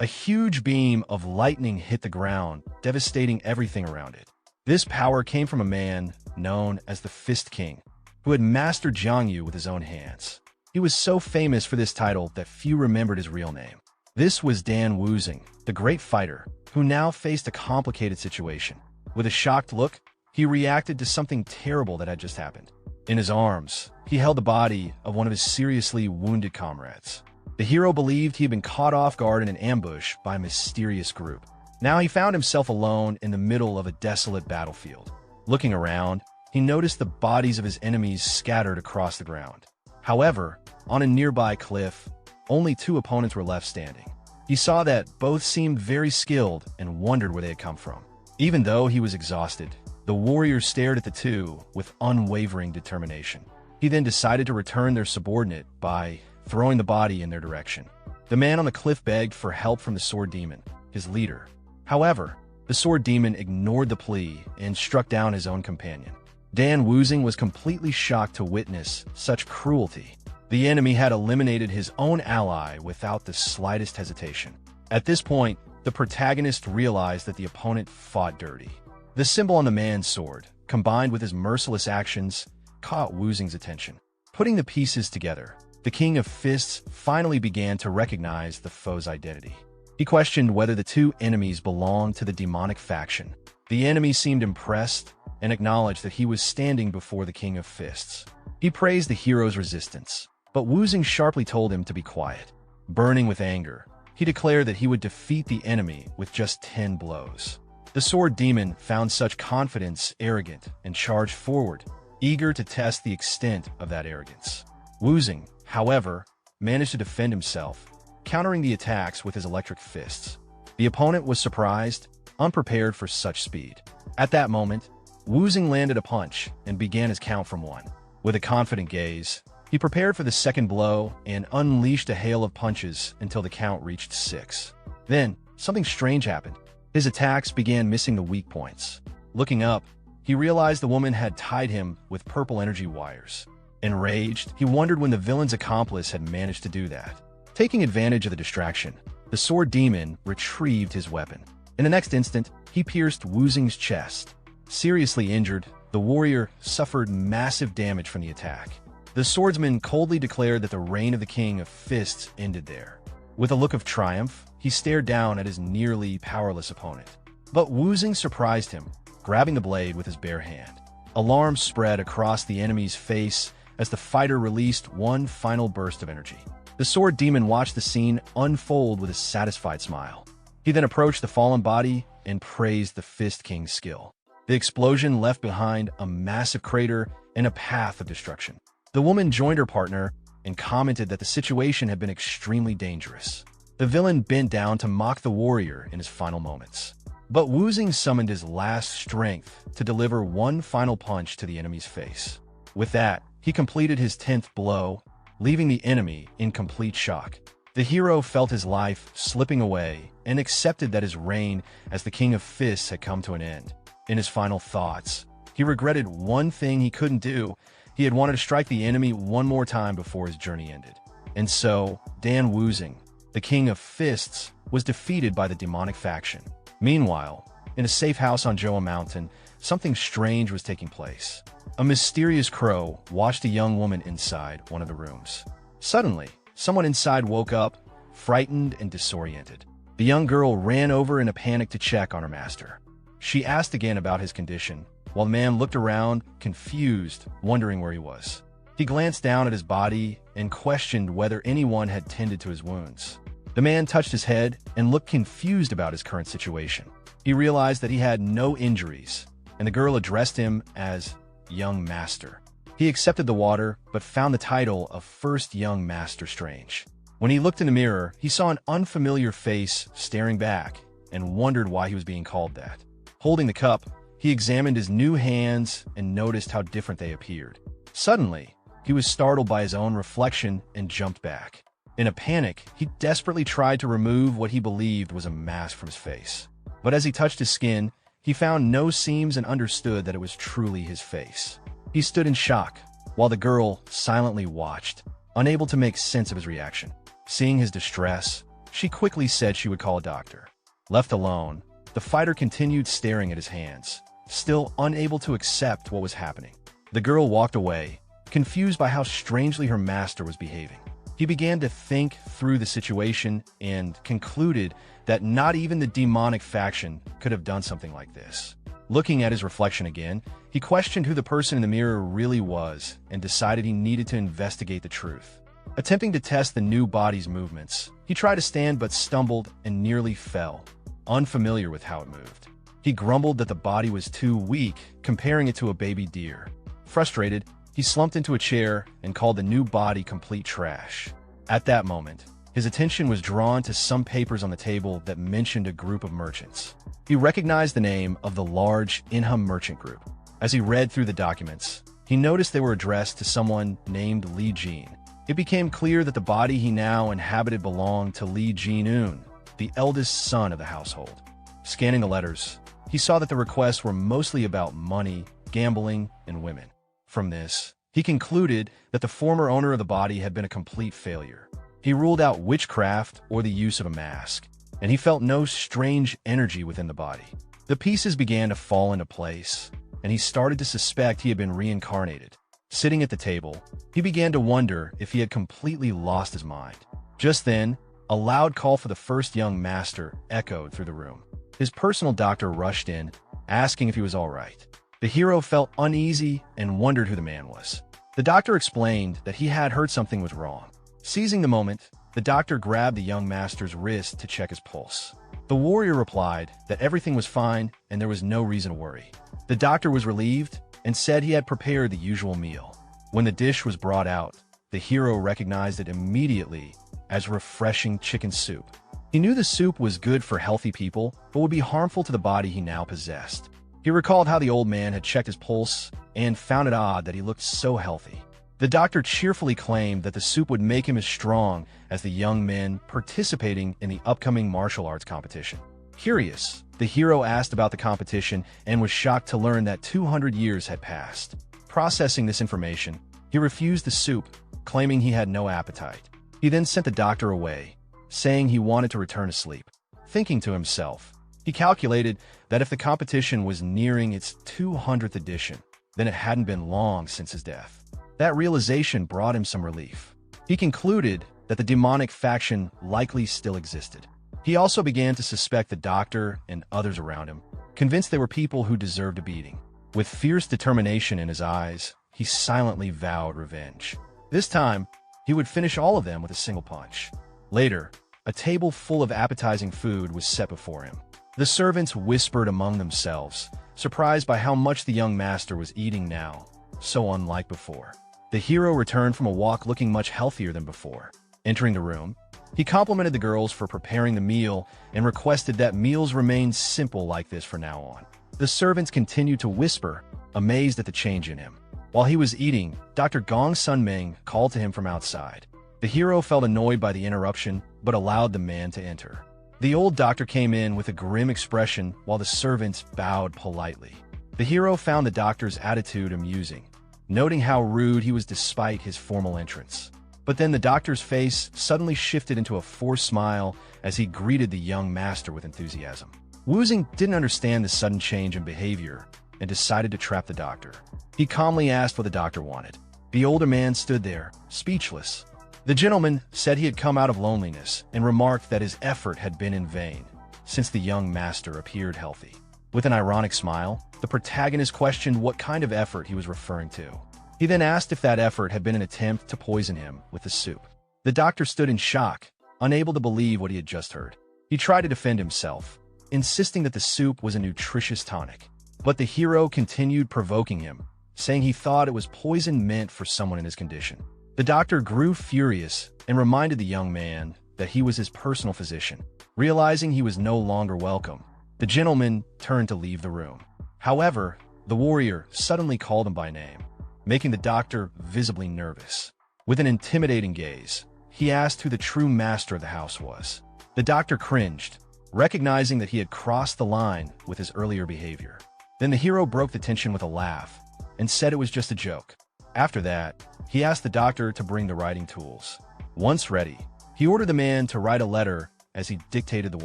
A huge beam of lightning hit the ground, devastating everything around it. This power came from a man known as the Fist King, who had mastered Jiangyu with his own hands. He was so famous for this title that few remembered his real name. This was Dan Wuzing, the great fighter, who now faced a complicated situation. With a shocked look, he reacted to something terrible that had just happened. In his arms, he held the body of one of his seriously wounded comrades. The hero believed he had been caught off guard in an ambush by a mysterious group. Now he found himself alone in the middle of a desolate battlefield. Looking around, he noticed the bodies of his enemies scattered across the ground. However, on a nearby cliff, only 2 opponents were left standing. He saw that both seemed very skilled and wondered where they had come from. Even though he was exhausted, the warrior stared at the 2 with unwavering determination. He then decided to return their subordinate by throwing the body in their direction. The man on the cliff begged for help from the sword demon, his leader. However, the sword demon ignored the plea and struck down his own companion. Dan Wuzing was completely shocked to witness such cruelty. The enemy had eliminated his own ally without the slightest hesitation. At this point, the protagonist realized that the opponent fought dirty. The symbol on the man's sword, combined with his merciless actions, caught Wuzing's attention. Putting the pieces together, the King of Fists finally began to recognize the foe's identity. He questioned whether the 2 enemies belonged to the demonic faction. The enemy seemed impressed and acknowledged that he was standing before the King of Fists. He praised the hero's resistance, but Wuzing sharply told him to be quiet. Burning with anger, he declared that he would defeat the enemy with just 10 blows. The sword demon found such confidence arrogant and charged forward, eager to test the extent of that arrogance. Wuzing, however, managed to defend himself, countering the attacks with his electric fists. The opponent was surprised, unprepared for such speed. At that moment, Wuzing landed a punch and began his count from 1. With a confident gaze, he prepared for the second blow and unleashed a hail of punches until the count reached 6. Then, something strange happened. His attacks began missing the weak points. Looking up, he realized the woman had tied him with purple energy wires. Enraged, he wondered when the villain's accomplice had managed to do that. Taking advantage of the distraction, the sword demon retrieved his weapon. In the next instant, he pierced Wuzing's chest. Seriously injured, the warrior suffered massive damage from the attack. The swordsman coldly declared that the reign of the King of Fists ended there. With a look of triumph, he stared down at his nearly powerless opponent. But Wuzing surprised him, grabbing the blade with his bare hand. Alarm spread across the enemy's face as the fighter released one final burst of energy. The sword demon watched the scene unfold with a satisfied smile. He then approached the fallen body and praised the Fist King's skill. The explosion left behind a massive crater and a path of destruction. The woman joined her partner and commented that the situation had been extremely dangerous. The villain bent down to mock the warrior in his final moments. But Wuzing summoned his last strength to deliver one final punch to the enemy's face. With that, he completed his 10th blow, leaving the enemy in complete shock. The hero felt his life slipping away and accepted that his reign as the King of Fists had come to an end. In his final thoughts, he regretted one thing he couldn't do. He had wanted to strike the enemy one more time before his journey ended. And so, Dan Wuzing, the King of Fists, was defeated by the demonic faction. Meanwhile, in a safe house on Joa Mountain, something strange was taking place. A mysterious crow watched a young woman inside one of the rooms. Suddenly, someone inside woke up, frightened and disoriented. The young girl ran over in a panic to check on her master. She asked again about his condition, while the man looked around, confused, wondering where he was. He glanced down at his body and questioned whether anyone had tended to his wounds. The man touched his head and looked confused about his current situation. He realized that he had no injuries, and the girl addressed him as Young Master. He accepted the water, but found the title of First Young Master strange. When he looked in the mirror, he saw an unfamiliar face staring back and wondered why he was being called that. Holding the cup, he examined his new hands and noticed how different they appeared. Suddenly, he was startled by his own reflection and jumped back. In a panic, he desperately tried to remove what he believed was a mask from his face. But as he touched his skin, he found no seams and understood that it was truly his face. He stood in shock, while the girl silently watched, unable to make sense of his reaction. Seeing his distress, She quickly said she would call a doctor. Left alone, the fighter continued staring at his hands, still unable to accept what was happening. The girl walked away, confused by how strangely her master was behaving. He began to think through the situation and concluded that not even the demonic faction could have done something like this. Looking at his reflection again, he questioned who the person in the mirror really was and decided he needed to investigate the truth. Attempting to test the new body's movements, he tried to stand but stumbled and nearly fell, unfamiliar with how it moved. He grumbled that the body was too weak, comparing it to a baby deer. Frustrated, he slumped into a chair and called the new body complete trash. At that moment, his attention was drawn to some papers on the table that mentioned a group of merchants. He recognized the name of the large Inhum merchant group. As he read through the documents, he noticed they were addressed to someone named Lee Geneon. It became clear that the body he now inhabited belonged to Lee Geneon, the eldest son of the household. Scanning the letters, he saw that the requests were mostly about money, gambling, and women. From this, he concluded that the former owner of the body had been a complete failure. He ruled out witchcraft or the use of a mask, and he felt no strange energy within the body. The pieces began to fall into place, and he started to suspect he had been reincarnated. Sitting at the table, he began to wonder if he had completely lost his mind. Just then, a loud call for the first young master echoed through the room. His personal doctor rushed in, asking if he was all right. The hero felt uneasy and wondered who the man was. The doctor explained that he had heard something was wrong. Seizing the moment, the doctor grabbed the young master's wrist to check his pulse. The warrior replied that everything was fine and there was no reason to worry. The doctor was relieved and said he had prepared the usual meal. When the dish was brought out, the hero recognized it immediately as refreshing chicken soup. He knew the soup was good for healthy people, but would be harmful to the body he now possessed. He recalled how the old man had checked his pulse and found it odd that he looked so healthy. The doctor cheerfully claimed that the soup would make him as strong as the young men participating in the upcoming martial arts competition. Curious, the hero asked about the competition and was shocked to learn that 200 years had passed. Processing this information, he refused the soup, claiming he had no appetite. He then sent the doctor away, saying he wanted to return to sleep. Thinking to himself, he calculated that if the competition was nearing its 200th edition, then it hadn't been long since his death. That realization brought him some relief. He concluded that the demonic faction likely still existed. He also began to suspect the doctor and others around him, convinced they were people who deserved a beating. With fierce determination in his eyes, he silently vowed revenge. This time, he would finish all of them with a single punch. Later, a table full of appetizing food was set before him. The servants whispered among themselves, surprised by how much the young master was eating now, so unlike before. The hero returned from a walk looking much healthier than before. Entering the room, he complimented the girls for preparing the meal and requested that meals remain simple like this from now on. The servants continued to whisper, amazed at the change in him. While he was eating, Dr. Gong Sun Ming called to him from outside. The hero felt annoyed by the interruption, but allowed the man to enter. The old doctor came in with a grim expression while the servants bowed politely. The hero found the doctor's attitude amusing, noting how rude he was despite his formal entrance. But then the doctor's face suddenly shifted into a forced smile as he greeted the young master with enthusiasm. Wuzing didn't understand the sudden change in behavior and decided to trap the doctor. He calmly asked what the doctor wanted. The older man stood there, speechless. The gentleman said he had come out of loneliness and remarked that his effort had been in vain, since the young master appeared healthy. With an ironic smile, the protagonist questioned what kind of effort he was referring to. He then asked if that effort had been an attempt to poison him with the soup. The doctor stood in shock, unable to believe what he had just heard. He tried to defend himself, insisting that the soup was a nutritious tonic. But the hero continued provoking him, saying he thought it was poison meant for someone in his condition. The doctor grew furious and reminded the young man that he was his personal physician. Realizing he was no longer welcome, the gentleman turned to leave the room. However, the warrior suddenly called him by name, making the doctor visibly nervous. With an intimidating gaze, he asked who the true master of the house was. The doctor cringed, recognizing that he had crossed the line with his earlier behavior. Then the hero broke the tension with a laugh and said it was just a joke. After that, he asked the doctor to bring the writing tools. Once ready, he ordered the man to write a letter as he dictated the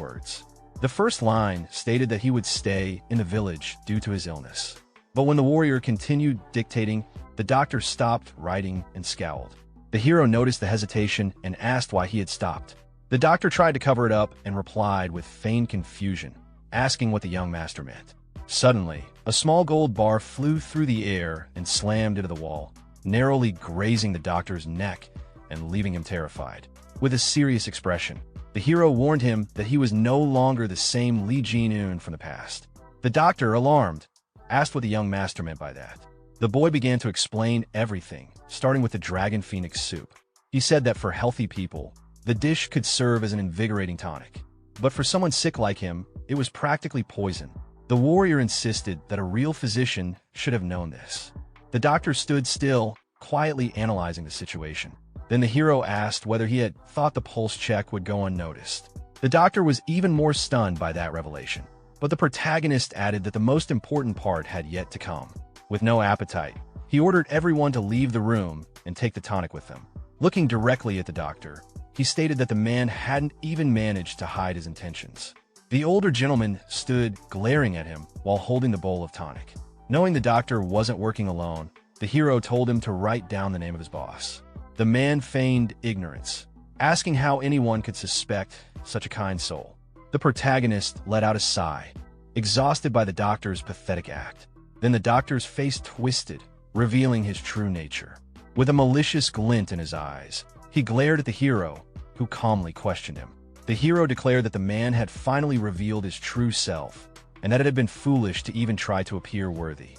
words. The first line stated that he would stay in the village due to his illness. But when the warrior continued dictating, the doctor stopped writing and scowled. The hero noticed the hesitation and asked why he had stopped. The doctor tried to cover it up and replied with feigned confusion, asking what the young master meant. Suddenly, a small gold bar flew through the air and slammed into the wall, narrowly grazing the doctor's neck and leaving him terrified. With a serious expression, the hero warned him that he was no longer the same Lee Geneon from the past. The doctor, alarmed, asked what the young master meant by that. The boy began to explain everything, starting with the dragon phoenix soup. He said that for healthy people, the dish could serve as an invigorating tonic. But for someone sick like him, it was practically poison. The warrior insisted that a real physician should have known this. The doctor stood still, quietly analyzing the situation. Then the hero asked whether he had thought the pulse check would go unnoticed. The doctor was even more stunned by that revelation. But the protagonist added that the most important part had yet to come. With no appetite, he ordered everyone to leave the room and take the tonic with them. Looking directly at the doctor, he stated that the man hadn't even managed to hide his intentions. The older gentleman stood glaring at him while holding the bowl of tonic. Knowing the doctor wasn't working alone, the hero told him to write down the name of his boss. The man feigned ignorance, asking how anyone could suspect such a kind soul. The protagonist let out a sigh, exhausted by the doctor's pathetic act. Then the doctor's face twisted, revealing his true nature. With a malicious glint in his eyes, he glared at the hero, who calmly questioned him. The hero declared that the man had finally revealed his true self, and that it had been foolish to even try to appear worthy.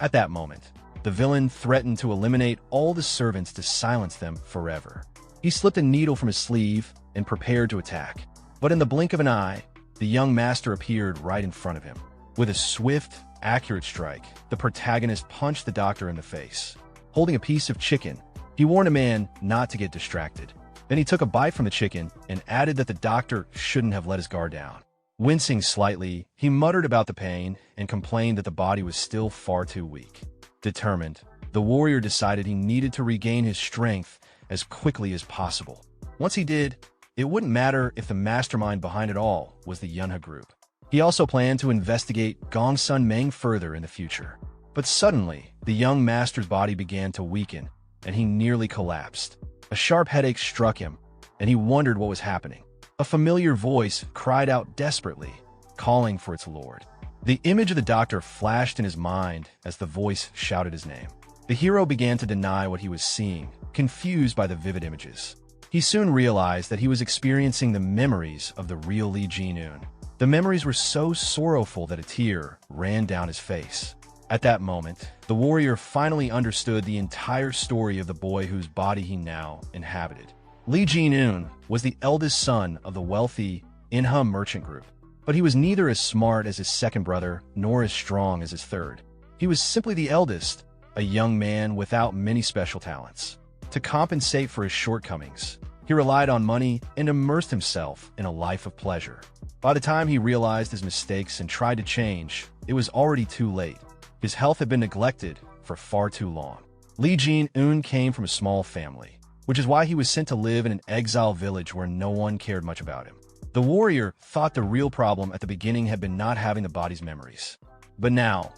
At that moment, the villain threatened to eliminate all the servants to silence them forever. He slipped a needle from his sleeve and prepared to attack. But in the blink of an eye, the young master appeared right in front of him. With a swift, accurate strike, the protagonist punched the doctor in the face. Holding a piece of chicken, he warned a man not to get distracted. Then he took a bite from the chicken and added that the doctor shouldn't have let his guard down. Wincing slightly, he muttered about the pain and complained that the body was still far too weak. Determined, the warrior decided he needed to regain his strength as quickly as possible. Once he did, it wouldn't matter if the mastermind behind it all was the Yunha group. He also planned to investigate Gongsun Meng further in the future. But suddenly, the young master's body began to weaken, and he nearly collapsed. A sharp headache struck him, and he wondered what was happening. A familiar voice cried out desperately, calling for its lord. The image of the doctor flashed in his mind as the voice shouted his name. The hero began to deny what he was seeing, confused by the vivid images. He soon realized that he was experiencing the memories of the real Lee Geneon. The memories were so sorrowful that a tear ran down his face. At that moment, the warrior finally understood the entire story of the boy whose body he now inhabited. Lee Geneon was the eldest son of the wealthy Inha merchant group. But he was neither as smart as his second brother, nor as strong as his third. He was simply the eldest, a young man without many special talents. To compensate for his shortcomings, he relied on money and immersed himself in a life of pleasure. By the time he realized his mistakes and tried to change, it was already too late. His health had been neglected for far too long. Lee Geneon came from a small family, which is why he was sent to live in an exile village where no one cared much about him. The warrior thought the real problem at the beginning had been not having the body's memories. But now,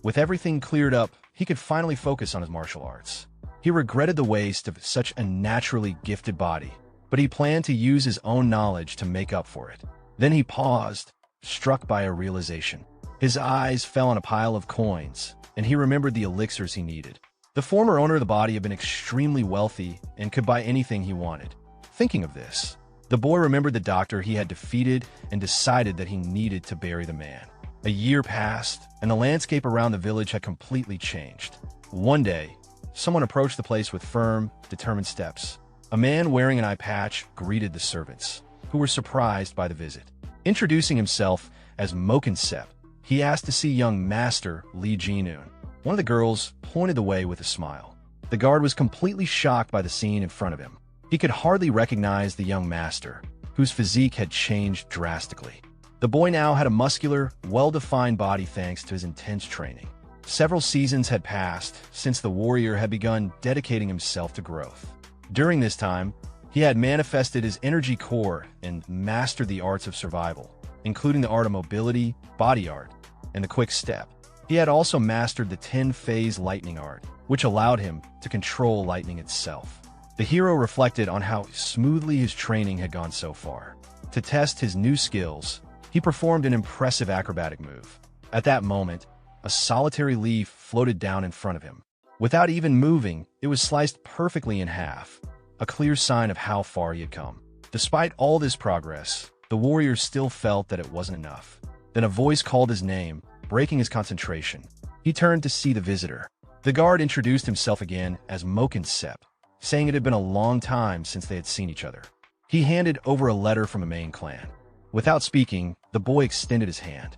with everything cleared up, he could finally focus on his martial arts. He regretted the waste of such a naturally gifted body, but he planned to use his own knowledge to make up for it. Then he paused, struck by a realization. His eyes fell on a pile of coins, and he remembered the elixirs he needed. The former owner of the body had been extremely wealthy and could buy anything he wanted. Thinking of this, the boy remembered the doctor he had defeated and decided that he needed to bury the man. A year passed, and the landscape around the village had completely changed. One day, someone approached the place with firm, determined steps. A man wearing an eye patch greeted the servants, who were surprised by the visit. Introducing himself as Mokensep, he asked to see young master Lee Geneon. One of the girls pointed the way with a smile. The guard was completely shocked by the scene in front of him. He could hardly recognize the young master, whose physique had changed drastically. The boy now had a muscular, well-defined body thanks to his intense training. Several seasons had passed since the warrior had begun dedicating himself to growth. During this time, He had manifested his energy core and mastered the arts of survival, including the art of mobility, body art, and the quick step. He had also mastered the 10-phase lightning art, which allowed him to control lightning itself. The hero reflected on how smoothly his training had gone so far. To test his new skills, he performed an impressive acrobatic move. At that moment, a solitary leaf floated down in front of him. Without even moving, it was sliced perfectly in half, a clear sign of how far he had come. Despite all this progress, the warrior still felt that it wasn't enough. Then a voice called his name, breaking his concentration. He turned to see the visitor. The guard introduced himself again as Sep, saying it had been a long time since they had seen each other. He handed over a letter from a main clan. Without speaking, the boy extended his hand.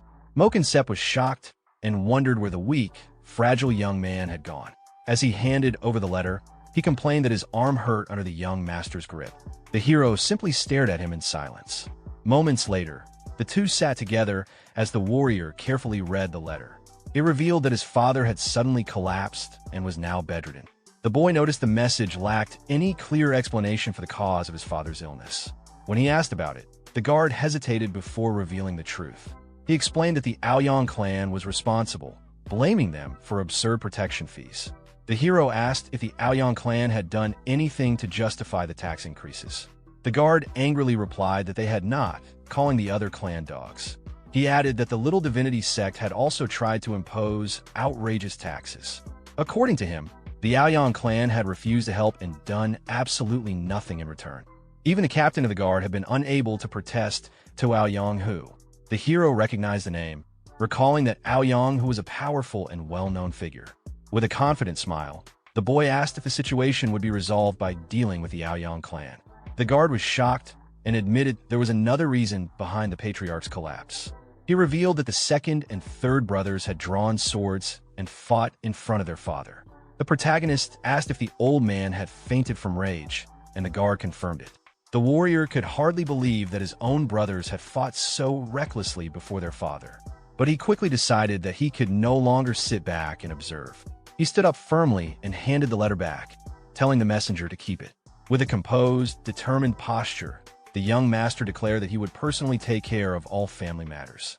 Sep was shocked and wondered where the weak, fragile young man had gone. As he handed over the letter, he complained that his arm hurt under the young master's grip. The hero simply stared at him in silence. Moments later, the two sat together as the warrior carefully read the letter. It revealed that his father had suddenly collapsed and was now bedridden. The boy noticed the message lacked any clear explanation for the cause of his father's illness. When he asked about it, the guard hesitated before revealing the truth. He explained that the Ayang clan was responsible, blaming them for absurd protection fees. The hero asked if the Ayang clan had done anything to justify the tax increases. The guard angrily replied that they had not, calling the other clan dogs. He added that the Little Divinity sect had also tried to impose outrageous taxes. According to him, the Ayang clan had refused to help and done absolutely nothing in return. Even the captain of the guard had been unable to protest to Ayang Ho. The hero recognized the name, recalling that Ayang Ho was a powerful and well-known figure. With a confident smile, the boy asked if the situation would be resolved by dealing with the Ayang clan. The guard was shocked and admitted there was another reason behind the patriarch's collapse. He revealed that the second and third brothers had drawn swords and fought in front of their father. The protagonist asked if the old man had fainted from rage, and the guard confirmed it. The warrior could hardly believe that his own brothers had fought so recklessly before their father. But he quickly decided that he could no longer sit back and observe. He stood up firmly and handed the letter back, telling the messenger to keep it. With a composed, determined posture, the young master declared that he would personally take care of all family matters.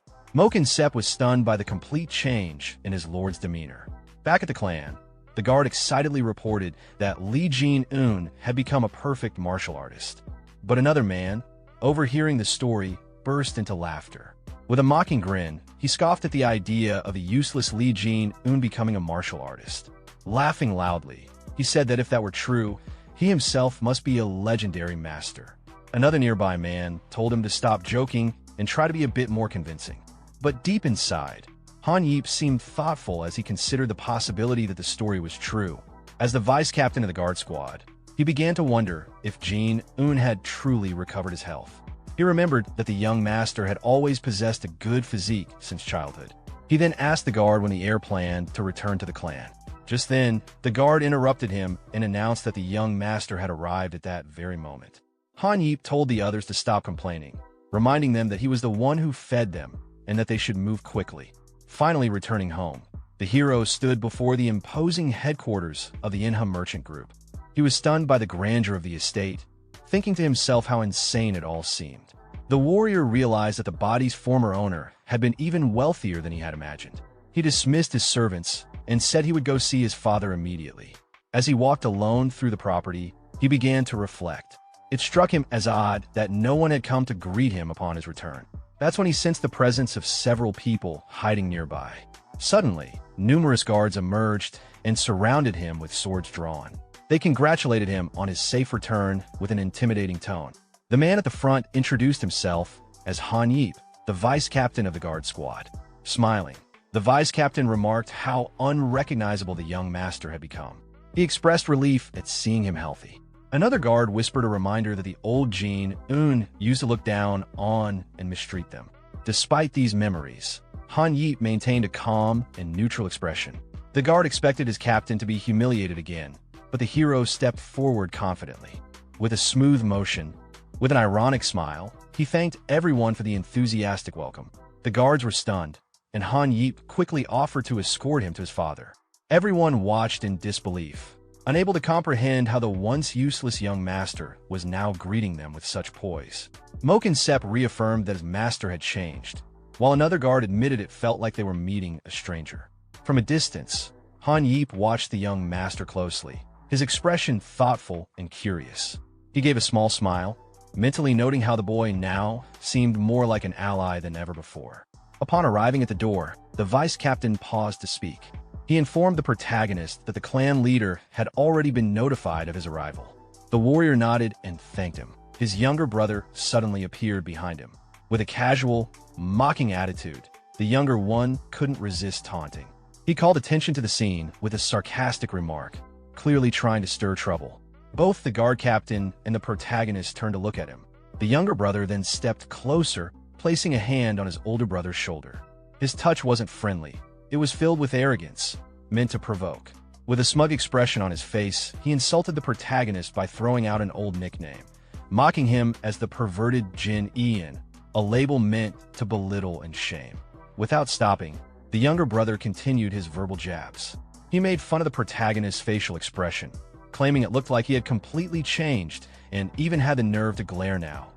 Sep was stunned by the complete change in his lord's demeanor. Back at the clan, the guard excitedly reported that Lee Geneon had become a perfect martial artist. But another man, overhearing the story, burst into laughter. With a mocking grin, he scoffed at the idea of the useless Lee Geneon becoming a martial artist. Laughing loudly, he said that if that were true, he himself must be a legendary master. Another nearby man told him to stop joking and try to be a bit more convincing. But deep inside, Han Yip seemed thoughtful as he considered the possibility that the story was true. As the vice captain of the guard squad, he began to wonder if Geneon had truly recovered his health. He remembered that the young master had always possessed a good physique since childhood. He then asked the guard when the heir planned to return to the clan. Just then, the guard interrupted him and announced that the young master had arrived at that very moment. Han Yip told the others to stop complaining, reminding them that he was the one who fed them and that they should move quickly. Finally returning home, the hero stood before the imposing headquarters of the Inha merchant group. He was stunned by the grandeur of the estate, thinking to himself how insane it all seemed. The warrior realized that the body's former owner had been even wealthier than he had imagined. He dismissed his servants and said he would go see his father immediately. As he walked alone through the property, he began to reflect. It struck him as odd that no one had come to greet him upon his return. That's when he sensed the presence of several people hiding nearby. Suddenly, numerous guards emerged and surrounded him with swords drawn. They congratulated him on his safe return with an intimidating tone. The man at the front introduced himself as Han Yip, the vice captain of the guard squad. Smiling, the vice captain remarked how unrecognizable the young master had become. He expressed relief at seeing him healthy. Another guard whispered a reminder that the old Geneon used to look down on and mistreat them. Despite these memories, Han Yip maintained a calm and neutral expression. The guard expected his captain to be humiliated again, but the hero stepped forward confidently. With a smooth motion, with an ironic smile, he thanked everyone for the enthusiastic welcome. The guards were stunned, and Han Yip quickly offered to escort him to his father. Everyone watched in disbelief, unable to comprehend how the once useless young master was now greeting them with such poise. Moke and Sep reaffirmed that his master had changed, while another guard admitted it felt like they were meeting a stranger. From a distance, Han Yip watched the young master closely, his expression thoughtful and curious. He gave a small smile, mentally noting how the boy now seemed more like an ally than ever before. Upon arriving at the door, the vice captain paused to speak. He informed the protagonist that the clan leader had already been notified of his arrival. The warrior nodded and thanked him. His younger brother suddenly appeared behind him. With a casual, mocking attitude, the younger one couldn't resist taunting. He called attention to the scene with a sarcastic remark, clearly trying to stir trouble. Both the guard captain and the protagonist turned to look at him. The younger brother then stepped closer, placing a hand on his older brother's shoulder. His touch wasn't friendly. It was filled with arrogance, meant to provoke. With a smug expression on his face, he insulted the protagonist by throwing out an old nickname, mocking him as the perverted Jin Ian, a label meant to belittle and shame. Without stopping, the younger brother continued his verbal jabs. He made fun of the protagonist's facial expression, claiming it looked like he had completely changed and even had the nerve to glare now,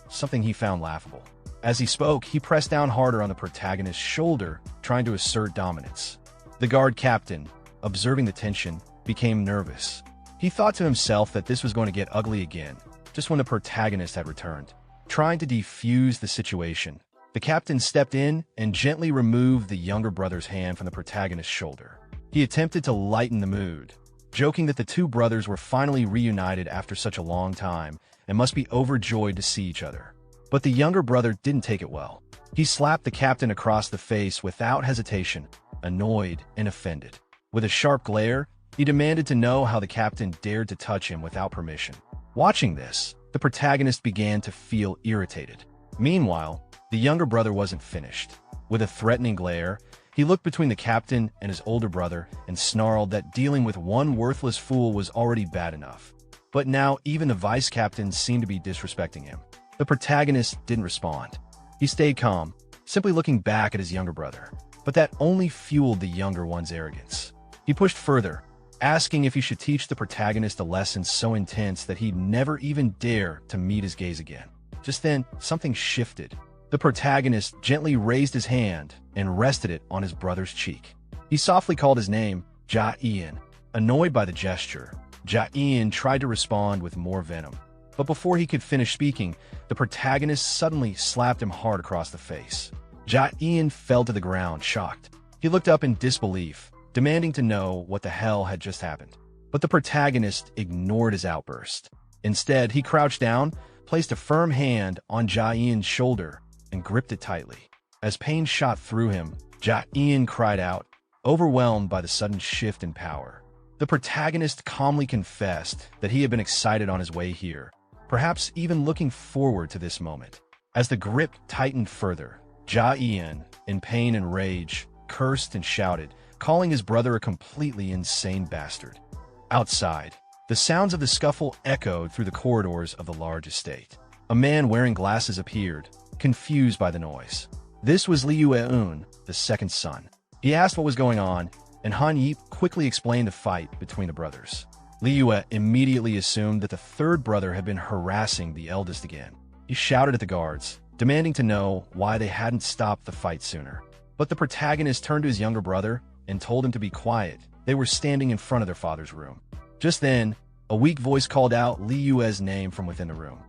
something he found laughable. As he spoke, he pressed down harder on the protagonist's shoulder, trying to assert dominance. The guard captain, observing the tension, became nervous. He thought to himself that this was going to get ugly again, just when the protagonist had returned. Trying to defuse the situation, the captain stepped in and gently removed the younger brother's hand from the protagonist's shoulder. He attempted to lighten the mood, joking that the two brothers were finally reunited after such a long time and must be overjoyed to see each other. But the younger brother didn't take it well. He slapped the captain across the face without hesitation, annoyed and offended. With a sharp glare, he demanded to know how the captain dared to touch him without permission. Watching this, the protagonist began to feel irritated. Meanwhile, the younger brother wasn't finished. With a threatening glare, he looked between the captain and his older brother and snarled that dealing with one worthless fool was already bad enough. But now even the vice captain seemed to be disrespecting him. The protagonist didn't respond. He stayed calm, simply looking back at his younger brother. But that only fueled the younger one's arrogance. He pushed further, asking if he should teach the protagonist a lesson so intense that he'd never even dare to meet his gaze again. Just then, something shifted. The protagonist gently raised his hand and rested it on his brother's cheek. He softly called his name, Ja Ian. Annoyed by the gesture, Ja Ian tried to respond with more venom. But before he could finish speaking, the protagonist suddenly slapped him hard across the face. Ja Ian fell to the ground, shocked. He looked up in disbelief, demanding to know what the hell had just happened. But the protagonist ignored his outburst. Instead, he crouched down, placed a firm hand on Ja Ian's shoulder, and gripped it tightly. As pain shot through him, Ja Ian cried out, overwhelmed by the sudden shift in power. The protagonist calmly confessed that he had been excited on his way here, perhaps even looking forward to this moment. As the grip tightened further, Ja Ian, in pain and rage, cursed and shouted, calling his brother a completely insane bastard. Outside, the sounds of the scuffle echoed through the corridors of the large estate. A man wearing glasses appeared, confused by the noise. This was Lee Geneon, the second son. He asked what was going on, and Han Yip quickly explained the fight between the brothers. Lee Geneon immediately assumed that the third brother had been harassing the eldest again. He shouted at the guards, demanding to know why they hadn't stopped the fight sooner. But the protagonist turned to his younger brother and told him to be quiet. They were standing in front of their father's room. Just then, a weak voice called out Lee Geneon's name from within the room.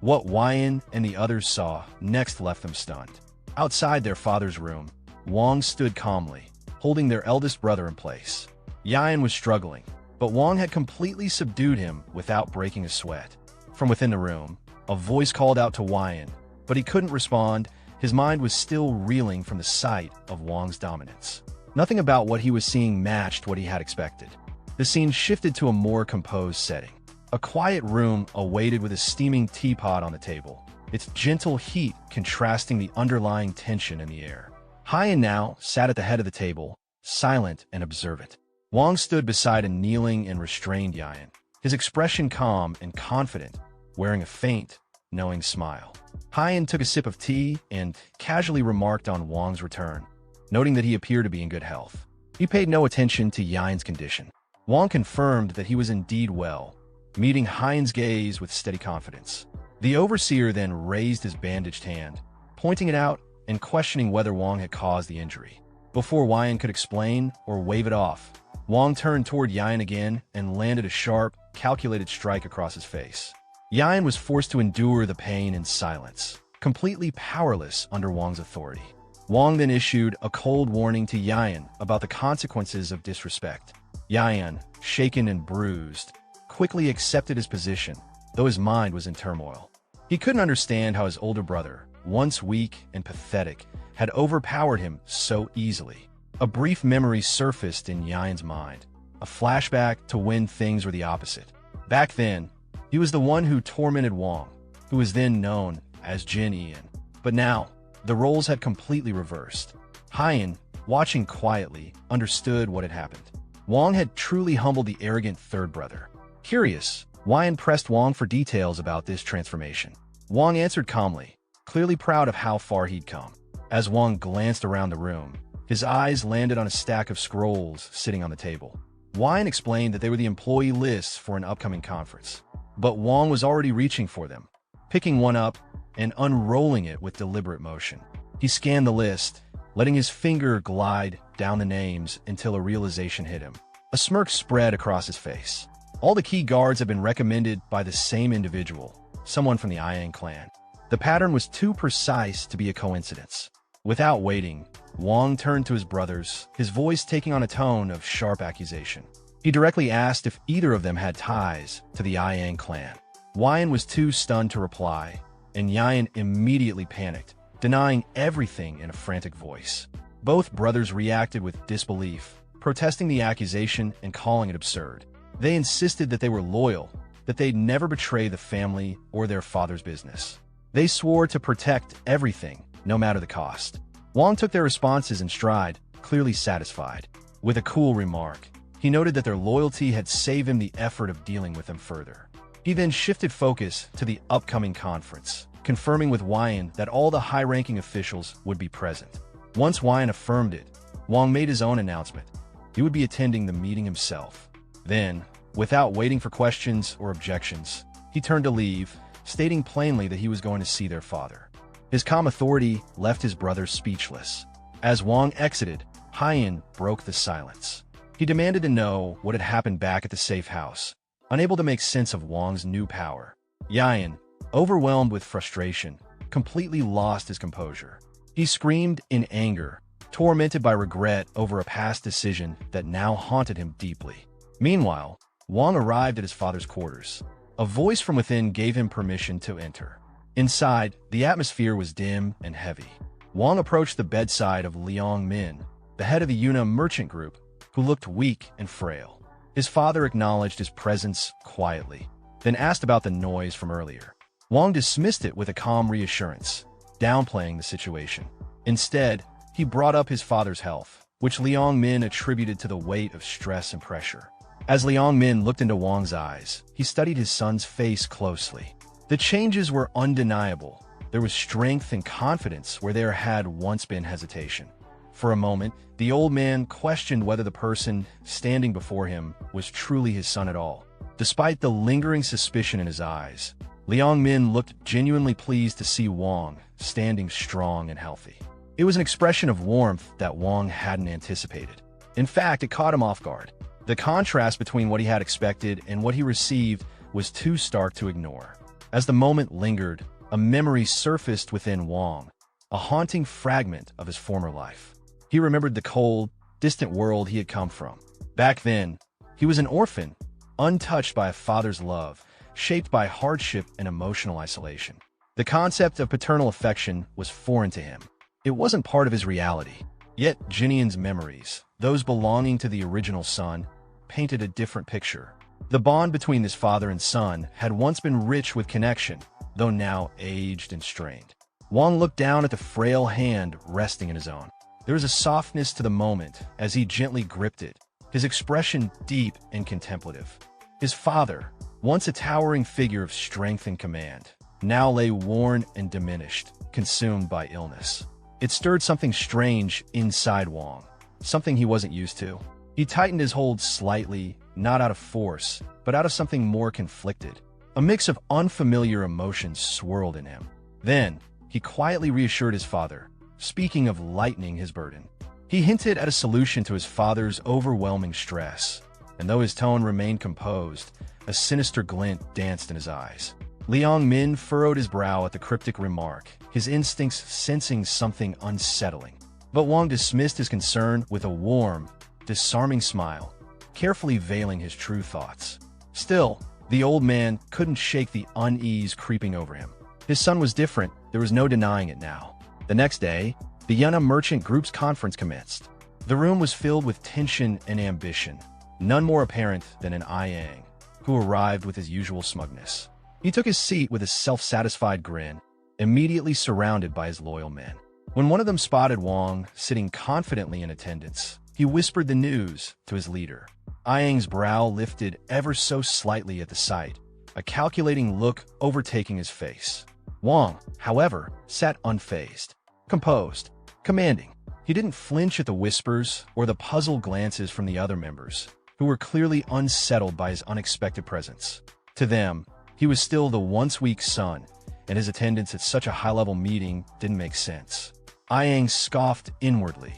What Wyan and the others saw next left them stunned. Outside their father's room, Wang stood calmly, holding their eldest brother in place. Yan was struggling, but Wang had completely subdued him without breaking a sweat. From within the room, a voice called out to Wyan, but he couldn't respond. His mind was still reeling from the sight of Wang's dominance. Nothing about what he was seeing matched what he had expected. The scene shifted to a more composed setting. A quiet room awaited with a steaming teapot on the table, its gentle heat contrasting the underlying tension in the air. Hyan now sat at the head of the table, silent and observant. Wang stood beside a kneeling and restrained Yan, his expression calm and confident, wearing a faint, knowing smile. Hyan took a sip of tea and casually remarked on Wang's return, noting that he appeared to be in good health. He paid no attention to Yan's condition. Wang confirmed that he was indeed well, meeting Hyan's gaze with steady confidence. The overseer then raised his bandaged hand, pointing it out and questioning whether Wang had caused the injury. Before Hyan could explain or wave it off, Wang turned toward Hyan again and landed a sharp, calculated strike across his face. Hyan was forced to endure the pain in silence, completely powerless under Wang's authority. Wang then issued a cold warning to Hyan about the consequences of disrespect. Hyan, shaken and bruised, quickly accepted his position, though his mind was in turmoil. He couldn't understand how his older brother, once weak and pathetic, had overpowered him so easily. A brief memory surfaced in Hyan's mind, a flashback to when things were the opposite. Back then, he was the one who tormented Wang, who was then known as Geneon. But now, the roles had completely reversed. Hyan, watching quietly, understood what had happened. Wang had truly humbled the arrogant third brother. Curious, Hyan pressed Wang for details about this transformation. Wang answered calmly, clearly proud of how far he'd come. As Wang glanced around the room, his eyes landed on a stack of scrolls sitting on the table. Hyan explained that they were the employee lists for an upcoming conference. But Wang was already reaching for them, picking one up and unrolling it with deliberate motion. He scanned the list, letting his finger glide down the names until a realization hit him. A smirk spread across his face. All the key guards had been recommended by the same individual, someone from the Ayang clan. The pattern was too precise to be a coincidence. Without waiting, Wang turned to his brothers, his voice taking on a tone of sharp accusation. He directly asked if either of them had ties to the Ayang clan. Hyan was too stunned to reply, and Hyan immediately panicked, denying everything in a frantic voice. Both brothers reacted with disbelief, protesting the accusation and calling it absurd. They insisted that they were loyal, that they'd never betray the family or their father's business. They swore to protect everything, no matter the cost. Wang took their responses in stride, clearly satisfied. With a cool remark, he noted that their loyalty had saved him the effort of dealing with them further. He then shifted focus to the upcoming conference, confirming with Hyan that all the high-ranking officials would be present. Once Hyan affirmed it, Wang made his own announcement. He would be attending the meeting himself. Then, without waiting for questions or objections, he turned to leave, stating plainly that he was going to see their father. His calm authority left his brothers speechless. As Wang exited, Hyan broke the silence. He demanded to know what had happened back at the safe house, unable to make sense of Wang's new power. Hyan, overwhelmed with frustration, completely lost his composure. He screamed in anger, tormented by regret over a past decision that now haunted him deeply. Meanwhile, Wang arrived at his father's quarters. A voice from within gave him permission to enter. Inside, the atmosphere was dim and heavy. Wang approached the bedside of Liang Min, the head of the Yuna merchant group, who looked weak and frail. His father acknowledged his presence quietly, then asked about the noise from earlier. Wang dismissed it with a calm reassurance, downplaying the situation. Instead, he brought up his father's health, which Liang Min attributed to the weight of stress and pressure. As Liang Min looked into Wang's eyes, he studied his son's face closely. The changes were undeniable. There was strength and confidence where there had once been hesitation. For a moment, the old man questioned whether the person standing before him was truly his son at all. Despite the lingering suspicion in his eyes, Liang Min looked genuinely pleased to see Wang standing strong and healthy. It was an expression of warmth that Wang hadn't anticipated. In fact, it caught him off guard. The contrast between what he had expected and what he received was too stark to ignore. As the moment lingered, a memory surfaced within Wang, a haunting fragment of his former life. He remembered the cold, distant world he had come from. Back then, he was an orphan, untouched by a father's love, shaped by hardship and emotional isolation. The concept of paternal affection was foreign to him. It wasn't part of his reality. Yet Geneon's memories, those belonging to the original son, painted a different picture. The bond between his father and son had once been rich with connection, though now aged and strained. Wang looked down at the frail hand resting in his own. There was a softness to the moment as he gently gripped it, his expression deep and contemplative. His father, once a towering figure of strength and command, now lay worn and diminished, consumed by illness. It stirred something strange inside Wang, something he wasn't used to. He tightened his hold slightly not out of force, but out of something more conflicted. A mix of unfamiliar emotions swirled in him. Then, he quietly reassured his father, speaking of lightening his burden. He hinted at a solution to his father's overwhelming stress, and though his tone remained composed, a sinister glint danced in his eyes. Liang Min furrowed his brow at the cryptic remark, his instincts sensing something unsettling. But Wang dismissed his concern with a warm, disarming smile, carefully veiling his true thoughts. Still, the old man couldn't shake the unease creeping over him. His son was different, there was no denying it now. The next day, the Yunha Merchant Group's conference commenced. The room was filled with tension and ambition, none more apparent than an Ayang, who arrived with his usual smugness. He took his seat with a self-satisfied grin, immediately surrounded by his loyal men. When one of them spotted Wang sitting confidently in attendance, he whispered the news to his leader. Ayang's brow lifted ever so slightly at the sight, a calculating look overtaking his face. Wang, however, sat unfazed, composed, commanding. He didn't flinch at the whispers or the puzzled glances from the other members, who were clearly unsettled by his unexpected presence. To them, he was still the once weak son, and his attendance at such a high-level meeting didn't make sense. Ayang scoffed inwardly,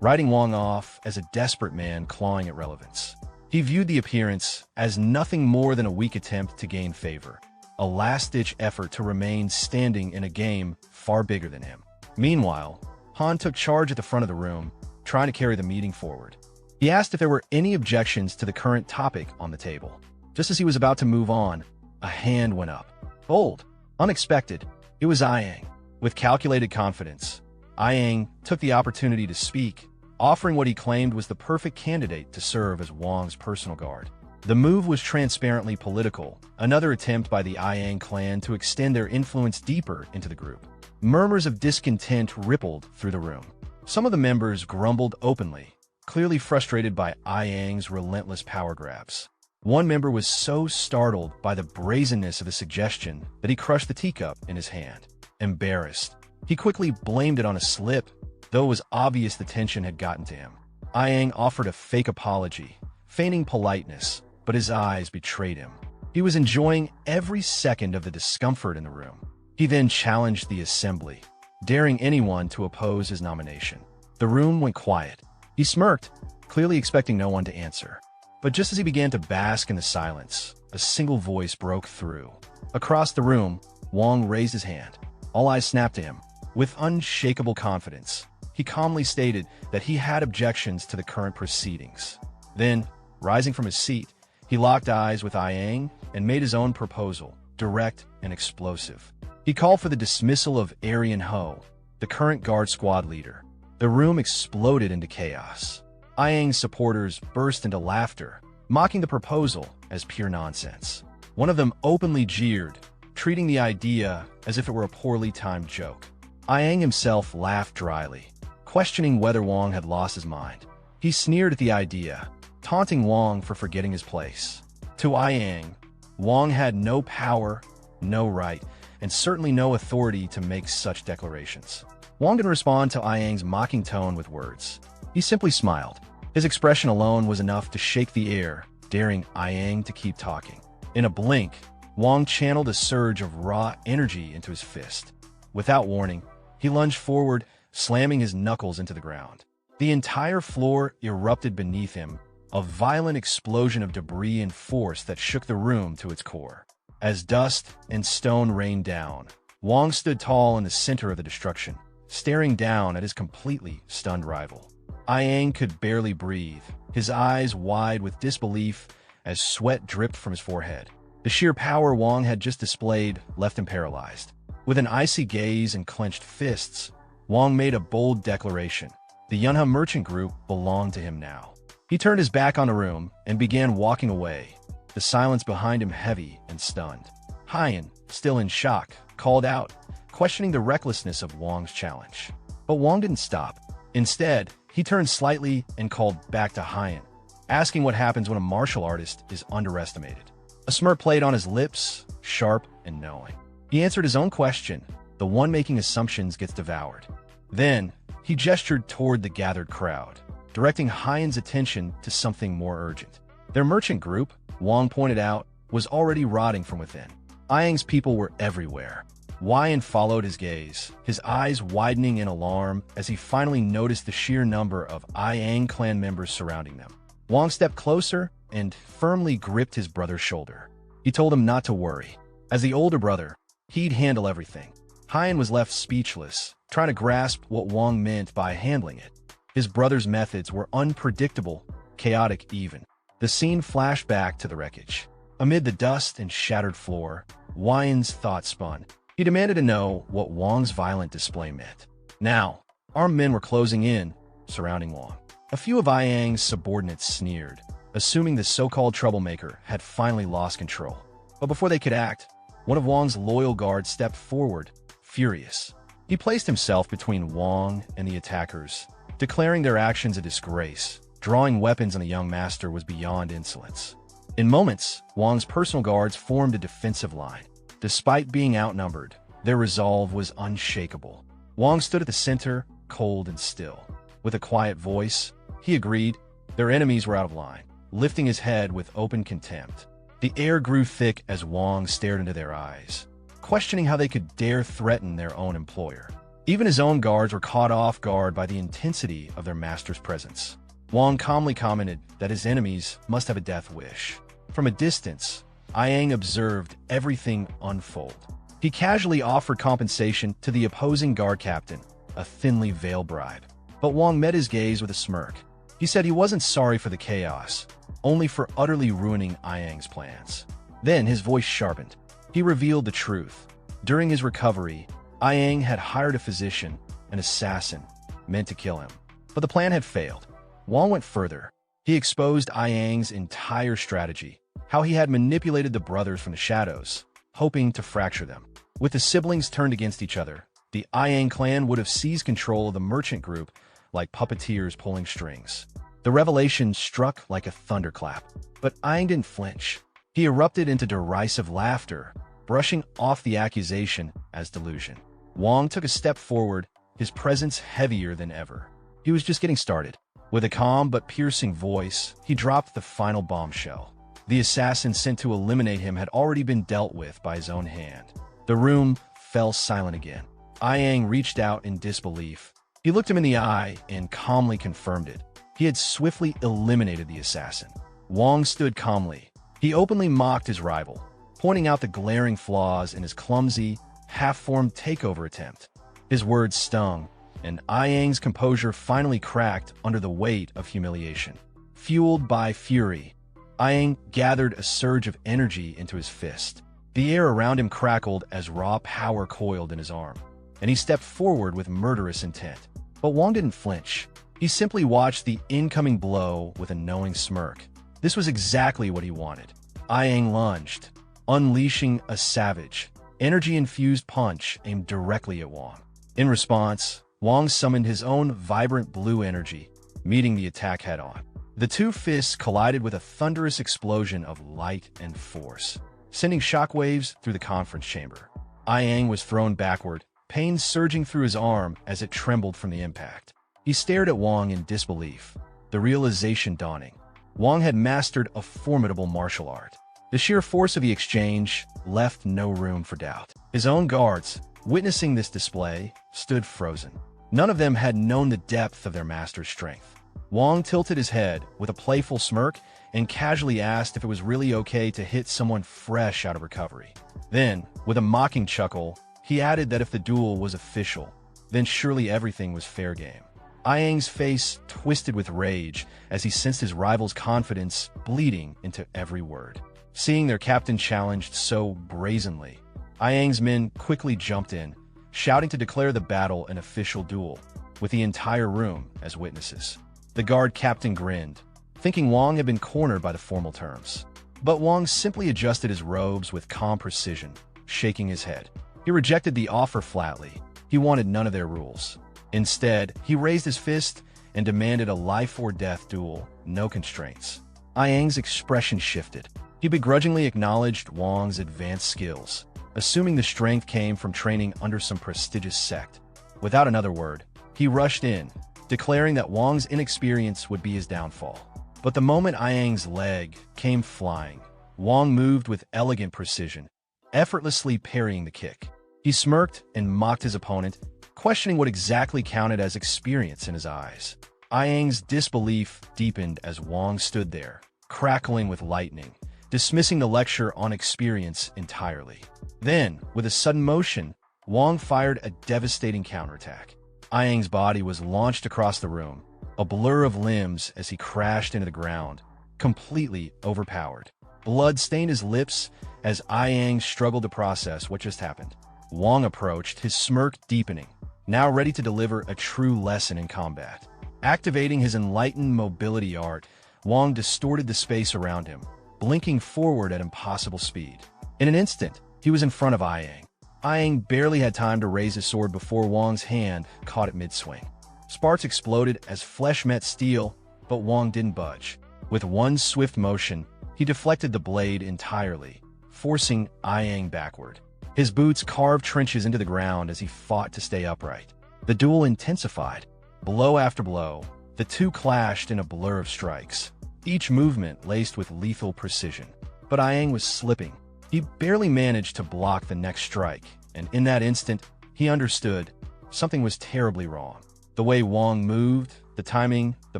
writing Wang off as a desperate man clawing at relevance. He viewed the appearance as nothing more than a weak attempt to gain favor, a last-ditch effort to remain standing in a game far bigger than him. Meanwhile, Han took charge at the front of the room, trying to carry the meeting forward. He asked if there were any objections to the current topic on the table. Just as he was about to move on, a hand went up. Bold, unexpected, it was Ayang. With calculated confidence, Ayang took the opportunity to speak, offering what he claimed was the perfect candidate to serve as Wang's personal guard. The move was transparently political, another attempt by the Ayang clan to extend their influence deeper into the group. Murmurs of discontent rippled through the room. Some of the members grumbled openly, clearly frustrated by Ayang's relentless power grabs. One member was so startled by the brazenness of the suggestion that he crushed the teacup in his hand. Embarrassed, he quickly blamed it on a slip, though it was obvious the tension had gotten to him. Ayang offered a fake apology, feigning politeness, but his eyes betrayed him. He was enjoying every second of the discomfort in the room. He then challenged the assembly, daring anyone to oppose his nomination. The room went quiet. He smirked, clearly expecting no one to answer. But just as he began to bask in the silence, a single voice broke through. Across the room, Wang raised his hand. All eyes snapped to him. With unshakable confidence, he calmly stated that he had objections to the current proceedings. Then, rising from his seat, he locked eyes with Ayang and made his own proposal, direct and explosive. He called for the dismissal of Ayang Ho, the current guard squad leader. The room exploded into chaos. Ayang's supporters burst into laughter, mocking the proposal as pure nonsense. One of them openly jeered, treating the idea as if it were a poorly timed joke. Ayang himself laughed dryly, questioning whether Wang had lost his mind. He sneered at the idea, taunting Wang for forgetting his place. To Ayang, Wang had no power, no right, and certainly no authority to make such declarations. Wang didn't respond to Ayang's mocking tone with words. He simply smiled. His expression alone was enough to shake the air, daring Ayang to keep talking. In a blink, Wang channeled a surge of raw energy into his fist. Without warning, he lunged forward, slamming his knuckles into the ground. The entire floor erupted beneath him, a violent explosion of debris and force that shook the room to its core. As dust and stone rained down, Wang stood tall in the center of the destruction, staring down at his completely stunned rival. Ayang could barely breathe, his eyes wide with disbelief as sweat dripped from his forehead. The sheer power Wang had just displayed left him paralyzed. With an icy gaze and clenched fists, Wang made a bold declaration. The Yunha Merchant Group belonged to him now. He turned his back on the room and began walking away, the silence behind him heavy and stunned. Hyan, still in shock, called out, questioning the recklessness of Wang's challenge. But Wang didn't stop. Instead, he turned slightly and called back to Hyan, asking what happens when a martial artist is underestimated. A smirk played on his lips, sharp and knowing. He answered his own question. The one making assumptions gets devoured. Then, he gestured toward the gathered crowd, directing Hyan's attention to something more urgent. Their merchant group, Wang pointed out, was already rotting from within. Ayang's people were everywhere. Wang followed his gaze, his eyes widening in alarm as he finally noticed the sheer number of Ayang clan members surrounding them. Wang stepped closer and firmly gripped his brother's shoulder. He told him not to worry. As the older brother, he'd handle everything. Hyan was left speechless, trying to grasp what Wang meant by handling it. His brother's methods were unpredictable, chaotic even. The scene flashed back to the wreckage. Amid the dust and shattered floor, Wyan's thoughts spun. He demanded to know what Wang's violent display meant. Now, armed men were closing in, surrounding Wang. A few of Ayang's subordinates sneered, assuming the so-called troublemaker had finally lost control. But before they could act, one of Wang's loyal guards stepped forward, furious. He placed himself between Wang and the attackers, declaring their actions a disgrace. Drawing weapons on the young master was beyond insolence. In moments, Wang's personal guards formed a defensive line. Despite being outnumbered, their resolve was unshakable. Wang stood at the center, cold and still. With a quiet voice, he agreed their enemies were out of line, lifting his head with open contempt. The air grew thick as Wang stared into their eyes, questioning how they could dare threaten their own employer. Even his own guards were caught off guard by the intensity of their master's presence. Wang calmly commented that his enemies must have a death wish. From a distance, Ayang observed everything unfold. He casually offered compensation to the opposing guard captain, a thinly veiled bribe. But Wang met his gaze with a smirk. He said he wasn't sorry for the chaos, only for utterly ruining Ayang's plans. Then his voice sharpened. He revealed the truth. During his recovery, Ayang had hired a physician, an assassin, meant to kill him. But the plan had failed. Wang went further. He exposed Ayang's entire strategy, how he had manipulated the brothers from the shadows, hoping to fracture them. With the siblings turned against each other, the Ayang clan would have seized control of the merchant group like puppeteers pulling strings. The revelation struck like a thunderclap, but Ayang didn't flinch. He erupted into derisive laughter, brushing off the accusation as delusion. Wang took a step forward, his presence heavier than ever. He was just getting started. With a calm but piercing voice, he dropped the final bombshell. The assassin sent to eliminate him had already been dealt with by his own hand. The room fell silent again. Ayang reached out in disbelief. He looked him in the eye and calmly confirmed it. He had swiftly eliminated the assassin. Wang stood calmly. He openly mocked his rival, pointing out the glaring flaws in his clumsy, half-formed takeover attempt. His words stung, and Ayang's composure finally cracked under the weight of humiliation. Fueled by fury, Ayang gathered a surge of energy into his fist. The air around him crackled as raw power coiled in his arm, and he stepped forward with murderous intent. But Wang didn't flinch. He simply watched the incoming blow with a knowing smirk. This was exactly what he wanted. Ayang lunged, unleashing a savage, energy-infused punch aimed directly at Wang. In response, Wang summoned his own vibrant blue energy, meeting the attack head-on. The two fists collided with a thunderous explosion of light and force, sending shockwaves through the conference chamber. Ayang was thrown backward, pain surging through his arm as it trembled from the impact. He stared at Wang in disbelief, the realization dawning. Wang had mastered a formidable martial art. The sheer force of the exchange left no room for doubt. His own guards, witnessing this display, stood frozen. None of them had known the depth of their master's strength. Wang tilted his head with a playful smirk and casually asked if it was really okay to hit someone fresh out of recovery. Then, with a mocking chuckle, he added that if the duel was official, then surely everything was fair game. Ayang's face twisted with rage as he sensed his rival's confidence bleeding into every word. Seeing their captain challenged so brazenly, Ayang's men quickly jumped in, shouting to declare the battle an official duel, with the entire room as witnesses. The guard captain grinned, thinking Wang had been cornered by the formal terms. But Wang simply adjusted his robes with calm precision, shaking his head. He rejected the offer flatly. He wanted none of their rules. Instead, he raised his fist and demanded a life-or-death duel, no constraints. Ayang's expression shifted. He begrudgingly acknowledged Wang's advanced skills, assuming the strength came from training under some prestigious sect. Without another word, he rushed in, declaring that Wang's inexperience would be his downfall. But the moment Ayang's leg came flying, Wong moved with elegant precision, effortlessly parrying the kick. He smirked and mocked his opponent, questioning what exactly counted as experience in his eyes. Ayang's disbelief deepened as Wong stood there, crackling with lightning, dismissing the lecture on experience entirely. Then, with a sudden motion, Wong fired a devastating counterattack. Ayang's body was launched across the room, a blur of limbs as he crashed into the ground, completely overpowered. Blood stained his lips as Ayang struggled to process what just happened. Wong approached, his smirk deepening, now ready to deliver a true lesson in combat. Activating his enlightened mobility art, Wong distorted the space around him, blinking forward at impossible speed. In an instant, he was in front of Ayang. Ayang barely had time to raise his sword before Wong's hand caught it mid-swing. Sparks exploded as flesh met steel, but Wong didn't budge. With one swift motion, he deflected the blade entirely, forcing Ayang backward. His boots carved trenches into the ground as he fought to stay upright. The duel intensified. Blow after blow, the two clashed in a blur of strikes, each movement laced with lethal precision. But Ayang was slipping. He barely managed to block the next strike, and in that instant, he understood something was terribly wrong. The way Wong moved, the timing, the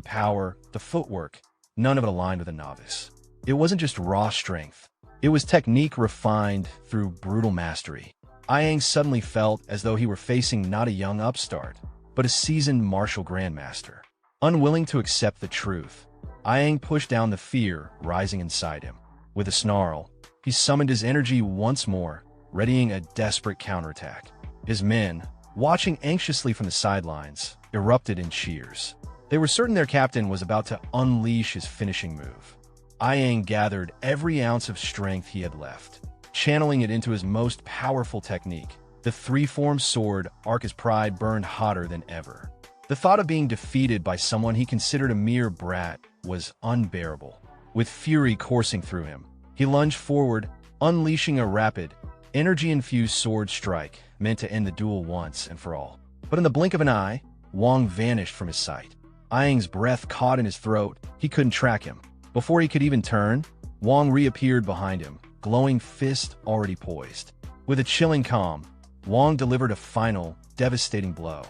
power, the footwork, none of it aligned with a novice. It wasn't just raw strength. It was technique refined through brutal mastery. Ayang suddenly felt as though he were facing not a young upstart, but a seasoned martial grandmaster. Unwilling to accept the truth, Ayang pushed down the fear rising inside him. With a snarl, he summoned his energy once more, readying a desperate counterattack. His men, watching anxiously from the sidelines, erupted in cheers. They were certain their captain was about to unleash his finishing move. Ayang gathered every ounce of strength he had left, channeling it into his most powerful technique. The three-form sword arc his pride burned hotter than ever. The thought of being defeated by someone he considered a mere brat was unbearable. With fury coursing through him, he lunged forward, unleashing a rapid, energy-infused sword strike meant to end the duel once and for all. But in the blink of an eye, Wong vanished from his sight. Ayang's breath caught in his throat. He couldn't track him. Before he could even turn, Wong reappeared behind him, glowing fist already poised. With a chilling calm, Wong delivered a final, devastating blow.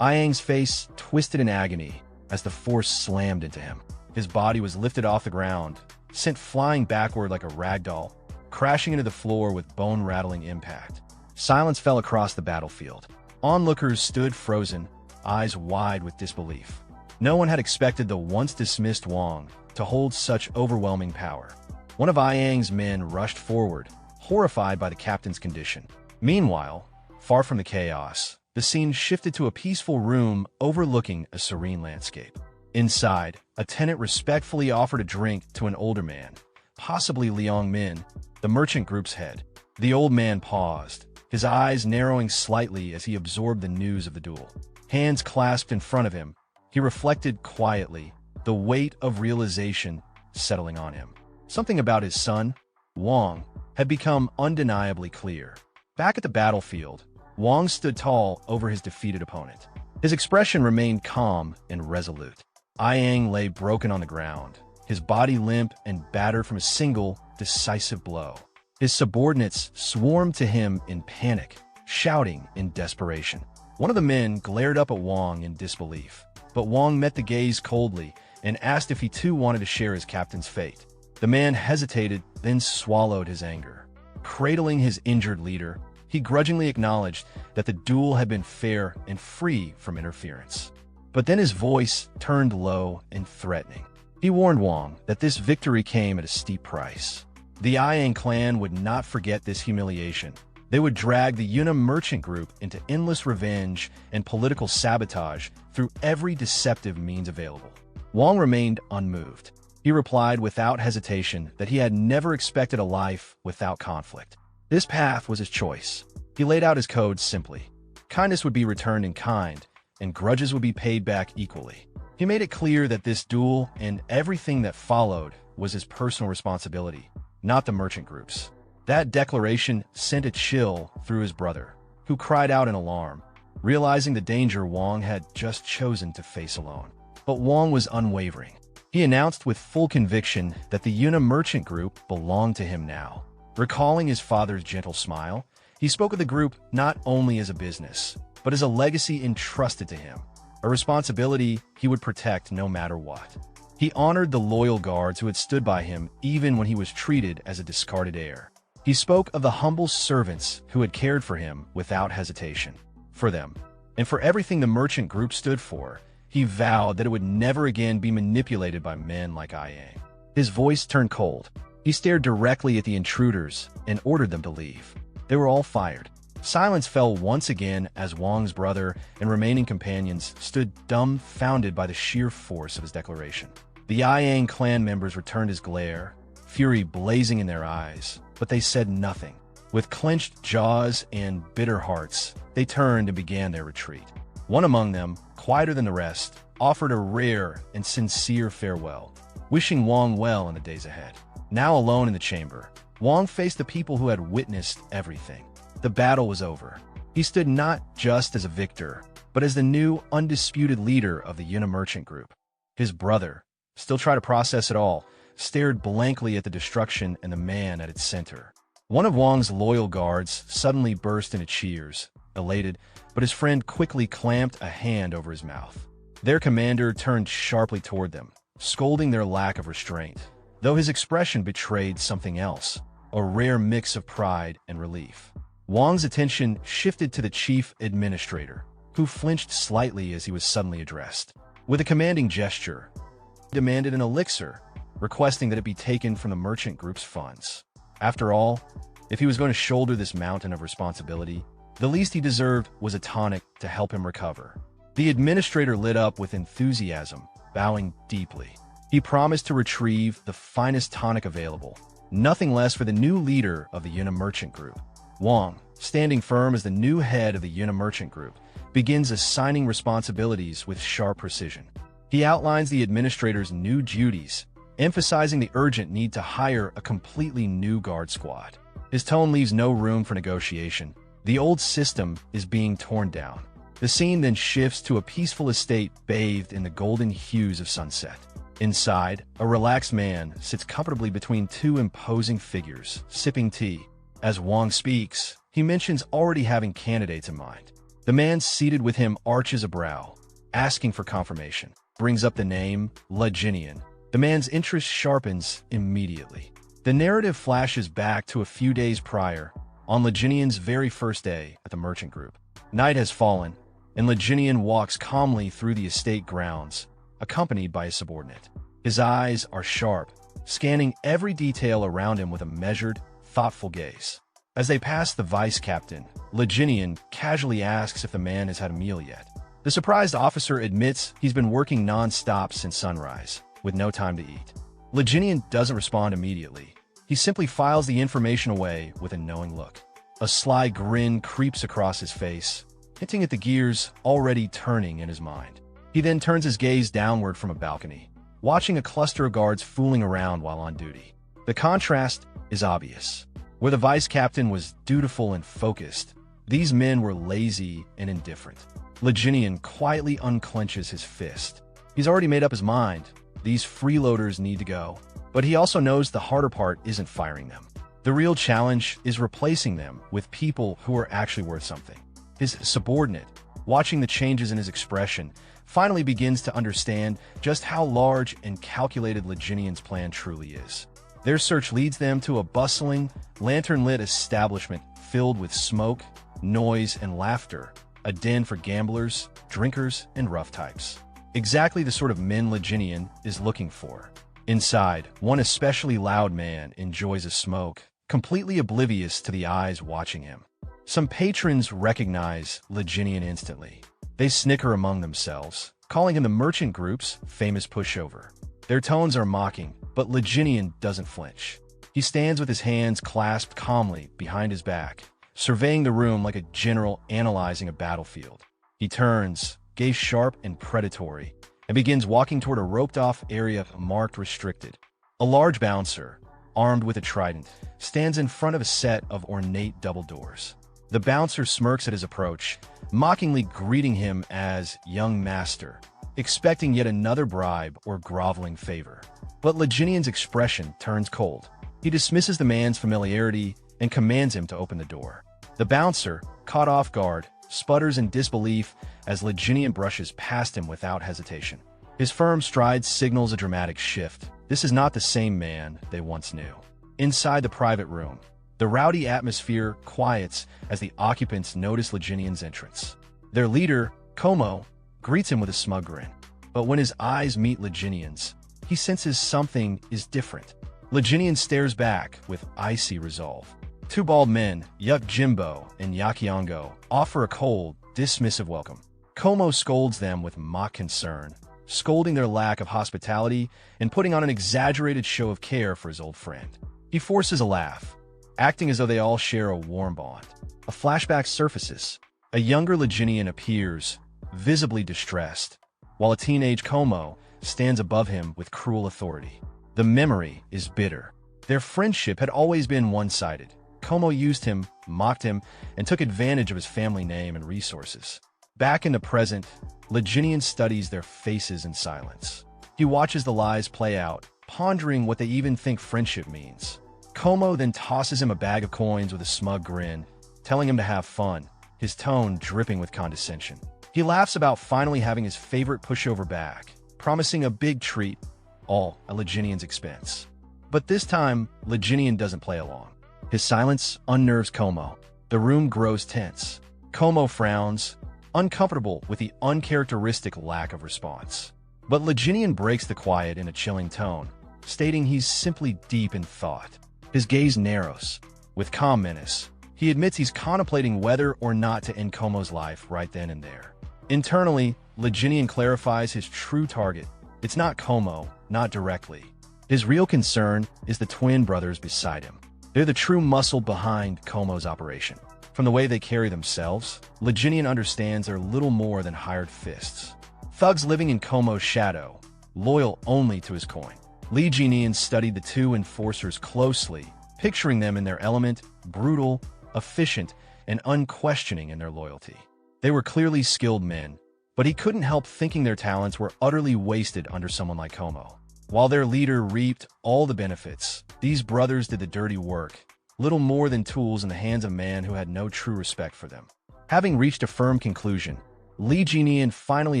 Ayang's face twisted in agony as the force slammed into him. His body was lifted off the ground, sent flying backward like a ragdoll, crashing into the floor with bone-rattling impact. Silence fell across the battlefield. Onlookers stood frozen, eyes wide with disbelief. No one had expected the once-dismissed Wong to hold such overwhelming power. One of Ayang's men rushed forward, horrified by the captain's condition. Meanwhile, far from the chaos, the scene shifted to a peaceful room overlooking a serene landscape. Inside, a tenant respectfully offered a drink to an older man, possibly Liang Min, the merchant group's head. The old man paused, his eyes narrowing slightly as he absorbed the news of the duel. Hands clasped in front of him, he reflected quietly, the weight of realization settling on him. Something about his son, Wong, had become undeniably clear. Back at the battlefield, Wong stood tall over his defeated opponent. His expression remained calm and resolute. Ayang lay broken on the ground, his body limp and battered from a single, decisive blow. His subordinates swarmed to him in panic, shouting in desperation. One of the men glared up at Wong in disbelief, but Wong met the gaze coldly and asked if he too wanted to share his captain's fate. The man hesitated, then swallowed his anger. Cradling his injured leader, he grudgingly acknowledged that the duel had been fair and free from interference. But then his voice turned low and threatening. He warned Wong that this victory came at a steep price. The Ayang clan would not forget this humiliation. They would drag the Yuna merchant group into endless revenge and political sabotage through every deceptive means available. Wong remained unmoved. He replied without hesitation that he had never expected a life without conflict. This path was his choice. He laid out his code simply. Kindness would be returned in kind, and grudges would be paid back equally. He made it clear that this duel and everything that followed was his personal responsibility, not the merchant group's. That declaration sent a chill through his brother, who cried out in alarm, realizing the danger Wong had just chosen to face alone. But Wong was unwavering. He announced with full conviction that the Yuna merchant group belonged to him now. Recalling his father's gentle smile, he spoke of the group not only as a business, but as a legacy entrusted to him, a responsibility he would protect no matter what. He honored the loyal guards who had stood by him even when he was treated as a discarded heir. He spoke of the humble servants who had cared for him without hesitation. For them, and for everything the merchant group stood for, he vowed that it would never again be manipulated by men like Ayang. His voice turned cold. He stared directly at the intruders and ordered them to leave. They were all fired. Silence fell once again as Wang's brother and remaining companions stood dumbfounded by the sheer force of his declaration. The Ayang clan members returned his glare, fury blazing in their eyes, but they said nothing. With clenched jaws and bitter hearts, they turned and began their retreat. One among them, quieter than the rest, offered a rare and sincere farewell, wishing Wang well in the days ahead. Now alone in the chamber, Wang faced the people who had witnessed everything. The battle was over. He stood not just as a victor, but as the new, undisputed leader of the Yuna merchant group. His brother, still trying to process it all, stared blankly at the destruction and the man at its center. One of Wang's loyal guards suddenly burst into cheers, elated, but his friend quickly clamped a hand over his mouth. Their commander turned sharply toward them, scolding their lack of restraint, though his expression betrayed something else, a rare mix of pride and relief. Wang's attention shifted to the chief administrator, who flinched slightly as he was suddenly addressed. With a commanding gesture, he demanded an elixir, requesting that it be taken from the merchant group's funds. After all, if he was going to shoulder this mountain of responsibility, the least he deserved was a tonic to help him recover. The administrator lit up with enthusiasm, bowing deeply. He promised to retrieve the finest tonic available, nothing less for the new leader of the Yuna merchant group. Wang, standing firm as the new head of the Yuna merchant group, begins assigning responsibilities with sharp precision. He outlines the administrator's new duties, emphasizing the urgent need to hire a completely new guard squad. His tone leaves no room for negotiation. The old system is being torn down. The scene then shifts to a peaceful estate bathed in the golden hues of sunset. Inside, a relaxed man sits comfortably between two imposing figures, sipping tea. As Wang speaks, he mentions already having candidates in mind. The man seated with him arches a brow, asking for confirmation, brings up the name Lee Geneon. The man's interest sharpens immediately. The narrative flashes back to a few days prior, on Lee Geneon's very first day at the merchant group. Night has fallen, and Lee Geneon walks calmly through the estate grounds, accompanied by his subordinate. His eyes are sharp, scanning every detail around him with a measured, thoughtful gaze. As they pass the vice captain, Lee Geneon casually asks if the man has had a meal yet. The surprised officer admits he's been working non-stop since sunrise, with no time to eat. Lee Geneon doesn't respond immediately. He simply files the information away with a knowing look. A sly grin creeps across his face, hinting at the gears already turning in his mind. He then turns his gaze downward from a balcony, watching a cluster of guards fooling around while on duty. The contrast is obvious. Where the vice captain was dutiful and focused, these men were lazy and indifferent. Lee Geneon quietly unclenches his fist. He's already made up his mind. These freeloaders need to go. But he also knows the harder part isn't firing them. The real challenge is replacing them with people who are actually worth something. His subordinate, watching the changes in his expression, finally begins to understand just how large and calculated Lee Geneon's plan truly is. Their search leads them to a bustling, lantern-lit establishment filled with smoke, noise, and laughter, a den for gamblers, drinkers, and rough types. Exactly the sort of men Lee Geneon is looking for. Inside, one especially loud man enjoys a smoke, completely oblivious to the eyes watching him. Some patrons recognize Lee Geneon instantly. They snicker among themselves, calling him the merchant group's famous pushover. Their tones are mocking, but Lee Geneon doesn't flinch. He stands with his hands clasped calmly behind his back, surveying the room like a general analyzing a battlefield. He turns, gaze sharp and predatory, and begins walking toward a roped-off area marked restricted. A large bouncer, armed with a trident, stands in front of a set of ornate double doors. The bouncer smirks at his approach, mockingly greeting him as young master, expecting yet another bribe or groveling favor. But Lee Geneon's expression turns cold. He dismisses the man's familiarity and commands him to open the door. The bouncer, caught off guard, sputters in disbelief as Lee Geneon brushes past him without hesitation. His firm stride signals a dramatic shift. This is not the same man they once knew. Inside the private room, the rowdy atmosphere quiets as the occupants notice Lee Geneon's entrance. Their leader, Como, greets him with a smug grin. But when his eyes meet Lee Geneon's, he senses something is different. Lee Geneon stares back with icy resolve. Two bald men, Yuk Jimbo and Yakiongo, offer a cold, dismissive welcome. Como scolds them with mock concern, scolding their lack of hospitality and putting on an exaggerated show of care for his old friend. He forces a laugh, acting as though they all share a warm bond. A flashback surfaces. A younger Lee Geneon appears, visibly distressed, while a teenage Como stands above him with cruel authority. The memory is bitter. Their friendship had always been one-sided. Como used him, mocked him, and took advantage of his family name and resources. Back in the present, Lee Geneon studies their faces in silence. He watches the lies play out, pondering what they even think friendship means. Como then tosses him a bag of coins with a smug grin, telling him to have fun, his tone dripping with condescension. He laughs about finally having his favorite pushover back, promising a big treat, all at Lee Geneon's expense. But this time, Lee Geneon doesn't play along. His silence unnerves Como. The room grows tense. Como frowns, uncomfortable with the uncharacteristic lack of response. But Lee Geneon breaks the quiet in a chilling tone, stating he's simply deep in thought. His gaze narrows. With calm menace, he admits he's contemplating whether or not to end Como's life right then and there. Internally, Lee Geneon clarifies his true target. It's not Como, not directly. His real concern is the twin brothers beside him. They're the true muscle behind Como's operation. From the way they carry themselves, Lee Geneon understands they're little more than hired fists. Thugs living in Como's shadow, loyal only to his coin. Lee Geneon studied the two enforcers closely, picturing them in their element, brutal, efficient, and unquestioning in their loyalty. They were clearly skilled men, but he couldn't help thinking their talents were utterly wasted under someone like Como. While their leader reaped all the benefits, these brothers did the dirty work, little more than tools in the hands of a man who had no true respect for them. Having reached a firm conclusion, Lee Geneon finally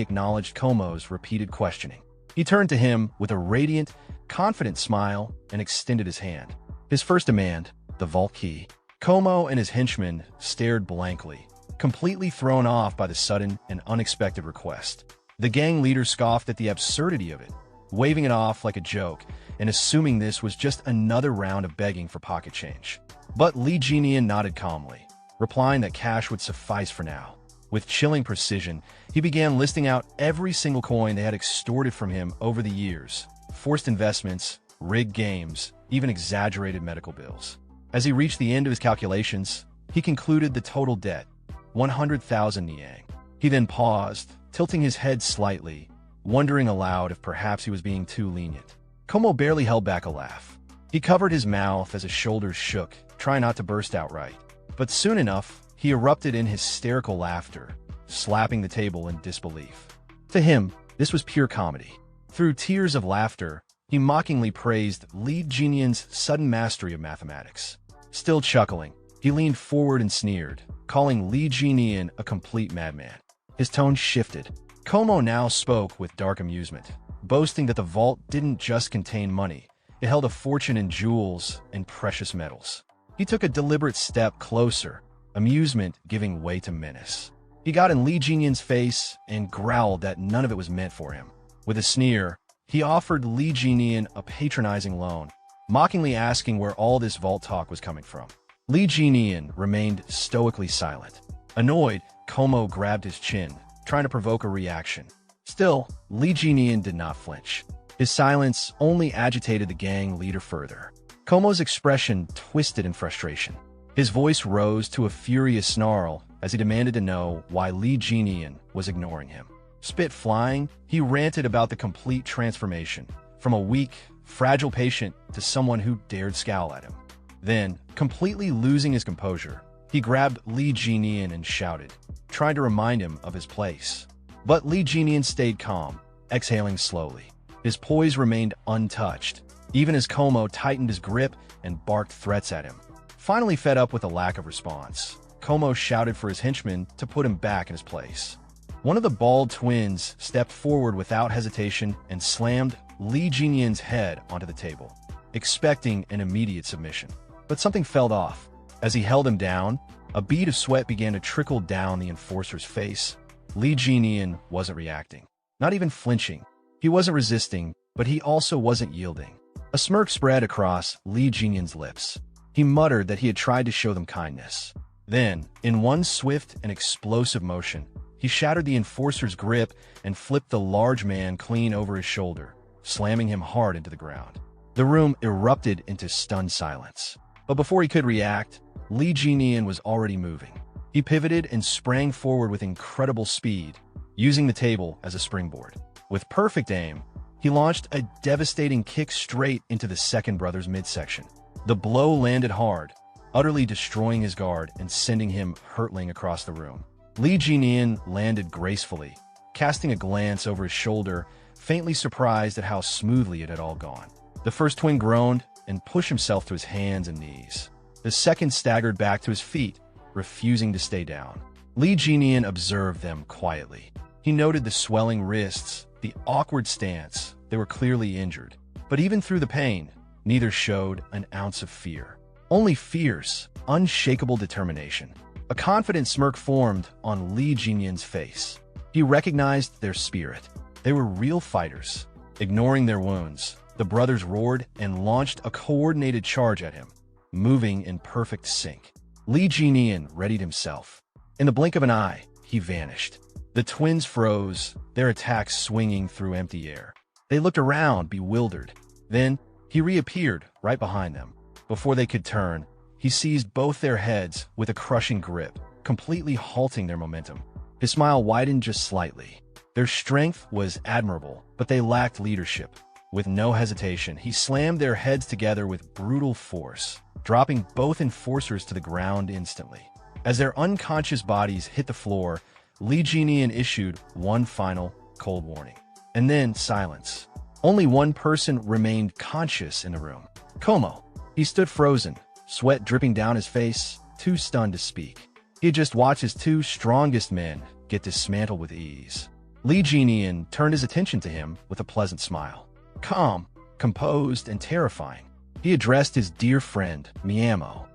acknowledged Como's repeated questioning. He turned to him with a radiant, confident smile and extended his hand. His first demand, the vault key. Como and his henchmen stared blankly, completely thrown off by the sudden and unexpected request. The gang leader scoffed at the absurdity of it, waving it off like a joke and assuming this was just another round of begging for pocket change. But Lee Geneon nodded calmly, replying that cash would suffice for now. With chilling precision, he began listing out every single coin they had extorted from him over the years: forced investments, rigged games, even exaggerated medical bills. As he reached the end of his calculations, he concluded the total debt, 100,000 Niang. He then paused, tilting his head slightly, wondering aloud if perhaps he was being too lenient. Como barely held back a laugh. He covered his mouth as his shoulders shook, trying not to burst outright. But soon enough, he erupted in hysterical laughter, slapping the table in disbelief. To him, this was pure comedy. Through tears of laughter, he mockingly praised Lee Geneon's sudden mastery of mathematics. Still chuckling, he leaned forward and sneered, calling Lee Geneon a complete madman. His tone shifted. Como now spoke with dark amusement, boasting that the vault didn't just contain money, it held a fortune in jewels and precious metals. He took a deliberate step closer, amusement giving way to menace. He got in Lee Geneon's face and growled that none of it was meant for him. With a sneer, he offered Lee Geneon a patronizing loan, mockingly asking where all this vault talk was coming from. Lee Geneon remained stoically silent. Annoyed, Como grabbed his chin, trying to provoke a reaction. Still, Lee Geneon did not flinch. His silence only agitated the gang leader further. Como's expression twisted in frustration. His voice rose to a furious snarl as he demanded to know why Lee Geneon was ignoring him. Spit flying, he ranted about the complete transformation, from a weak, fragile patient to someone who dared scowl at him. Then, completely losing his composure, he grabbed Lee Geneon and shouted, trying to remind him of his place. But Lee Geneon stayed calm, exhaling slowly. His poise remained untouched, even as Como tightened his grip and barked threats at him. Finally fed up with the lack of response, Como shouted for his henchmen to put him back in his place. One of the bald twins stepped forward without hesitation and slammed Lee Geneon's head onto the table, expecting an immediate submission. But something fell off. As he held him down, a bead of sweat began to trickle down the enforcer's face. Lee Geneon wasn't reacting, not even flinching. He wasn't resisting, but he also wasn't yielding. A smirk spread across Lee Geneon's lips. He muttered that he had tried to show them kindness. Then, in one swift and explosive motion, he shattered the enforcer's grip and flipped the large man clean over his shoulder, slamming him hard into the ground. The room erupted into stunned silence. But before he could react, Lee Geneon was already moving. He pivoted and sprang forward with incredible speed, using the table as a springboard. With perfect aim, he launched a devastating kick straight into the second brother's midsection. The blow landed hard, utterly destroying his guard and sending him hurtling across the room. Lee Geneon landed gracefully, casting a glance over his shoulder, faintly surprised at how smoothly it had all gone. The first twin groaned and pushed himself to his hands and knees. The second staggered back to his feet, refusing to stay down. Lee Geneon observed them quietly. He noted the swelling wrists, the awkward stance. They were clearly injured. But even through the pain, neither showed an ounce of fear. Only fierce, unshakable determination. A confident smirk formed on Lee Geneon's face. He recognized their spirit. They were real fighters. Ignoring their wounds, the brothers roared and launched a coordinated charge at him, moving in perfect sync. Lee Geneon readied himself. In the blink of an eye, he vanished. The twins froze, their attacks swinging through empty air. They looked around, bewildered. Then, he reappeared right behind them. Before they could turn, he seized both their heads with a crushing grip, completely halting their momentum. His smile widened just slightly. Their strength was admirable, but they lacked leadership. With no hesitation, he slammed their heads together with brutal force, dropping both enforcers to the ground instantly. As their unconscious bodies hit the floor, Lee Geneon issued one final, cold warning. And then silence. Only one person remained conscious in the room. Como. He stood frozen, sweat dripping down his face, too stunned to speak. He had just watched his two strongest men get dismantled with ease. Lee Geneon turned his attention to him with a pleasant smile. Calm, composed, and terrifying, he addressed his dear friend, Miamo.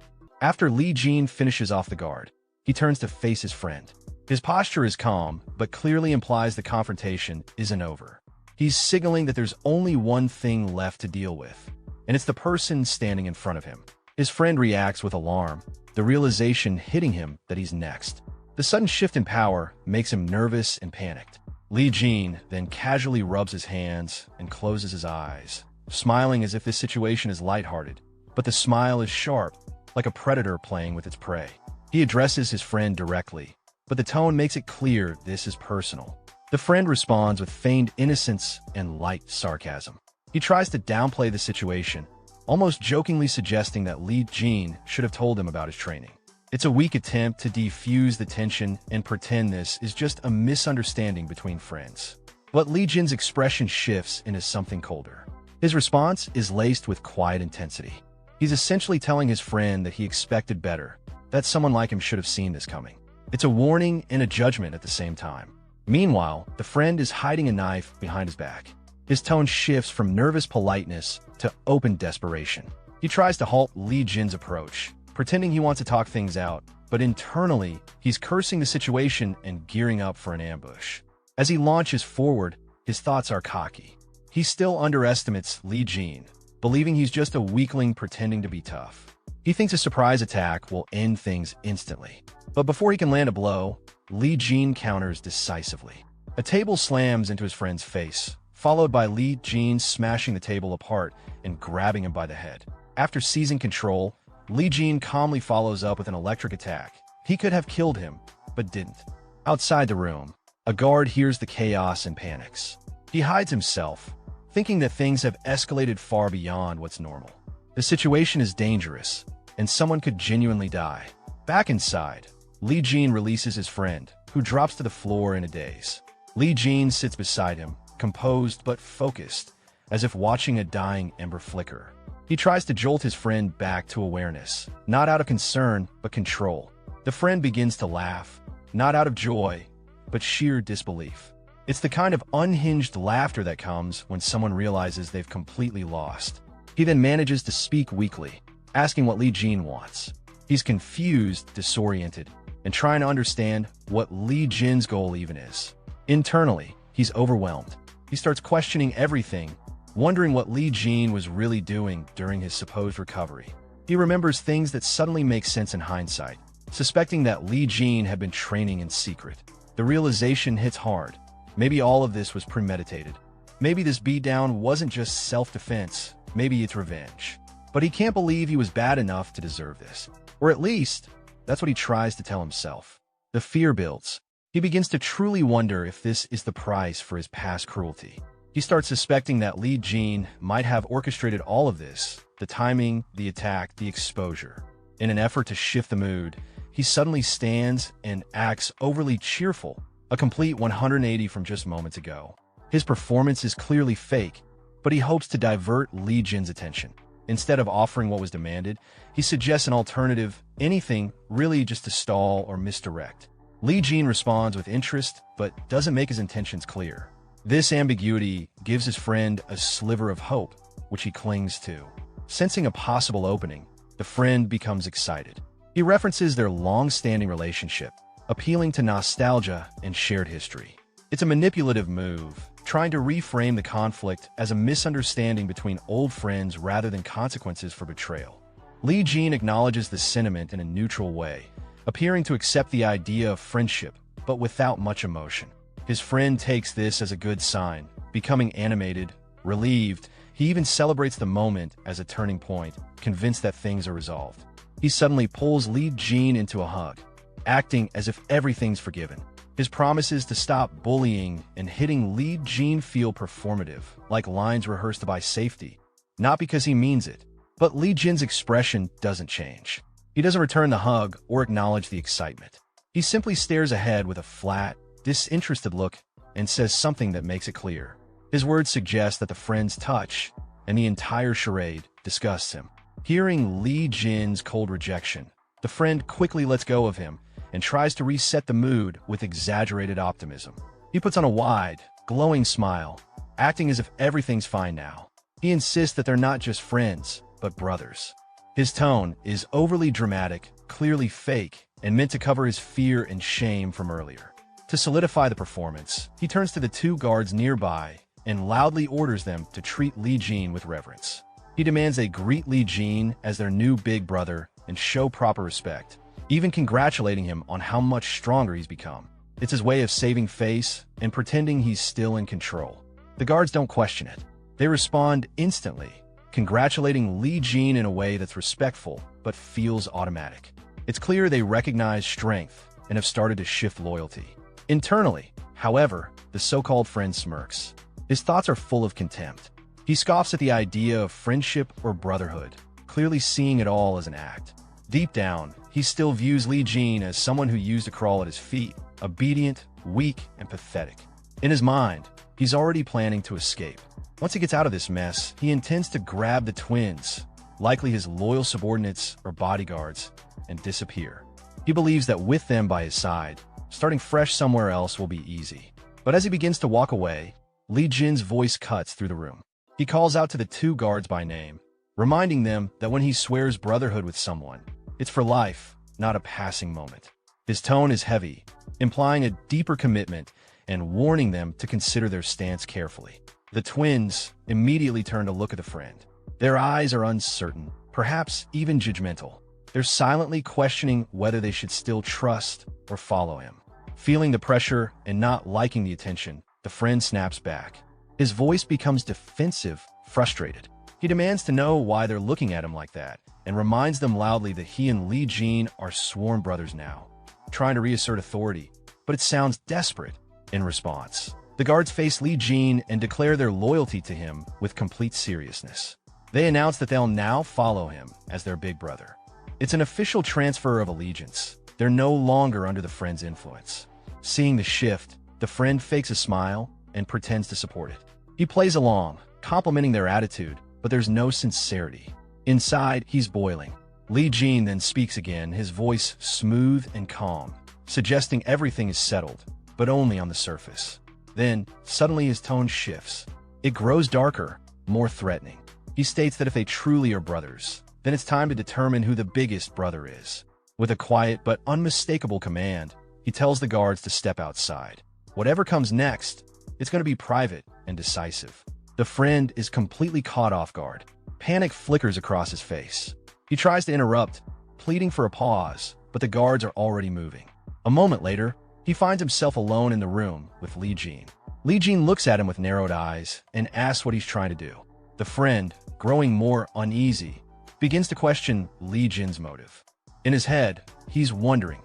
After Lee Geneon finishes off the guard, he turns to face his friend. His posture is calm, but clearly implies the confrontation isn't over. He's signaling that there's only one thing left to deal with, and it's the person standing in front of him. His friend reacts with alarm, the realization hitting him that he's next. The sudden shift in power makes him nervous and panicked. Lee Geneon then casually rubs his hands and closes his eyes, smiling as if this situation is lighthearted, but the smile is sharp, like a predator playing with its prey. He addresses his friend directly, but the tone makes it clear this is personal. The friend responds with feigned innocence and light sarcasm. He tries to downplay the situation, almost jokingly suggesting that Lee Geneon should have told him about his training. It's a weak attempt to defuse the tension and pretend this is just a misunderstanding between friends. But Lee Geneon's expression shifts into something colder. His response is laced with quiet intensity. He's essentially telling his friend that he expected better, that someone like him should have seen this coming. It's a warning and a judgment at the same time. Meanwhile, the friend is hiding a knife behind his back. His tone shifts from nervous politeness to open desperation. He tries to halt Lee Geneon's approach, pretending he wants to talk things out, but internally, he's cursing the situation and gearing up for an ambush. As he launches forward, his thoughts are cocky. He still underestimates Lee Geneon, believing he's just a weakling pretending to be tough. He thinks a surprise attack will end things instantly. But before he can land a blow, Lee Geneon counters decisively. A table slams into his friend's face, followed by Lee Geneon smashing the table apart and grabbing him by the head. After seizing control, Lee Geneon calmly follows up with an electric attack. He could have killed him, but didn't. Outside the room, a guard hears the chaos and panics. He hides himself, thinking that things have escalated far beyond what's normal. The situation is dangerous, and someone could genuinely die. Back inside, Lee Geneon releases his friend, who drops to the floor in a daze. Lee Geneon sits beside him, composed but focused, as if watching a dying ember flicker. He tries to jolt his friend back to awareness, not out of concern, but control. The friend begins to laugh, not out of joy, but sheer disbelief. It's the kind of unhinged laughter that comes when someone realizes they've completely lost. He then manages to speak weakly, asking what Lee Geneon wants. He's confused, disoriented, and trying to understand what Lee Geneon's goal even is. Internally, he's overwhelmed. He starts questioning everything, wondering what Lee Geneon was really doing during his supposed recovery. He remembers things that suddenly make sense in hindsight, suspecting that Lee Geneon had been training in secret. The realization hits hard. Maybe all of this was premeditated. Maybe this beatdown wasn't just self-defense, maybe it's revenge. But he can't believe he was bad enough to deserve this. Or at least, that's what he tries to tell himself. The fear builds. He begins to truly wonder if this is the price for his past cruelty. He starts suspecting that Lee Geneon might have orchestrated all of this, the timing, the attack, the exposure. In an effort to shift the mood, he suddenly stands and acts overly cheerful, a complete 180 from just moments ago. His performance is clearly fake, but he hopes to divert Lee Geneon's attention. Instead of offering what was demanded, he suggests an alternative, anything really just to stall or misdirect. Lee Geneon responds with interest, but doesn't make his intentions clear. This ambiguity gives his friend a sliver of hope, which he clings to. Sensing a possible opening, the friend becomes excited. He references their long-standing relationship, appealing to nostalgia and shared history. It's a manipulative move, trying to reframe the conflict as a misunderstanding between old friends rather than consequences for betrayal. Lee Geneon acknowledges the sentiment in a neutral way, appearing to accept the idea of friendship, but without much emotion. His friend takes this as a good sign, becoming animated, relieved. He even celebrates the moment as a turning point, convinced that things are resolved. He suddenly pulls Lee Geneon into a hug, acting as if everything's forgiven. His promises to stop bullying and hitting Lee Geneon feel performative, like lines rehearsed by safety. Not because he means it, but Lee Geneon's expression doesn't change. He doesn't return the hug or acknowledge the excitement. He simply stares ahead with a flat, disinterested look and says something that makes it clear. His words suggest that the friend's touch and the entire charade disgusts him. Hearing Lee Geneon's cold rejection, the friend quickly lets go of him and tries to reset the mood with exaggerated optimism. He puts on a wide, glowing smile, acting as if everything's fine now. He insists that they're not just friends, but brothers. His tone is overly dramatic, clearly fake, and meant to cover his fear and shame from earlier. To solidify the performance, he turns to the two guards nearby and loudly orders them to treat Lee Geneon with reverence. He demands they greet Lee Geneon as their new big brother and show proper respect, even congratulating him on how much stronger he's become. It's his way of saving face and pretending he's still in control. The guards don't question it. They respond instantly, congratulating Lee Geneon in a way that's respectful but feels automatic. It's clear they recognize strength and have started to shift loyalty. Internally, however, the so-called friend smirks. His thoughts are full of contempt. He scoffs at the idea of friendship or brotherhood, clearly seeing it all as an act. Deep down, he still views Lee Geneon as someone who used to crawl at his feet, obedient, weak, and pathetic. In his mind, he's already planning to escape. Once he gets out of this mess, he intends to grab the twins, likely his loyal subordinates or bodyguards, and disappear. He believes that with them by his side, starting fresh somewhere else will be easy. But as he begins to walk away, Lee Geneon's voice cuts through the room. He calls out to the two guards by name, reminding them that when he swears brotherhood with someone, it's for life, not a passing moment. His tone is heavy, implying a deeper commitment and warning them to consider their stance carefully. The twins immediately turn to look at the friend. Their eyes are uncertain, perhaps even judgmental. They're silently questioning whether they should still trust or follow him. Feeling the pressure and not liking the attention, the friend snaps back. His voice becomes defensive, frustrated. He demands to know why they're looking at him like that, and reminds them loudly that he and Lee Geneon are sworn brothers now, trying to reassert authority, but it sounds desperate. In response, the guards face Lee Geneon and declare their loyalty to him with complete seriousness. They announce that they'll now follow him as their big brother. It's an official transfer of allegiance. They're no longer under the friend's influence. Seeing the shift, the friend fakes a smile, and pretends to support it. He plays along, complimenting their attitude, but there's no sincerity. Inside, he's boiling. Lee Geneon then speaks again, his voice smooth and calm, suggesting everything is settled, but only on the surface. Then, suddenly his tone shifts. It grows darker, more threatening. He states that if they truly are brothers, then it's time to determine who the biggest brother is. With a quiet but unmistakable command, he tells the guards to step outside. Whatever comes next, it's going to be private and decisive. The friend is completely caught off guard. Panic flickers across his face. He tries to interrupt, pleading for a pause, but the guards are already moving. A moment later, he finds himself alone in the room with Lee Geneon. Lee Geneon looks at him with narrowed eyes and asks what he's trying to do. The friend, growing more uneasy, begins to question Lee Geneon's motive. In his head, he's wondering,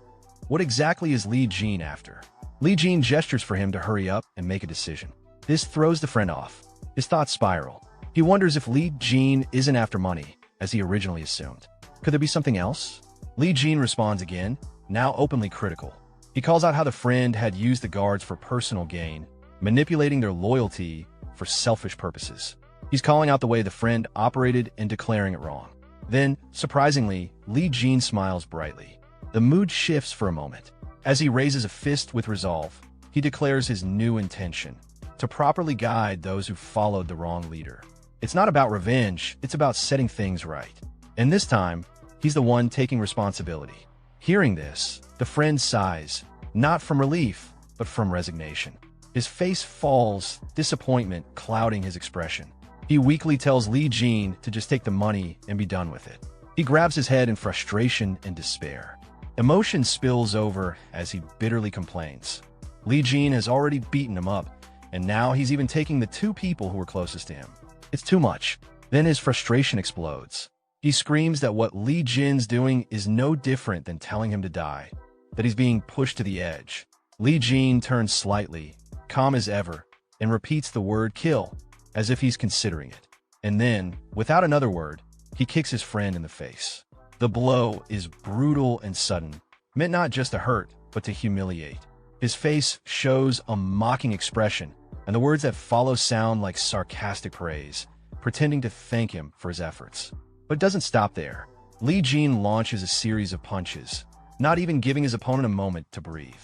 what exactly is Lee Geneon after? Lee Geneon gestures for him to hurry up and make a decision. This throws the friend off. His thoughts spiral. He wonders if Lee Geneon isn't after money, as he originally assumed. Could there be something else? Lee Geneon responds again, now openly critical. He calls out how the friend had used the guards for personal gain, manipulating their loyalty for selfish purposes. He's calling out the way the friend operated and declaring it wrong. Then, surprisingly, Lee Geneon smiles brightly. The mood shifts for a moment. As he raises a fist with resolve, he declares his new intention: to properly guide those who followed the wrong leader. It's not about revenge, it's about setting things right. And this time, he's the one taking responsibility. Hearing this, the friend sighs, not from relief, but from resignation. His face falls, disappointment clouding his expression. He weakly tells Lee Geneon to just take the money and be done with it. He grabs his head in frustration and despair. Emotion spills over as he bitterly complains. Lee Geneon has already beaten him up, and now he's even taking the two people who were closest to him. It's too much. Then his frustration explodes. He screams that what Lee Geneon's doing is no different than telling him to die, that he's being pushed to the edge. Lee Geneon turns slightly, calm as ever, and repeats the word kill, as if he's considering it. And then, without another word, he kicks his friend in the face. The blow is brutal and sudden, meant not just to hurt, but to humiliate. His face shows a mocking expression, and the words that follow sound like sarcastic praise, pretending to thank him for his efforts. But it doesn't stop there. Lee Geneon launches a series of punches, not even giving his opponent a moment to breathe.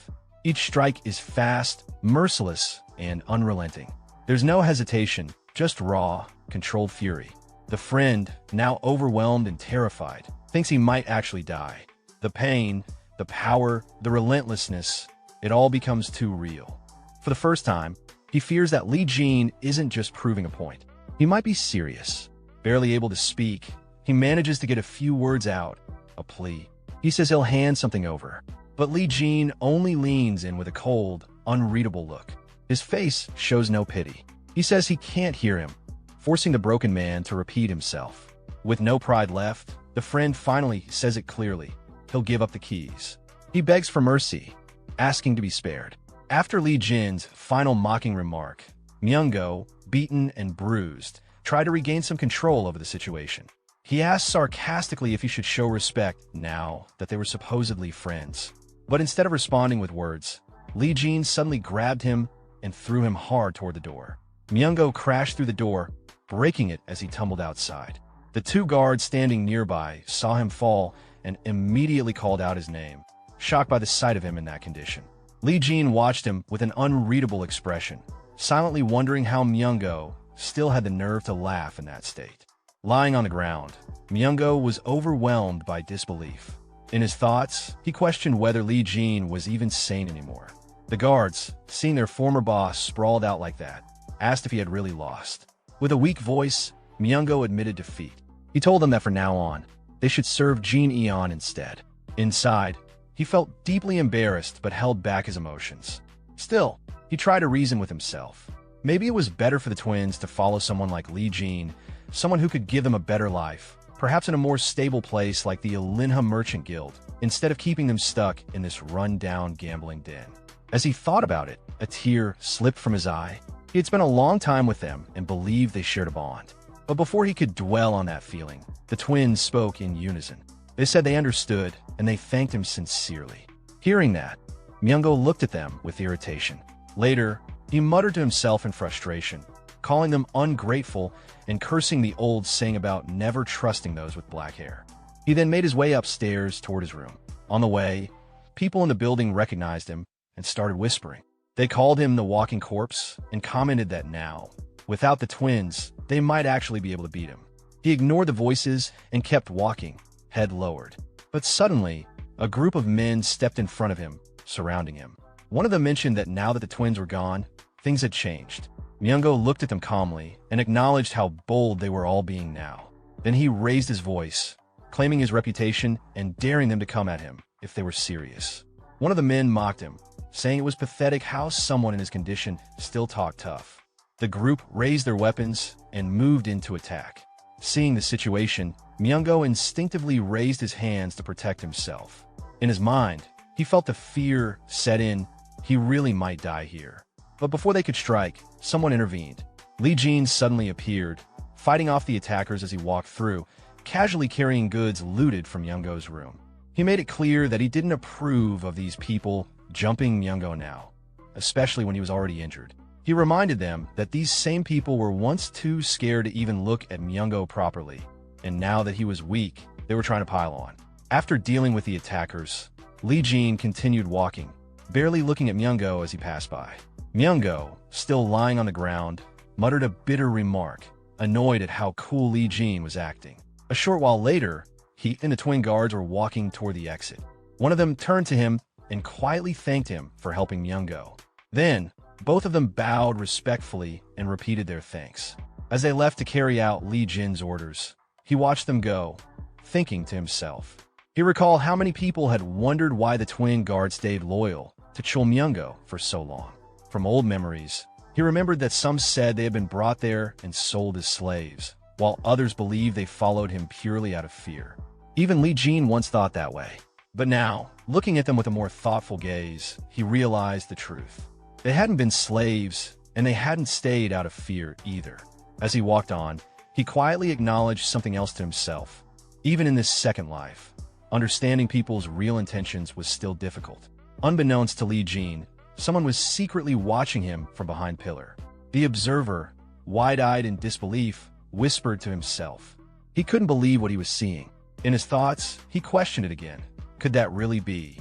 Each strike is fast, merciless, and unrelenting. There's no hesitation, just raw, controlled fury. The friend, now overwhelmed and terrified, thinks he might actually die. The pain, the power, the relentlessness, it all becomes too real. For the first time, he fears that Lee Geneon isn't just proving a point. He might be serious. Barely able to speak, he manages to get a few words out, a plea. He says he'll hand something over, but Lee Geneon only leans in with a cold, unreadable look. His face shows no pity. He says he can't hear him, forcing the broken man to repeat himself. With no pride left, the friend finally says it clearly. He'll give up the keys. He begs for mercy, asking to be spared. After Lee Geneon's final mocking remark, Manga, beaten and bruised, tried to regain some control over the situation. He asked sarcastically if he should show respect now that they were supposedly friends. But instead of responding with words, Lee Geneon suddenly grabbed him and threw him hard toward the door. Manga crashed through the door, breaking it as he tumbled outside. The two guards standing nearby saw him fall and immediately called out his name, shocked by the sight of him in that condition. Lee Geneon watched him with an unreadable expression, silently wondering how Manga still had the nerve to laugh in that state. Lying on the ground, Manga was overwhelmed by disbelief. In his thoughts, he questioned whether Lee Geneon was even sane anymore. The guards, seeing their former boss sprawled out like that, asked if he had really lost. With a weak voice, Manga admitted defeat. He told them that from now on, they should serve Geneon instead. Inside, he felt deeply embarrassed but held back his emotions. Still, he tried to reason with himself. Maybe it was better for the twins to follow someone like Lee Geneon, someone who could give them a better life, perhaps in a more stable place like the Alinha Merchant Guild, instead of keeping them stuck in this run-down gambling den. As he thought about it, a tear slipped from his eye. He had spent a long time with them and believed they shared a bond. But before he could dwell on that feeling, the twins spoke in unison. They said they understood, and they thanked him sincerely. Hearing that, Manga looked at them with irritation. Later, He muttered to himself in frustration, calling them ungrateful and cursing the old saying about never trusting those with black hair. He then made his way upstairs toward his room. On the way, people in the building recognized him and started whispering. They called him the walking corpse and commented that now, without the twins, they might actually be able to beat him. He ignored the voices and kept walking, head lowered. But suddenly, a group of men stepped in front of him, surrounding him. One of them mentioned that now that the twins were gone, things had changed. Manga looked at them calmly and acknowledged how bold they were all being now. Then he raised his voice, claiming his reputation and daring them to come at him if they were serious. One of the men mocked him, saying it was pathetic how someone in his condition still talked tough. The group raised their weapons and moved into attack. Seeing the situation, Manga instinctively raised his hands to protect himself. In his mind, he felt the fear set in. He really might die here. But before they could strike, someone intervened. Lee Geneon suddenly appeared, fighting off the attackers as he walked through, casually carrying goods looted from Manga's room. He made it clear that he didn't approve of these people jumping Manga now, especially when he was already injured. He reminded them that these same people were once too scared to even look at Manga properly, and now that he was weak, they were trying to pile on. After dealing with the attackers, Lee Geneon continued walking, barely looking at Manga as he passed by. Manga, still lying on the ground, muttered a bitter remark, annoyed at how cool Lee Geneon was acting. A short while later, he and the twin guards were walking toward the exit. One of them turned to him and quietly thanked him for helping Manga. Then, both of them bowed respectfully and repeated their thanks. As they left to carry out Lee Geneon's orders, he watched them go, thinking to himself. He recalled how many people had wondered why the twin guards stayed loyal to Chul Manga for so long. From old memories, he remembered that some said they had been brought there and sold as slaves, while others believed they followed him purely out of fear. Even Lee Geneon once thought that way. But now, looking at them with a more thoughtful gaze, he realized the truth. They hadn't been slaves, and they hadn't stayed out of fear either. As he walked on, he quietly acknowledged something else to himself. Even in this second life, understanding people's real intentions was still difficult. Unbeknownst to Lee Geneon, someone was secretly watching him from behind pillar. The observer, wide-eyed in disbelief, whispered to himself. He couldn't believe what he was seeing. In his thoughts, he questioned it again. Could that really be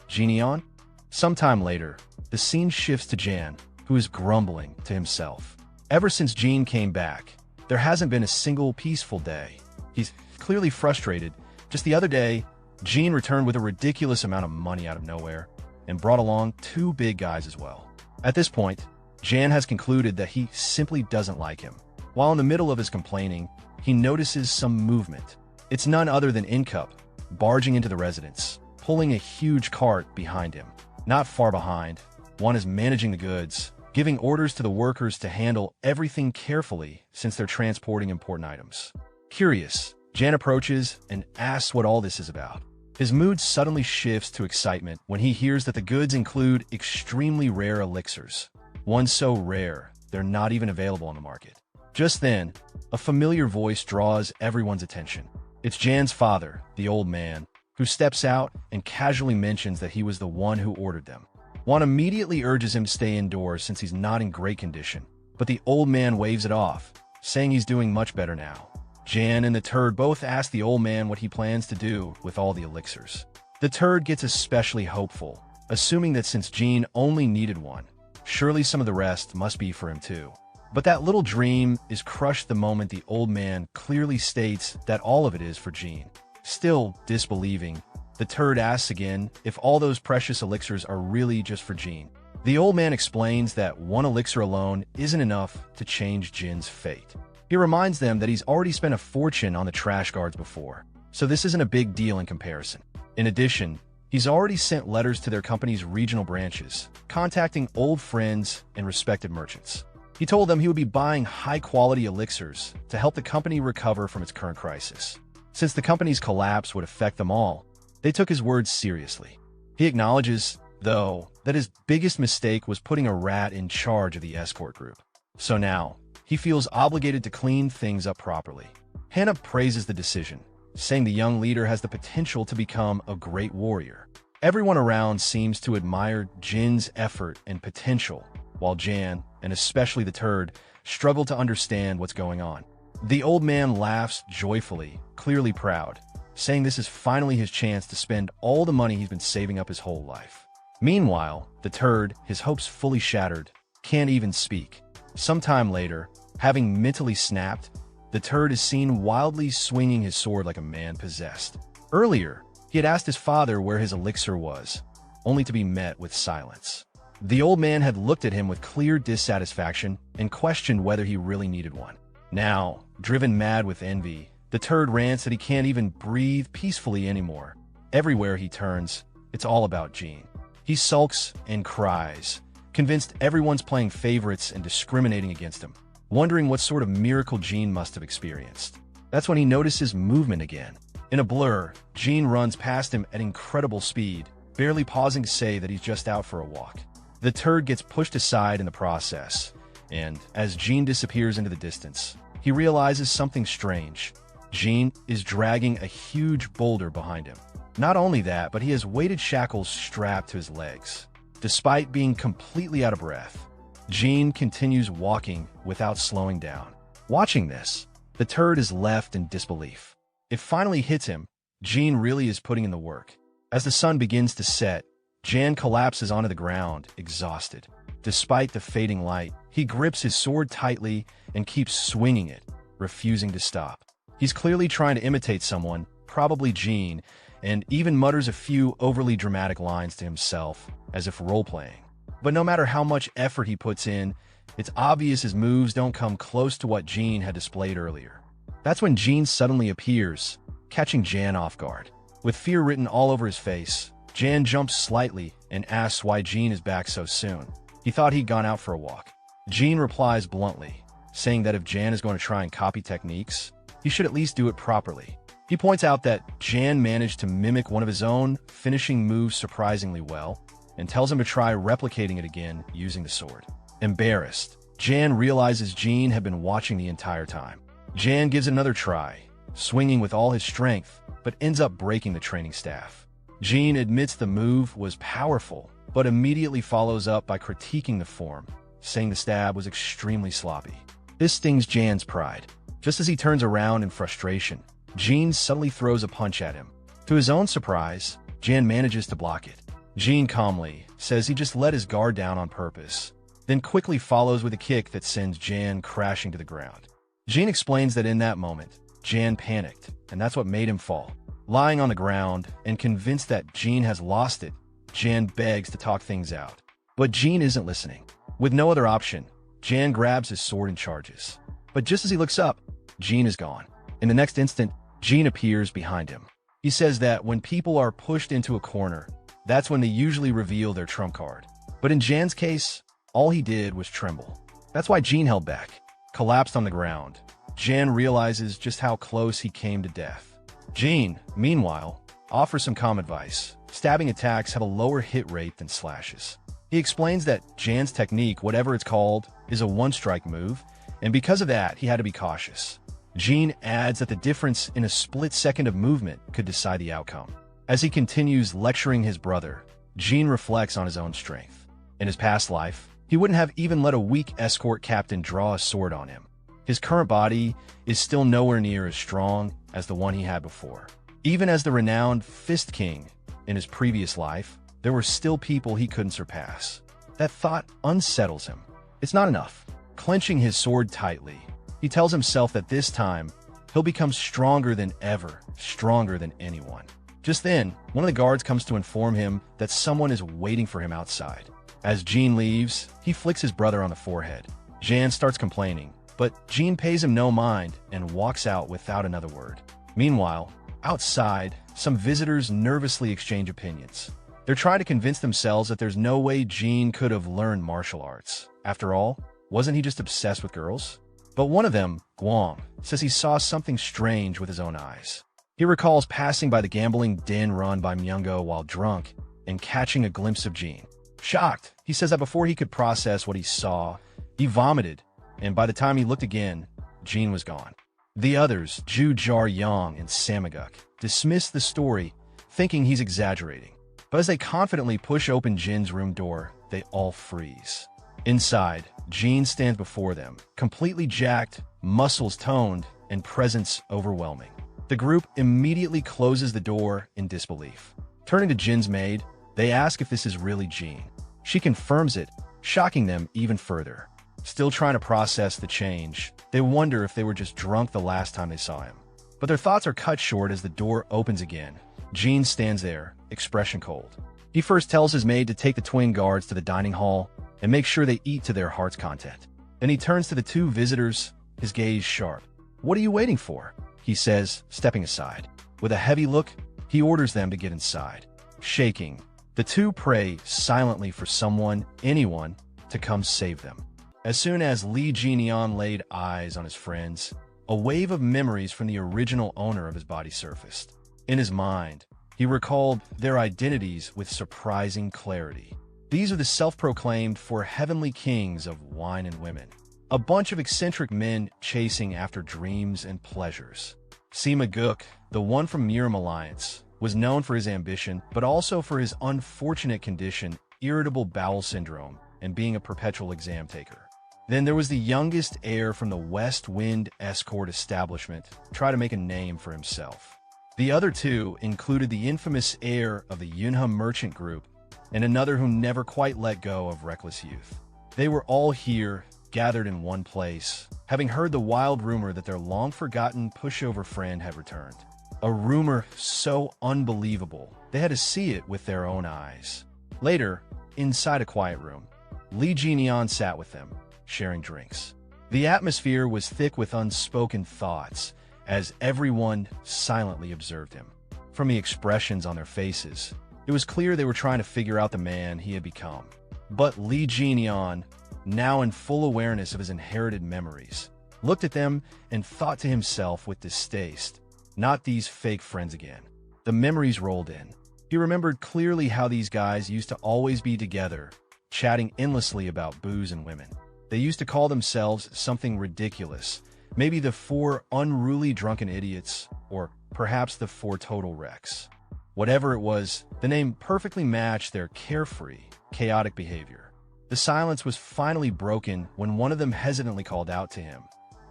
Geneon? Sometime later, the scene shifts to Jan, who is grumbling to himself. Ever since Geneon came back, there hasn't been a single peaceful day. He's clearly frustrated. Just the other day, Geneon returned with a ridiculous amount of money out of nowhere and brought along 2 big guys as well. At this point, Jan has concluded that he simply doesn't like him. While in the middle of his complaining, he notices some movement. It's none other than Incup, barging into the residence, pulling a huge cart behind him. Not far behind, one is managing the goods, giving orders to the workers to handle everything carefully since they're transporting important items. Curious, Jan approaches and asks what all this is about. His mood suddenly shifts to excitement when he hears that the goods include extremely rare elixirs. One so rare, they're not even available on the market. Just then, a familiar voice draws everyone's attention. It's Jan's father, the old man, who steps out and casually mentions that he was the one who ordered them. Juan immediately urges him to stay indoors since he's not in great condition, but the old man waves it off, saying he's doing much better now. Jan and the turd both ask the old man what he plans to do with all the elixirs. The turd gets especially hopeful, assuming that since Geneon only needed one, surely some of the rest must be for him too. But that little dream is crushed the moment the old man clearly states that all of it is for Geneon. Still disbelieving, the turd asks again if all those precious elixirs are really just for Geneon. The old man explains that one elixir alone isn't enough to change Jin's fate. He reminds them that he's already spent a fortune on the trash guards before, so this isn't a big deal in comparison. In addition, he's already sent letters to their company's regional branches, contacting old friends and respected merchants. He told them he would be buying high-quality elixirs to help the company recover from its current crisis. Since the company's collapse would affect them all, they took his words seriously. He acknowledges, though, that his biggest mistake was putting a rat in charge of the escort group. So now, he feels obligated to clean things up properly. Hannah praises the decision, saying the young leader has the potential to become a great warrior. Everyone around seems to admire Jin's effort and potential, while Jan, and especially the turd, struggle to understand what's going on. The old man laughs joyfully, clearly proud, saying this is finally his chance to spend all the money he's been saving up his whole life. Meanwhile, the turd, his hopes fully shattered, can't even speak. Sometime later, having mentally snapped, the turd is seen wildly swinging his sword like a man possessed. Earlier, he had asked his father where his elixir was, only to be met with silence. The old man had looked at him with clear dissatisfaction and questioned whether he really needed one. Now, driven mad with envy, the turd rants that he can't even breathe peacefully anymore. Everywhere he turns, it's all about Jean. He sulks and cries, convinced everyone's playing favorites and discriminating against him, wondering what sort of miracle Jean must have experienced. That's when he notices movement again. In a blur, Jean runs past him at incredible speed, barely pausing to say that he's just out for a walk. The turd gets pushed aside in the process, and as Jean disappears into the distance, he realizes something strange. Jean is dragging a huge boulder behind him. Not only that, but he has weighted shackles strapped to his legs. Despite being completely out of breath, Jean continues walking without slowing down. Watching this, the turd is left in disbelief. It finally hits him. Jean really is putting in the work. As the sun begins to set, Jan collapses onto the ground, exhausted. Despite the fading light, he grips his sword tightly and keeps swinging it, refusing to stop. He's clearly trying to imitate someone, probably Jean, and even mutters a few overly dramatic lines to himself, as if role-playing. But no matter how much effort he puts in, it's obvious his moves don't come close to what Jean had displayed earlier. That's when Jean suddenly appears, catching Jan off guard. With fear written all over his face, Jan jumps slightly and asks why Jean is back so soon. He thought he'd gone out for a walk. Jean replies bluntly, saying that if Jan is going to try and copy techniques, he should at least do it properly. He points out that Jan managed to mimic one of his own finishing moves surprisingly well, and tells him to try replicating it again using the sword. Embarrassed, Jan realizes Jean had been watching the entire time. Jan gives it another try, swinging with all his strength, but ends up breaking the training staff. Jean admits the move was powerful, but immediately follows up by critiquing the form, saying the stab was extremely sloppy. This stings Jan's pride. Just as he turns around in frustration, Jean suddenly throws a punch at him. To his own surprise, Jan manages to block it. Jean calmly says he just let his guard down on purpose, then quickly follows with a kick that sends Jan crashing to the ground. Jean explains that in that moment, Jan panicked, and that's what made him fall. Lying on the ground and convinced that Jean has lost it, Jan begs to talk things out. But Jean isn't listening. With no other option, Jan grabs his sword and charges. But just as he looks up, Jean is gone. In the next instant, Jean appears behind him. He says that when people are pushed into a corner, that's when they usually reveal their trump card. But in Jan's case, all he did was tremble. That's why Jean held back. Collapsed on the ground, Jan realizes just how close he came to death. Jean, meanwhile, offers some calm advice. Stabbing attacks have a lower hit rate than slashes. He explains that Jan's technique, whatever it's called, is a one-strike move, and because of that, he had to be cautious. Jean adds that the difference in a split second of movement could decide the outcome. As he continues lecturing his brother, Jean reflects on his own strength. In his past life, he wouldn't have even let a weak escort captain draw a sword on him. His current body is still nowhere near as strong as the one he had before. Even as the renowned Fist King in his previous life, there were still people he couldn't surpass. That thought unsettles him. It's not enough. Clenching his sword tightly, he tells himself that this time, he'll become stronger than ever, stronger than anyone. Just then, one of the guards comes to inform him that someone is waiting for him outside. As Jean leaves, he flicks his brother on the forehead. Jan starts complaining, but Jean pays him no mind and walks out without another word. Meanwhile, outside, some visitors nervously exchange opinions. They're trying to convince themselves that there's no way Jean could have learned martial arts. After all, wasn't he just obsessed with girls? But one of them, Guam, says he saw something strange with his own eyes. He recalls passing by the gambling den run by Manga while drunk and catching a glimpse of Jean. Shocked, he says that before he could process what he saw, he vomited, and by the time he looked again, Jean was gone. The others, Ju Jar Yang and Samaguk, dismiss the story, thinking he's exaggerating. But as they confidently push open Jin's room door, they all freeze. Inside, Jean stands before them, completely jacked, muscles toned, and presence overwhelming. The group immediately closes the door in disbelief. Turning to Jin's maid, they ask if this is really Jean. She confirms it, shocking them even further. Still trying to process the change, they wonder if they were just drunk the last time they saw him. But their thoughts are cut short as the door opens again. Jean stands there, expression cold. He first tells his maid to take the twin guards to the dining hall and make sure they eat to their heart's content. Then he turns to the two visitors, his gaze sharp. "What are you waiting for?" he says, stepping aside. With a heavy look, he orders them to get inside. Shaking, the two pray silently for someone, anyone, to come save them. As soon as Lee Geneon laid eyes on his friends, a wave of memories from the original owner of his body surfaced. In his mind, he recalled their identities with surprising clarity. These are the self-proclaimed four heavenly kings of wine and women. A bunch of eccentric men chasing after dreams and pleasures. Sima Guk, the one from Miram Alliance, was known for his ambition, but also for his unfortunate condition, irritable bowel syndrome, and being a perpetual exam taker. Then there was the youngest heir from the West Wind escort establishment, try to make a name for himself. The other two included the infamous heir of the Yunha merchant group and another who never quite let go of reckless youth. They were all here, gathered in one place, having heard the wild rumor that their long-forgotten pushover friend had returned. A rumor so unbelievable, they had to see it with their own eyes. Later, inside a quiet room, Lee Geneon sat with them, sharing drinks. The atmosphere was thick with unspoken thoughts, as everyone silently observed him. From the expressions on their faces, it was clear they were trying to figure out the man he had become. But Lee Geneon, now in full awareness of his inherited memories, looked at them and thought to himself with distaste, not these fake friends again. The memories rolled in. He remembered clearly how these guys used to always be together, chatting endlessly about booze and women. They used to call themselves something ridiculous, maybe the four unruly drunken idiots, or perhaps the four total wrecks. Whatever it was, the name perfectly matched their carefree, chaotic behavior. The silence was finally broken when one of them hesitantly called out to him,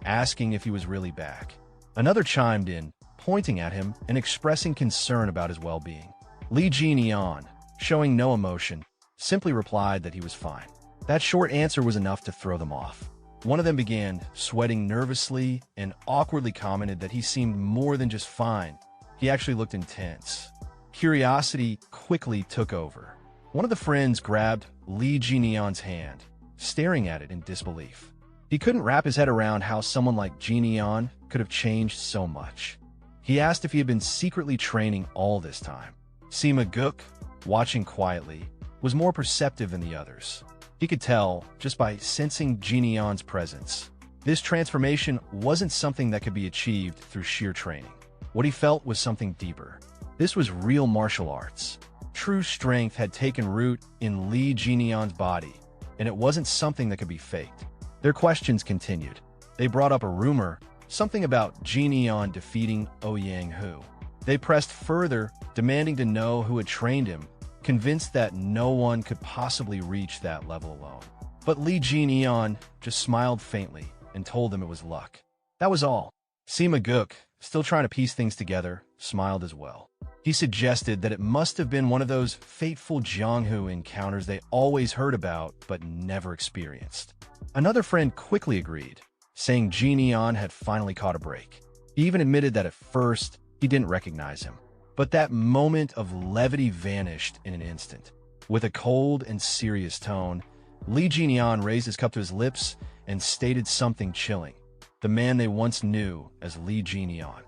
asking if he was really back. Another chimed in, pointing at him and expressing concern about his well-being. Lee Geneon, showing no emotion, simply replied that he was fine. That short answer was enough to throw them off. One of them began sweating nervously and awkwardly commented that he seemed more than just fine. He actually looked intense. Curiosity quickly took over. One of the friends grabbed Lee Geneon's hand, staring at it in disbelief. He couldn't wrap his head around how someone like Geneon could have changed so much. He asked if he had been secretly training all this time. Sima Guk, watching quietly, was more perceptive than the others. He could tell, just by sensing Geneon's presence, this transformation wasn't something that could be achieved through sheer training. What he felt was something deeper. This was real martial arts. True strength had taken root in Lee Geneon's body, and it wasn't something that could be faked. Their questions continued. They brought up a rumor, something about Geneon defeating Ayang Ho. They pressed further, demanding to know who had trained him, convinced that no one could possibly reach that level alone. But Lee Geneon just smiled faintly and told them it was luck. That was all. Sima Guk, still trying to piece things together, smiled as well. He suggested that it must have been one of those fateful Jianghu encounters they always heard about but never experienced. Another friend quickly agreed, saying Geneon had finally caught a break. He even admitted that at first he didn't recognize him. But that moment of levity vanished in an instant. With a cold and serious tone, Lee Geneon raised his cup to his lips and stated something chilling. The man they once knew as Lee Geneon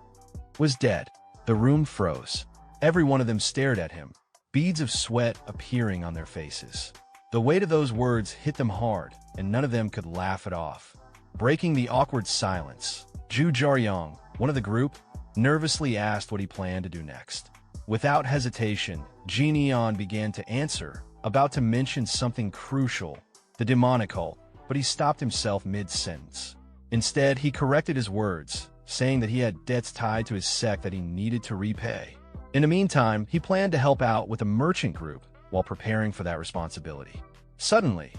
was dead. The room froze. Every one of them stared at him, beads of sweat appearing on their faces. The weight of those words hit them hard, and none of them could laugh it off. Breaking the awkward silence, Zhu Jiaoyong, one of the group, nervously asked what he planned to do next. Without hesitation, Geneon began to answer, about to mention something crucial, the demonic cult, but he stopped himself mid-sentence. Instead, he corrected his words, saying that he had debts tied to his sect that he needed to repay. In the meantime, he planned to help out with a merchant group while preparing for that responsibility. Suddenly,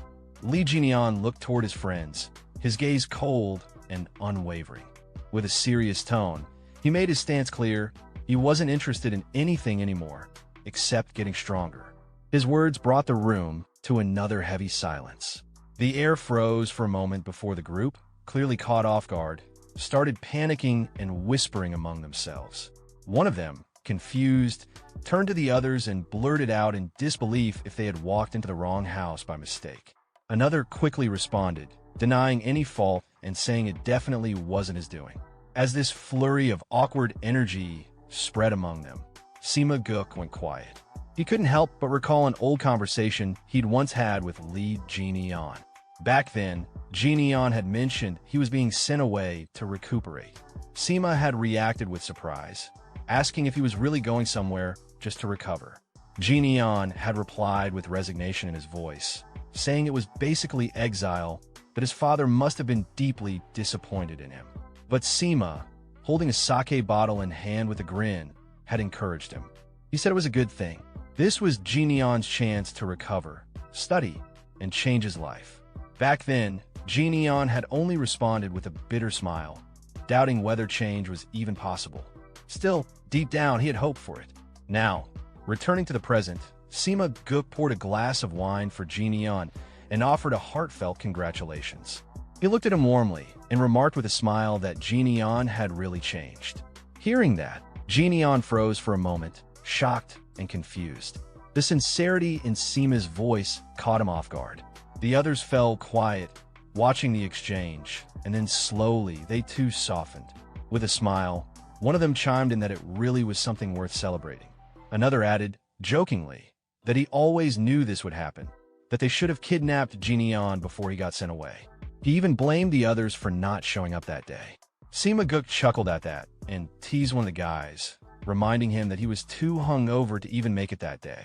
Lee Geneon looked toward his friends, his gaze cold and unwavering. With a serious tone, he made his stance clear. He wasn't interested in anything anymore, except getting stronger. His words brought the room to another heavy silence. The air froze for a moment before the group, clearly caught off guard, started panicking and whispering among themselves. One of them, confused, turned to the others and blurted out in disbelief if they had walked into the wrong house by mistake. Another quickly responded, denying any fault and saying it definitely wasn't his doing. As this flurry of awkward energy spread among them, Sima Guk went quiet. He couldn't help but recall an old conversation he'd once had with Lee Geneon. Back then, Geneon had mentioned he was being sent away to recuperate. Sima had reacted with surprise, asking if he was really going somewhere just to recover. Geneon had replied with resignation in his voice, saying it was basically exile, that his father must have been deeply disappointed in him. But Sima, holding a sake bottle in hand with a grin, had encouraged him. He said it was a good thing. This was Geneon's chance to recover, study, and change his life. Back then, Geneon had only responded with a bitter smile, doubting whether change was even possible. Still, deep down, he had hoped for it. Now, returning to the present, Sima Guk poured a glass of wine for Geneon and offered a heartfelt congratulations. He looked at him warmly and remarked with a smile that Geneon had really changed. Hearing that, Geneon froze for a moment, shocked and confused. The sincerity in Sima's voice caught him off guard. The others fell quiet, watching the exchange, and then slowly they too softened. With a smile, one of them chimed in that it really was something worth celebrating. Another added, jokingly, that he always knew this would happen, that they should have kidnapped Geneon before he got sent away. He even blamed the others for not showing up that day. Sima Guk chuckled at that and teased one of the guys, reminding him that he was too hungover to even make it that day.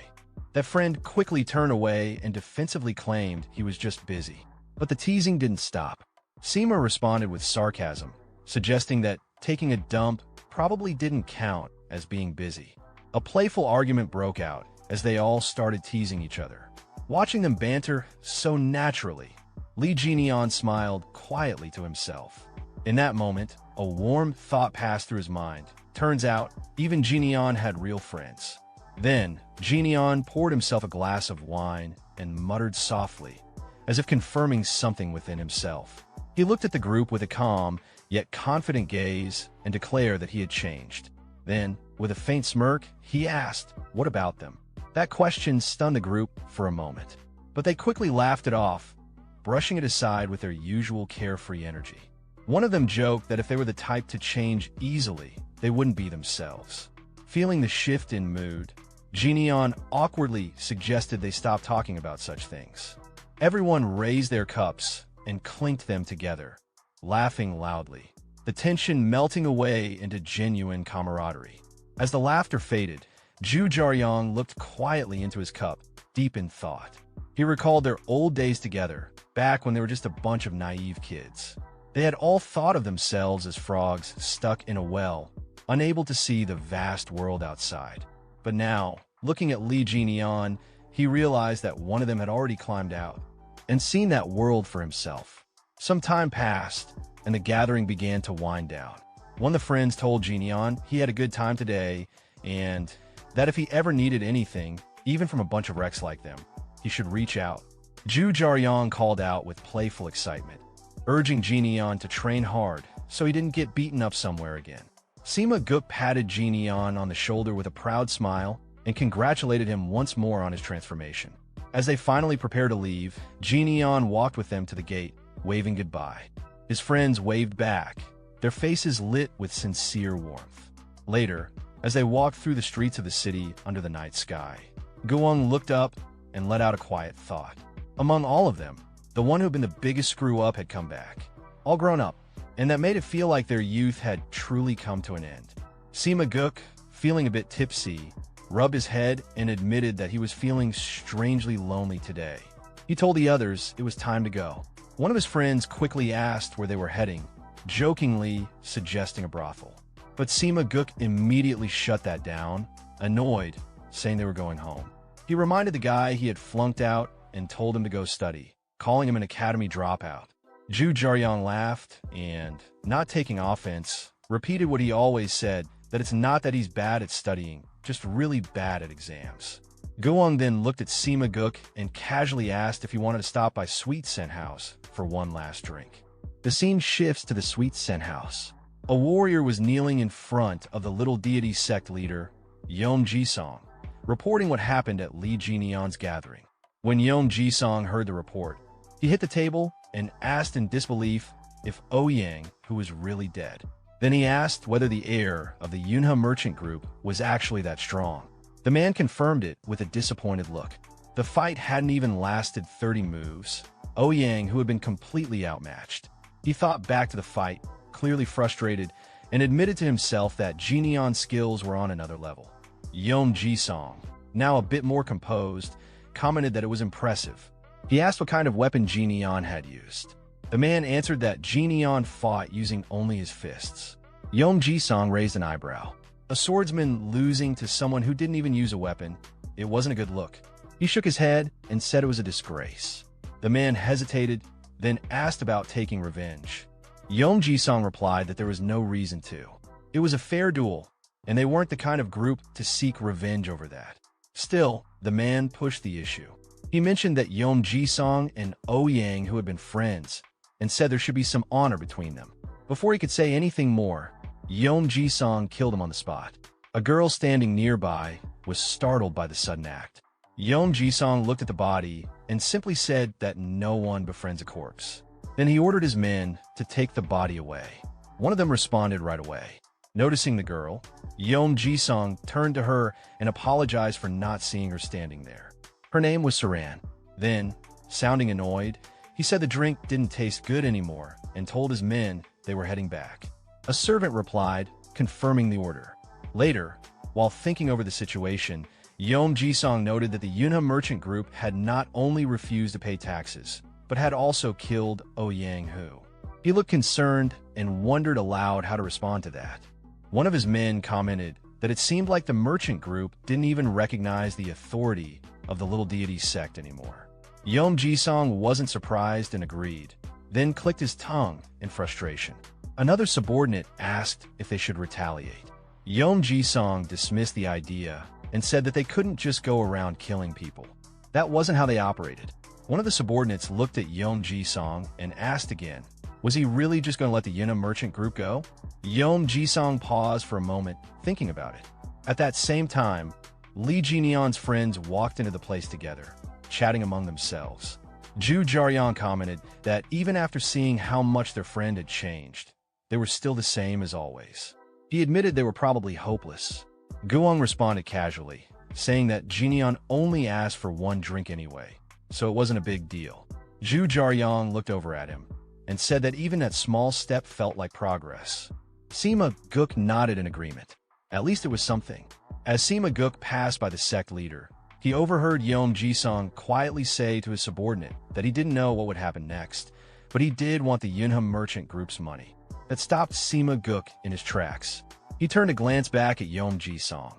That friend quickly turned away and defensively claimed he was just busy. But the teasing didn't stop. Sima responded with sarcasm, suggesting that taking a dump probably didn't count as being busy. A playful argument broke out as they all started teasing each other. Watching them banter so naturally, Lee Geneon smiled quietly to himself. In that moment, a warm thought passed through his mind. Turns out, even Geneon had real friends. Then, Geneon poured himself a glass of wine and muttered softly, as if confirming something within himself. He looked at the group with a calm, yet confident gaze and declared that he had changed. Then, with a faint smirk, he asked, "What about them?" That question stunned the group for a moment, but they quickly laughed it off, brushing it aside with their usual carefree energy. One of them joked that if they were the type to change easily, they wouldn't be themselves. Feeling the shift in mood, Geneon awkwardly suggested they stop talking about such things. Everyone raised their cups and clinked them together, laughing loudly, the tension melting away into genuine camaraderie. As the laughter faded, Ju Jaryong looked quietly into his cup, deep in thought. He recalled their old days together, back when they were just a bunch of naive kids. They had all thought of themselves as frogs stuck in a well, unable to see the vast world outside. But now, looking at Lee Geneon, he realized that one of them had already climbed out and seen that world for himself. Some time passed, and the gathering began to wind down. One of the friends told Geneon he had a good time today, and that if he ever needed anything, even from a bunch of wrecks like them, he should reach out. Ju Jaryong called out with playful excitement, urging Geneon to train hard so he didn't get beaten up somewhere again. Sima Guk patted Geneon on the shoulder with a proud smile and congratulated him once more on his transformation. As they finally prepared to leave, Geneon walked with them to the gate, waving goodbye. His friends waved back, their faces lit with sincere warmth. Later, as they walked through the streets of the city under the night sky, Guang looked up and let out a quiet thought. Among all of them, the one who'd been the biggest screw-up had come back, all grown up, and that made it feel like their youth had truly come to an end. Sima Guk, feeling a bit tipsy, rubbed his head and admitted that he was feeling strangely lonely today. He told the others it was time to go. One of his friends quickly asked where they were heading, jokingly suggesting a brothel. But Sima Guk immediately shut that down, annoyed, saying they were going home. He reminded the guy he had flunked out and told him to go study. calling him an academy dropout. Zhu Jiaoyang laughed and, not taking offense, repeated what he always said, that it's not that he's bad at studying, just really bad at exams. Guang then looked at Sima Guk and casually asked if he wanted to stop by Sweet Scent House for one last drink. The scene shifts to the Sweet Scent House. A warrior was kneeling in front of the little deity sect leader, Yom Jisong, reporting what happened at Lee Geneon's gathering. When Yom Jisong heard the report, he hit the table and asked in disbelief if Ouyang, who was really dead. Then he asked whether the heir of the Yunhe merchant group was actually that strong. The man confirmed it with a disappointed look. The fight hadn't even lasted 30 moves. Ouyang, who had been completely outmatched. He thought back to the fight, clearly frustrated, and admitted to himself that Geneon's skills were on another level. Yom Jisong, now a bit more composed, commented that it was impressive. He asked what kind of weapon Geneon had used. The man answered that Geneon fought using only his fists. Yom Jisong raised an eyebrow. A swordsman losing to someone who didn't even use a weapon, it wasn't a good look. He shook his head and said it was a disgrace. The man hesitated, then asked about taking revenge. Yom Jisong replied that there was no reason to. It was a fair duel, and they weren't the kind of group to seek revenge over that. Still, the man pushed the issue. He mentioned that Yom Jisong and Ouyang, who had been friends, and said there should be some honor between them. Before he could say anything more, Yom Jisong killed him on the spot. A girl standing nearby was startled by the sudden act. Yom Jisong looked at the body and simply said that no one befriends a corpse. Then he ordered his men to take the body away. One of them responded right away. Noticing the girl, Yom Jisong turned to her and apologized for not seeing her standing there. Her name was Saran. Then, sounding annoyed, he said the drink didn't taste good anymore and told his men they were heading back. A servant replied, confirming the order. Later, while thinking over the situation, Yom Jisong noted that the Yunhe merchant group had not only refused to pay taxes, but had also killed Ouyang Ho. He looked concerned and wondered aloud how to respond to that. One of his men commented that it seemed like the merchant group didn't even recognize the authority of the little deity sect anymore. Yom Jisong wasn't surprised and agreed, then clicked his tongue in frustration. Another subordinate asked if they should retaliate. Yom Jisong dismissed the idea and said that they couldn't just go around killing people. That wasn't how they operated. One of the subordinates looked at Yom Jisong and asked again, was he really just going to let the Yunhe merchant group go? Yom Jisong paused for a moment, thinking about it. At that same time, Lee Geneon's friends walked into the place together, chatting among themselves. Zhu Jiaoyang commented that even after seeing how much their friend had changed, they were still the same as always. He admitted they were probably hopeless. Guang responded casually, saying that Geneon only asked for one drink anyway, so it wasn't a big deal. Zhu Jiaoyang looked over at him and said that even that small step felt like progress. Sima Guk nodded in agreement. At least it was something. As Sima Guk passed by the sect leader, he overheard Yom Jisong quietly say to his subordinate that he didn't know what would happen next, but he did want the Yunhe merchant group's money. That stopped Sima Guk in his tracks. He turned to glance back at Yom Jisong,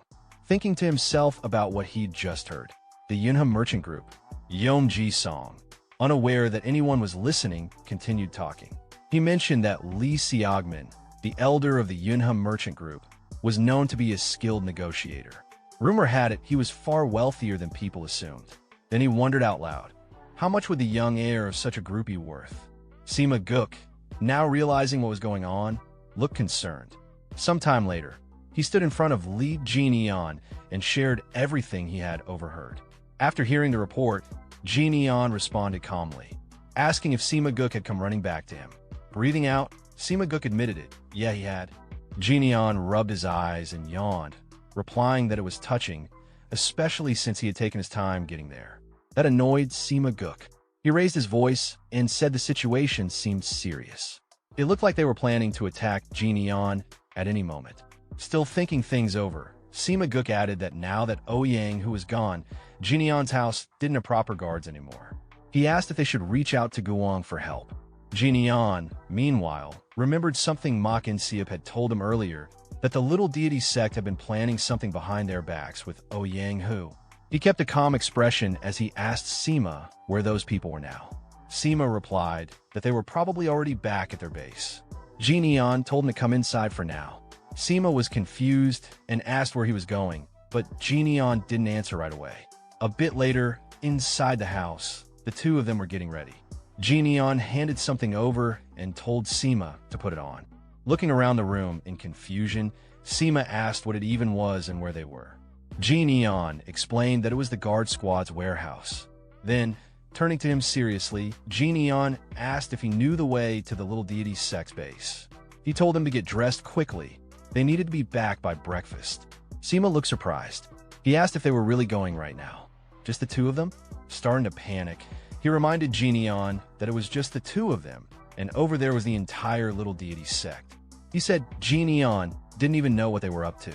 thinking to himself about what he'd just heard. The Yunhe merchant group. Yom Jisong, unaware that anyone was listening, continued talking. He mentioned that Li Xiaogman, the elder of the Yunhe merchant group, was known to be a skilled negotiator. Rumor had it he was far wealthier than people assumed. Then he wondered out loud, how much would the young heir of such a group be worth? Sima Guk, now realizing what was going on, looked concerned. Sometime later, he stood in front of Lee Geneon and shared everything he had overheard. After hearing the report, Geneon responded calmly, asking if Sima Guk had come running back to him. Breathing out, Sima Guk admitted it. Yeah, he had. Geneon rubbed his eyes and yawned, replying that it was touching, especially since he had taken his time getting there. That annoyed Sima Guk. He raised his voice and said the situation seemed serious. It looked like they were planning to attack Geneon at any moment. Still thinking things over, Sima Guk added that now that Ouyang, who was gone, Geneon's house didn't have proper guards anymore. He asked if they should reach out to Guang for help. Geneon, meanwhile, remembered something Ma Siap had told him earlier, that the little deity sect had been planning something behind their backs with Ouyang Ho. He kept a calm expression as he asked Sima where those people were now. Sima replied that they were probably already back at their base. Geneon told him to come inside for now. Sima was confused and asked where he was going, but Geneon didn't answer right away. A bit later, inside the house, the two of them were getting ready. Geneon handed something over and told Sima to put it on. Looking around the room in confusion, Sima asked what it even was and where they were. Geneon explained that it was the guard squad's warehouse. Then, turning to him seriously, Geneon asked if he knew the way to the little deity's sect's base. He told them to get dressed quickly. They needed to be back by breakfast. Sima looked surprised. He asked if they were really going right now. Just the two of them? Starting to panic, he reminded Geneon that it was just the two of them, and over there was the entire little deity sect. He said Geneon didn't even know what they were up to.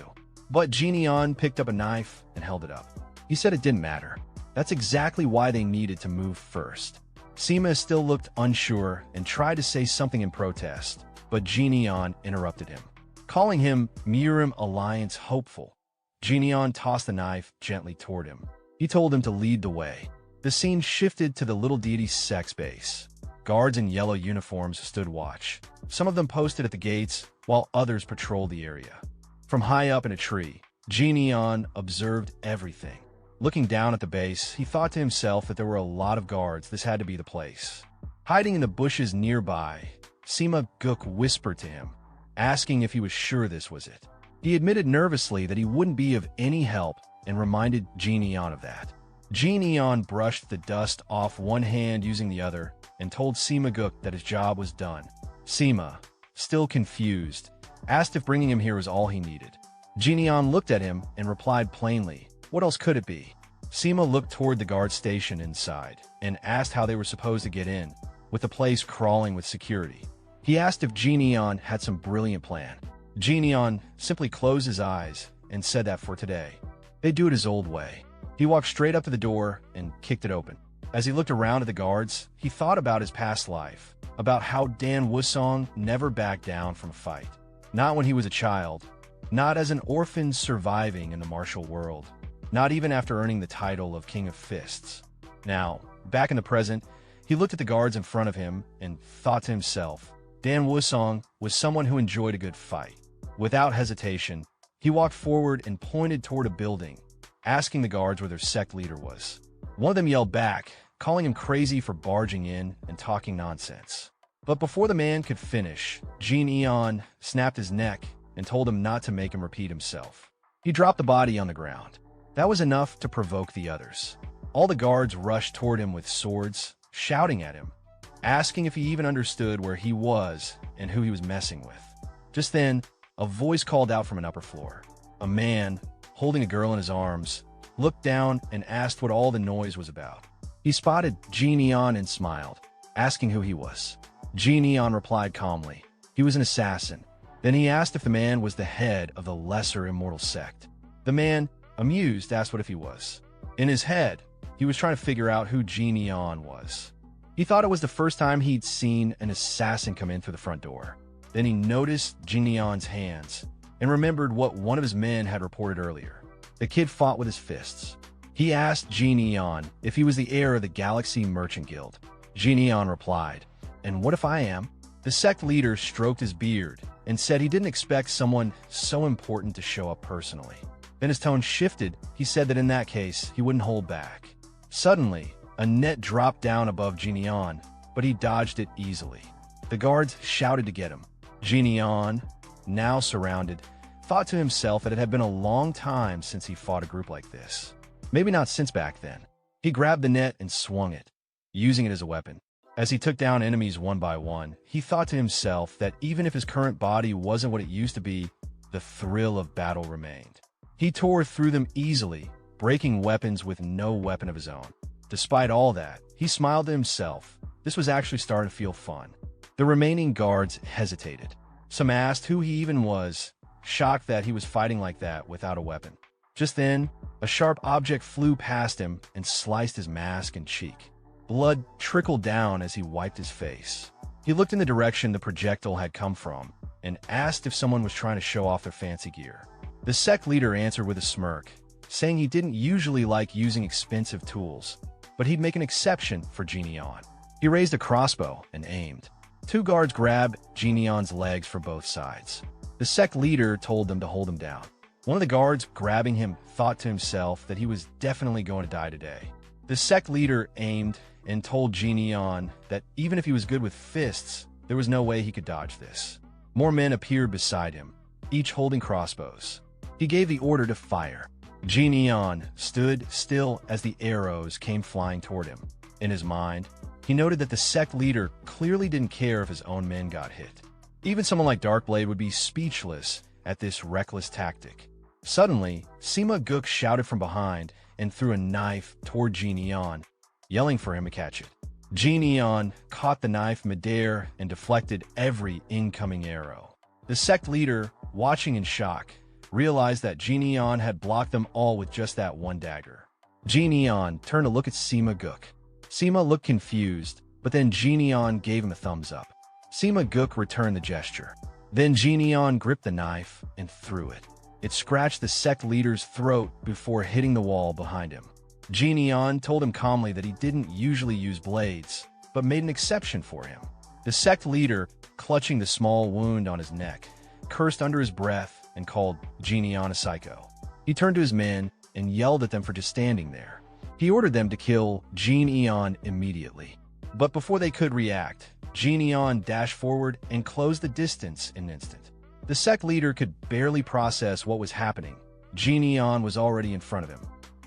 But Geneon picked up a knife and held it up. He said it didn't matter. That's exactly why they needed to move first. Sima still looked unsure and tried to say something in protest, but Geneon interrupted him, calling him Mirim Alliance hopeful. Geneon tossed the knife gently toward him. He told him to lead the way. The scene shifted to the little deity's sect's base. Guards in yellow uniforms stood watch. Some of them posted at the gates, while others patrolled the area. From high up in a tree, Geneon observed everything. Looking down at the base, he thought to himself that there were a lot of guards. This had to be the place. Hiding in the bushes nearby, Sima Guk whispered to him, asking if he was sure this was it. He admitted nervously that he wouldn't be of any help and reminded Geneon of that. Geneon brushed the dust off one hand using the other and told Sima Guk that his job was done. Sima, still confused, asked if bringing him here was all he needed. Geneon looked at him and replied plainly, "What else could it be?" Sima looked toward the guard station inside and asked how they were supposed to get in, with the place crawling with security. He asked if Geneon had some brilliant plan. Geneon simply closed his eyes and said that for today, they'd do it his old way. He walked straight up to the door and kicked it open. As he looked around at the guards, he thought about his past life, about how Dan Wusong never backed down from a fight. Not when he was a child, not as an orphan surviving in the martial world, not even after earning the title of King of Fists. Now, back in the present, he looked at the guards in front of him and thought to himself, Dan Wusong was someone who enjoyed a good fight. Without hesitation, he walked forward and pointed toward a building, asking the guards where their sect leader was. One of them yelled back, calling him crazy for barging in and talking nonsense. But before the man could finish, Geneon snapped his neck and told him not to make him repeat himself. He dropped the body on the ground. That was enough to provoke the others. All the guards rushed toward him with swords, shouting at him, asking if he even understood where he was and who he was messing with. Just then, a voice called out from an upper floor. A man, holding a girl in his arms, looked down and asked what all the noise was about. He spotted Geneon and smiled, asking who he was. Geneon replied calmly, he was an assassin. Then he asked if the man was the head of the lesser immortal sect. The man, amused, asked what if he was. In his head, he was trying to figure out who Geneon was. He thought it was the first time he'd seen an assassin come in through the front door. Then he noticed Geneon's hands and remembered what one of his men had reported earlier. The kid fought with his fists. He asked Geneon if he was the heir of the Galaxy Merchant Guild. Geneon replied, "And what if I am?" The sect leader stroked his beard and said he didn't expect someone so important to show up personally. Then his tone shifted. He said that in that case, he wouldn't hold back. Suddenly, a net dropped down above Geneon, but he dodged it easily. The guards shouted to get him. Geneon, now surrounded, thought to himself that it had been a long time since he fought a group like this. Maybe not since back then. He grabbed the net and swung it, using it as a weapon. As he took down enemies one by one, he thought to himself that even if his current body wasn't what it used to be, the thrill of battle remained. He tore through them easily, breaking weapons with no weapon of his own. Despite all that, he smiled to himself. This was actually starting to feel fun. The remaining guards hesitated. Some asked who he even was, shocked that he was fighting like that without a weapon. Just then, a sharp object flew past him and sliced his mask and cheek. Blood trickled down as he wiped his face. He looked in the direction the projectile had come from and asked if someone was trying to show off their fancy gear. The sect leader answered with a smirk, saying he didn't usually like using expensive tools, but he'd make an exception for Geneon. He raised a crossbow and aimed. Two guards grabbed Geneon's legs from both sides. The sect leader told them to hold him down. One of the guards grabbing him thought to himself that he was definitely going to die today. The sect leader aimed and told Geneon that even if he was good with fists, there was no way he could dodge this. More men appeared beside him, each holding crossbows. He gave the order to fire. Geneon stood still as the arrows came flying toward him. In his mind, he noted that the sect leader clearly didn't care if his own men got hit. Even someone like Darkblade would be speechless at this reckless tactic. Suddenly, Sima Guk shouted from behind and threw a knife toward Geneon, yelling for him to catch it. Geneon caught the knife midair and deflected every incoming arrow. The sect leader, watching in shock, realized that Geneon had blocked them all with just that one dagger. Geneon turned to look at Sima Guk. Sima looked confused, but then Geneon gave him a thumbs up. Sima Guk returned the gesture. Then Geneon gripped the knife and threw it. It scratched the sect leader's throat before hitting the wall behind him. Geneon told him calmly that he didn't usually use blades, but made an exception for him. The sect leader, clutching the small wound on his neck, cursed under his breath and called Geneon a psycho. He turned to his men and yelled at them for just standing there. He ordered them to kill Geneon immediately. But before they could react, Geneon dashed forward and closed the distance in an instant. The sect leader could barely process what was happening. Geneon was already in front of him.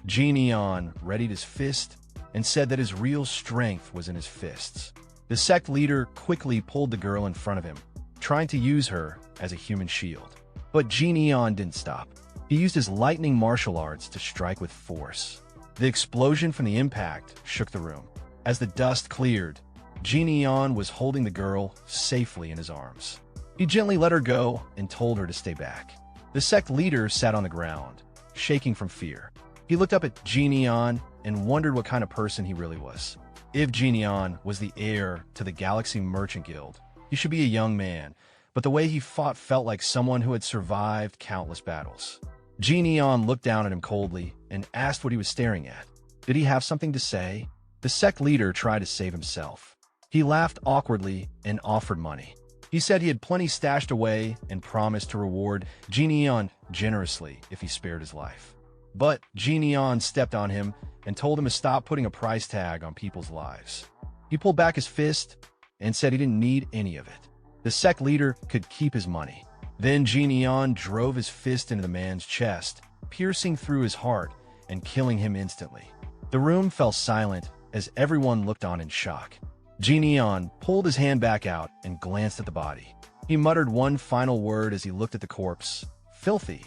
Geneon readied his fist and said that his real strength was in his fists. The sect leader quickly pulled the girl in front of him, trying to use her as a human shield. But Geneon didn't stop. He used his lightning martial arts to strike with force. The explosion from the impact shook the room. As the dust cleared, Geneon was holding the girl safely in his arms. He gently let her go and told her to stay back. The sect leader sat on the ground, shaking from fear. He looked up at Geneon and wondered what kind of person he really was. If Geneon was the heir to the Galaxy Merchant Guild, he should be a young man, but the way he fought felt like someone who had survived countless battles. Geneon looked down at him coldly and asked what he was staring at. Did he have something to say? The sect leader tried to save himself. He laughed awkwardly and offered money. He said he had plenty stashed away and promised to reward Geneon generously if he spared his life. But Geneon stepped on him and told him to stop putting a price tag on people's lives. He pulled back his fist and said he didn't need any of it. The sect leader could keep his money. Then Geneon drove his fist into the man's chest, piercing through his heart and killing him instantly. The room fell silent as everyone looked on in shock. Geneon pulled his hand back out and glanced at the body. He muttered one final word as he looked at the corpse. Filthy.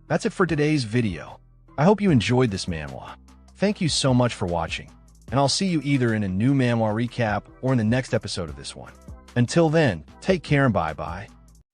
That's it for today's video. I hope you enjoyed this manhwa. Thank you so much for watching, and I'll see you either in a new manhwa recap or in the next episode of this one. Until then, take care and bye-bye.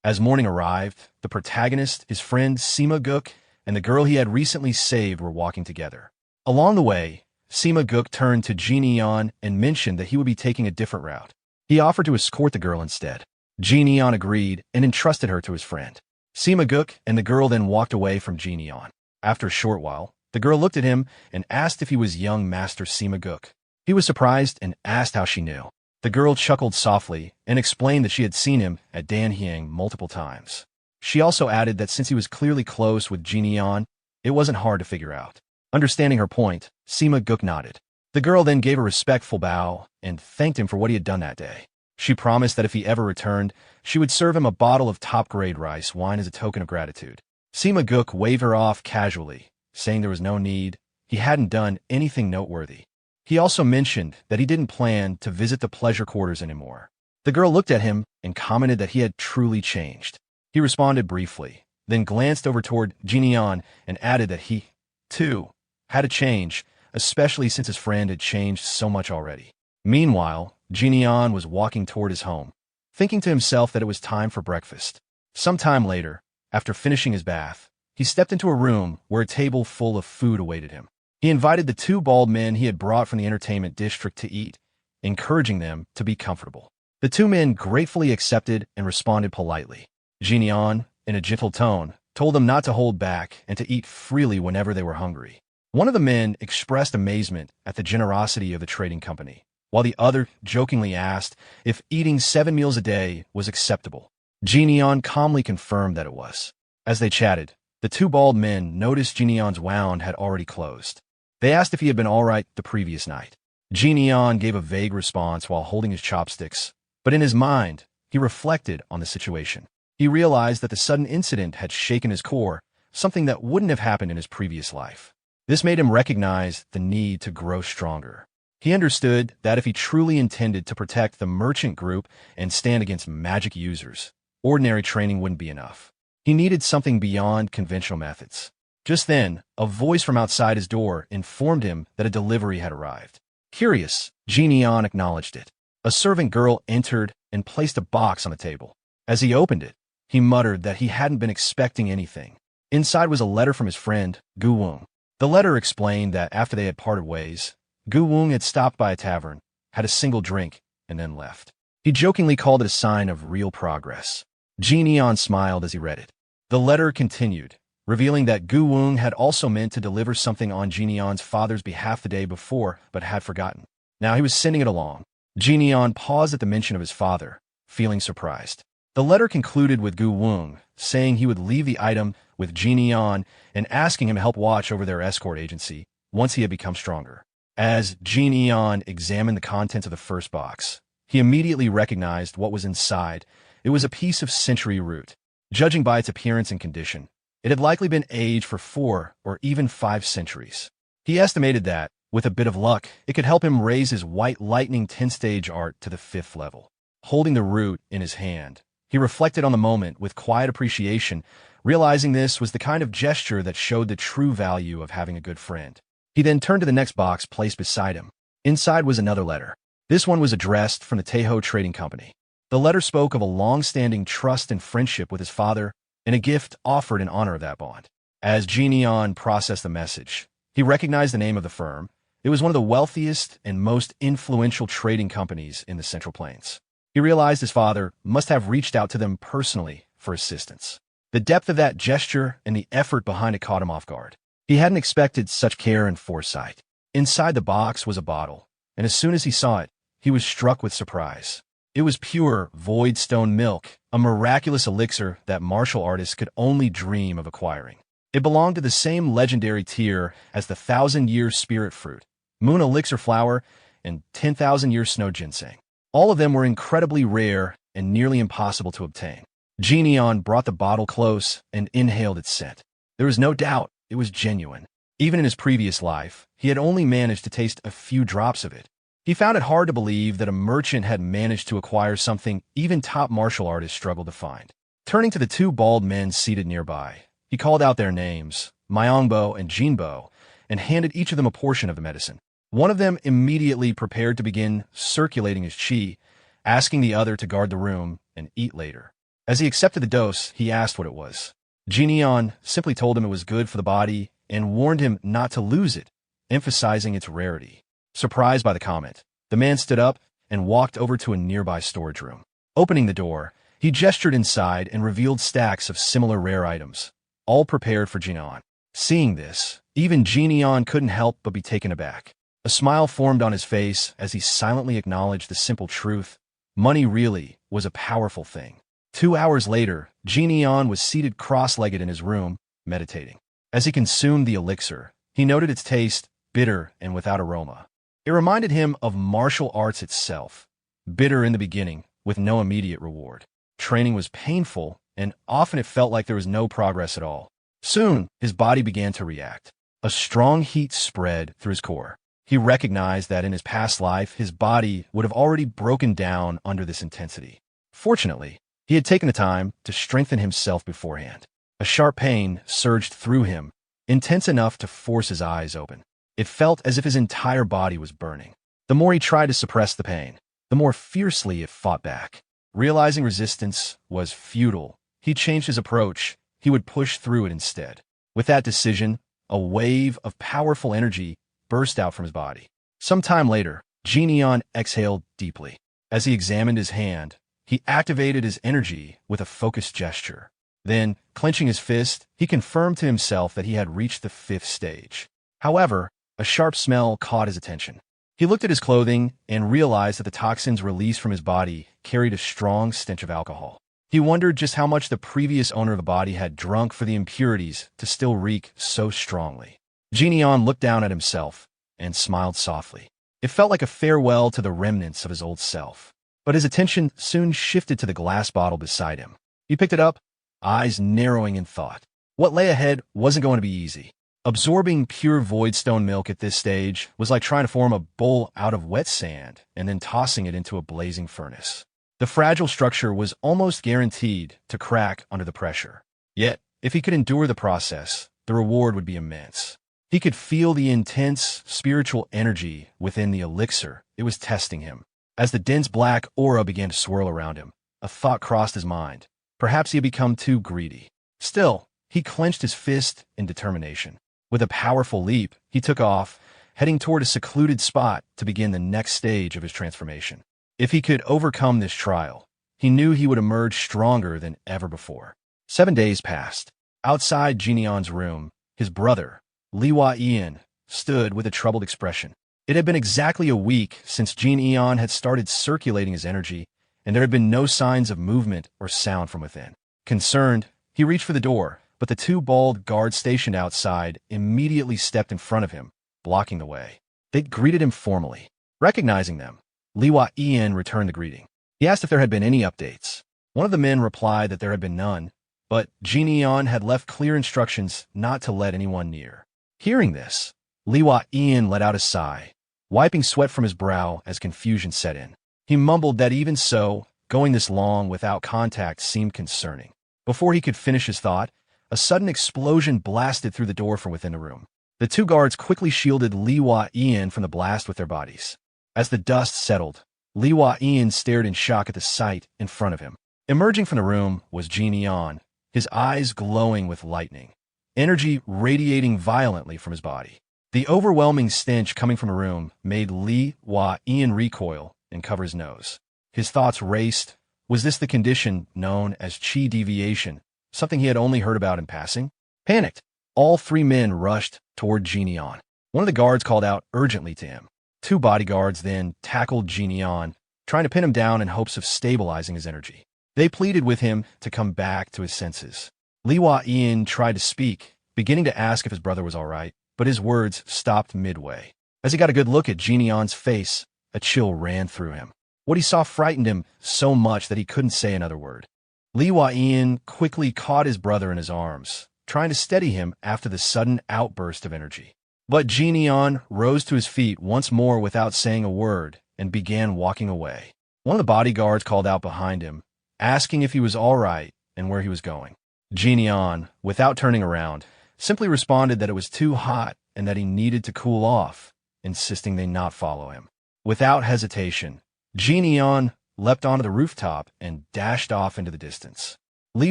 As morning arrived, the protagonist, his friend Sima Guk, and the girl he had recently saved were walking together. Along the way, Sima Guk turned to Geneon and mentioned that he would be taking a different route. He offered to escort the girl instead. Geneon agreed and entrusted her to his friend. Sima Guk and the girl then walked away from Geneon. After a short while, the girl looked at him and asked if he was young Master Sima Guk. He was surprised and asked how she knew. The girl chuckled softly and explained that she had seen him at Danhyang multiple times. She also added that since he was clearly close with Geneon, it wasn't hard to figure out. Understanding her point, Sima Guk nodded. The girl then gave a respectful bow and thanked him for what he had done that day. She promised that if he ever returned, she would serve him a bottle of top-grade rice wine as a token of gratitude. Sima Guk waved her off casually, saying there was no need. He hadn't done anything noteworthy. He also mentioned that he didn't plan to visit the pleasure quarters anymore. The girl looked at him and commented that he had truly changed. He responded briefly, then glanced over toward Geneon and added that he, too, had to change, especially since his friend had changed so much already. Meanwhile, Geneon was walking toward his home, thinking to himself that it was time for breakfast. Some time later, after finishing his bath, he stepped into a room where a table full of food awaited him. He invited the two bald men he had brought from the entertainment district to eat, encouraging them to be comfortable. The two men gratefully accepted and responded politely. Geneon, in a gentle tone, told them not to hold back and to eat freely whenever they were hungry. One of the men expressed amazement at the generosity of the trading company. while the other jokingly asked if eating 7 meals a day was acceptable. Geneon calmly confirmed that it was. As they chatted, the two bald men noticed Geneon's wound had already closed. They asked if he had been all right the previous night. Geneon gave a vague response while holding his chopsticks, but in his mind, he reflected on the situation. He realized that the sudden incident had shaken his core, something that wouldn't have happened in his previous life. This made him recognize the need to grow stronger. He understood that if he truly intended to protect the merchant group and stand against magic users, ordinary training wouldn't be enough. He needed something beyond conventional methods. Just then, a voice from outside his door informed him that a delivery had arrived. Curious, Geneon acknowledged it. A servant girl entered and placed a box on the table. As he opened it, he muttered that he hadn't been expecting anything. Inside was a letter from his friend, Gu Wong. The letter explained that after they had parted ways, Gu Wong had stopped by a tavern, had a single drink, and then left. He jokingly called it a sign of real progress. Geneon smiled as he read it. The letter continued, revealing that Gu Wong had also meant to deliver something on Geneon's father's behalf the day before, but had forgotten. Now he was sending it along. Geneon paused at the mention of his father, feeling surprised. The letter concluded with Gu Wong saying he would leave the item with Geneon and asking him to help watch over their escort agency once he had become stronger. As Geneon examined the contents of the first box, he immediately recognized what was inside. It was a piece of century root. Judging by its appearance and condition, it had likely been aged for 4 or even 5 centuries. He estimated that, with a bit of luck, it could help him raise his White Lightning 10-stage art to the 5th level. Holding the root in his hand, he reflected on the moment with quiet appreciation, realizing this was the kind of gesture that showed the true value of having a good friend. He then turned to the next box placed beside him. Inside was another letter. This one was addressed from the Tejo Trading Company. The letter spoke of a long-standing trust and friendship with his father and a gift offered in honor of that bond. As Geneon processed the message, he recognized the name of the firm. It was one of the wealthiest and most influential trading companies in the Central Plains. He realized his father must have reached out to them personally for assistance. The depth of that gesture and the effort behind it caught him off guard. He hadn't expected such care and foresight. Inside the box was a bottle, and as soon as he saw it, he was struck with surprise. It was pure, void stone milk, a miraculous elixir that martial artists could only dream of acquiring. It belonged to the same legendary tier as the 1,000-year spirit fruit, moon elixir flower, and 10,000-year snow ginseng. All of them were incredibly rare and nearly impossible to obtain. Geneon brought the bottle close and inhaled its scent. There was no doubt it was genuine. Even in his previous life, he had only managed to taste a few drops of it. He found it hard to believe that a merchant had managed to acquire something even top martial artists struggled to find. Turning to the two bald men seated nearby, he called out their names, Myongbo and Jinbo, and handed each of them a portion of the medicine. One of them immediately prepared to begin circulating his chi, asking the other to guard the room and eat later. As he accepted the dose, he asked what it was. Geneon simply told him it was good for the body and warned him not to lose it, emphasizing its rarity. Surprised by the comment, the man stood up and walked over to a nearby storage room. Opening the door, he gestured inside and revealed stacks of similar rare items, all prepared for Geneon. Seeing this, even Geneon couldn't help but be taken aback. A smile formed on his face as he silently acknowledged the simple truth. Money really was a powerful thing. 2 hours later, Geneon was seated cross-legged in his room, meditating. As he consumed the elixir, he noted its taste, bitter and without aroma. It reminded him of martial arts itself, bitter in the beginning, with no immediate reward. Training was painful, and often it felt like there was no progress at all. Soon, his body began to react. A strong heat spread through his core. He recognized that in his past life, his body would have already broken down under this intensity. Fortunately, he had taken the time to strengthen himself beforehand. A sharp pain surged through him, intense enough to force his eyes open. It felt as if his entire body was burning. The more he tried to suppress the pain, the more fiercely it fought back. Realizing resistance was futile, he changed his approach. He would push through it instead. With that decision, a wave of powerful energy burst out from his body. Some time later, Geneon exhaled deeply. As he examined his hand, he activated his energy with a focused gesture. Then, clenching his fist, he confirmed to himself that he had reached the 5th stage. However, a sharp smell caught his attention. He looked at his clothing and realized that the toxins released from his body carried a strong stench of alcohol. He wondered just how much the previous owner of the body had drunk for the impurities to still reek so strongly. Geneon looked down at himself and smiled softly. It felt like a farewell to the remnants of his old self. But his attention soon shifted to the glass bottle beside him. He picked it up, eyes narrowing in thought. What lay ahead wasn't going to be easy. Absorbing pure voidstone milk at this stage was like trying to form a bowl out of wet sand and then tossing it into a blazing furnace. The fragile structure was almost guaranteed to crack under the pressure. Yet, if he could endure the process, the reward would be immense. He could feel the intense spiritual energy within the elixir. It was testing him. As the dense black aura began to swirl around him, a thought crossed his mind. Perhaps he had become too greedy. Still, he clenched his fist in determination. With a powerful leap, he took off, heading toward a secluded spot to begin the next stage of his transformation. If he could overcome this trial, he knew he would emerge stronger than ever before. 7 days passed. Outside Geneon's room, his brother, Lee Geneon, stood with a troubled expression. It had been exactly a week since Geneon had started circulating his energy, and there had been no signs of movement or sound from within. Concerned, he reached for the door, but the two bald guards stationed outside immediately stepped in front of him, blocking the way. They greeted him formally. Recognizing them, Lee Geneon returned the greeting. He asked if there had been any updates. One of the men replied that there had been none, but Geneon had left clear instructions not to let anyone near. Hearing this, Lee Geneon let out a sigh, wiping sweat from his brow as confusion set in. He mumbled that even so, going this long without contact seemed concerning. Before he could finish his thought, a sudden explosion blasted through the door from within the room. The two guards quickly shielded Lee Geneon from the blast with their bodies. As the dust settled, Lee Geneon stared in shock at the sight in front of him. Emerging from the room was Geneon, his eyes glowing with lightning, energy radiating violently from his body. The overwhelming stench coming from the room made Lee Geneon recoil and cover his nose. His thoughts raced. Was this the condition known as chi deviation, something he had only heard about in passing? Panicked, all three men rushed toward Geneon. One of the guards called out urgently to him. Two bodyguards then tackled Geneon, trying to pin him down in hopes of stabilizing his energy. They pleaded with him to come back to his senses. Lee Geneon tried to speak, beginning to ask if his brother was all right, but his words stopped midway. As he got a good look at Geneon's face, a chill ran through him. What he saw frightened him so much that he couldn't say another word. Lee Geneon quickly caught his brother in his arms, trying to steady him after the sudden outburst of energy. But Geneon rose to his feet once more without saying a word and began walking away. One of the bodyguards called out behind him, asking if he was all right and where he was going. Geneon, without turning around, simply responded that it was too hot and that he needed to cool off, insisting they not follow him. Without hesitation, Geneon leapt onto the rooftop and dashed off into the distance. Lee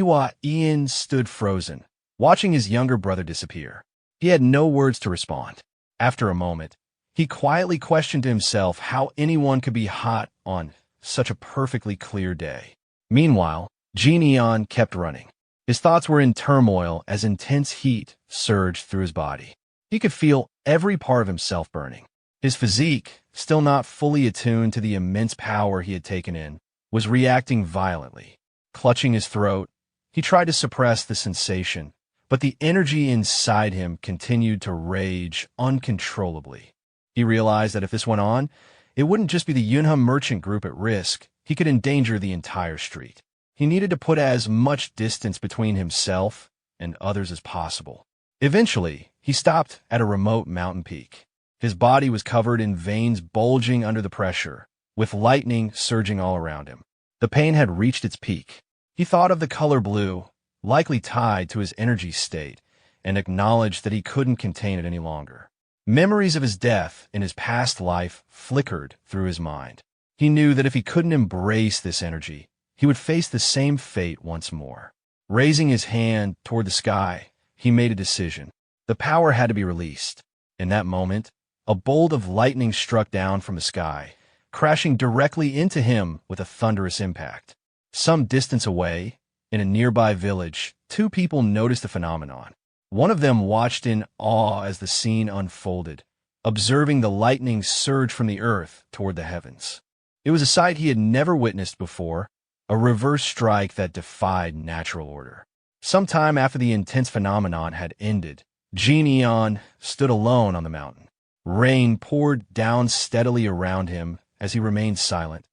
Geneon stood frozen, watching his younger brother disappear. He had no words to respond. After a moment, he quietly questioned himself how anyone could be hot on such a perfectly clear day. Meanwhile, Geneon kept running. His thoughts were in turmoil as intense heat surged through his body. He could feel every part of himself burning. His physique, still not fully attuned to the immense power he had taken in, was reacting violently. Clutching his throat, he tried to suppress the sensation, but the energy inside him continued to rage uncontrollably. He realized that if this went on, it wouldn't just be the Yunham merchant group at risk, he could endanger the entire street. He needed to put as much distance between himself and others as possible. Eventually, he stopped at a remote mountain peak. His body was covered in veins bulging under the pressure, with lightning surging all around him. The pain had reached its peak. He thought of the color blue, likely tied to his energy state, and acknowledged that he couldn't contain it any longer. Memories of his death in his past life flickered through his mind. He knew that if he couldn't embrace this energy, he would face the same fate once more. Raising his hand toward the sky, he made a decision. The power had to be released. In that moment, a bolt of lightning struck down from the sky, crashing directly into him with a thunderous impact. Some distance away, in a nearby village, two people noticed the phenomenon. One of them watched in awe as the scene unfolded. observing the lightning surge from the earth toward the heavens. It was a sight he had never witnessed before, a reverse strike that defied natural order. Sometime after the intense phenomenon had ended, Geneon stood alone on the mountain. Rain poured down steadily around him as he remained silent,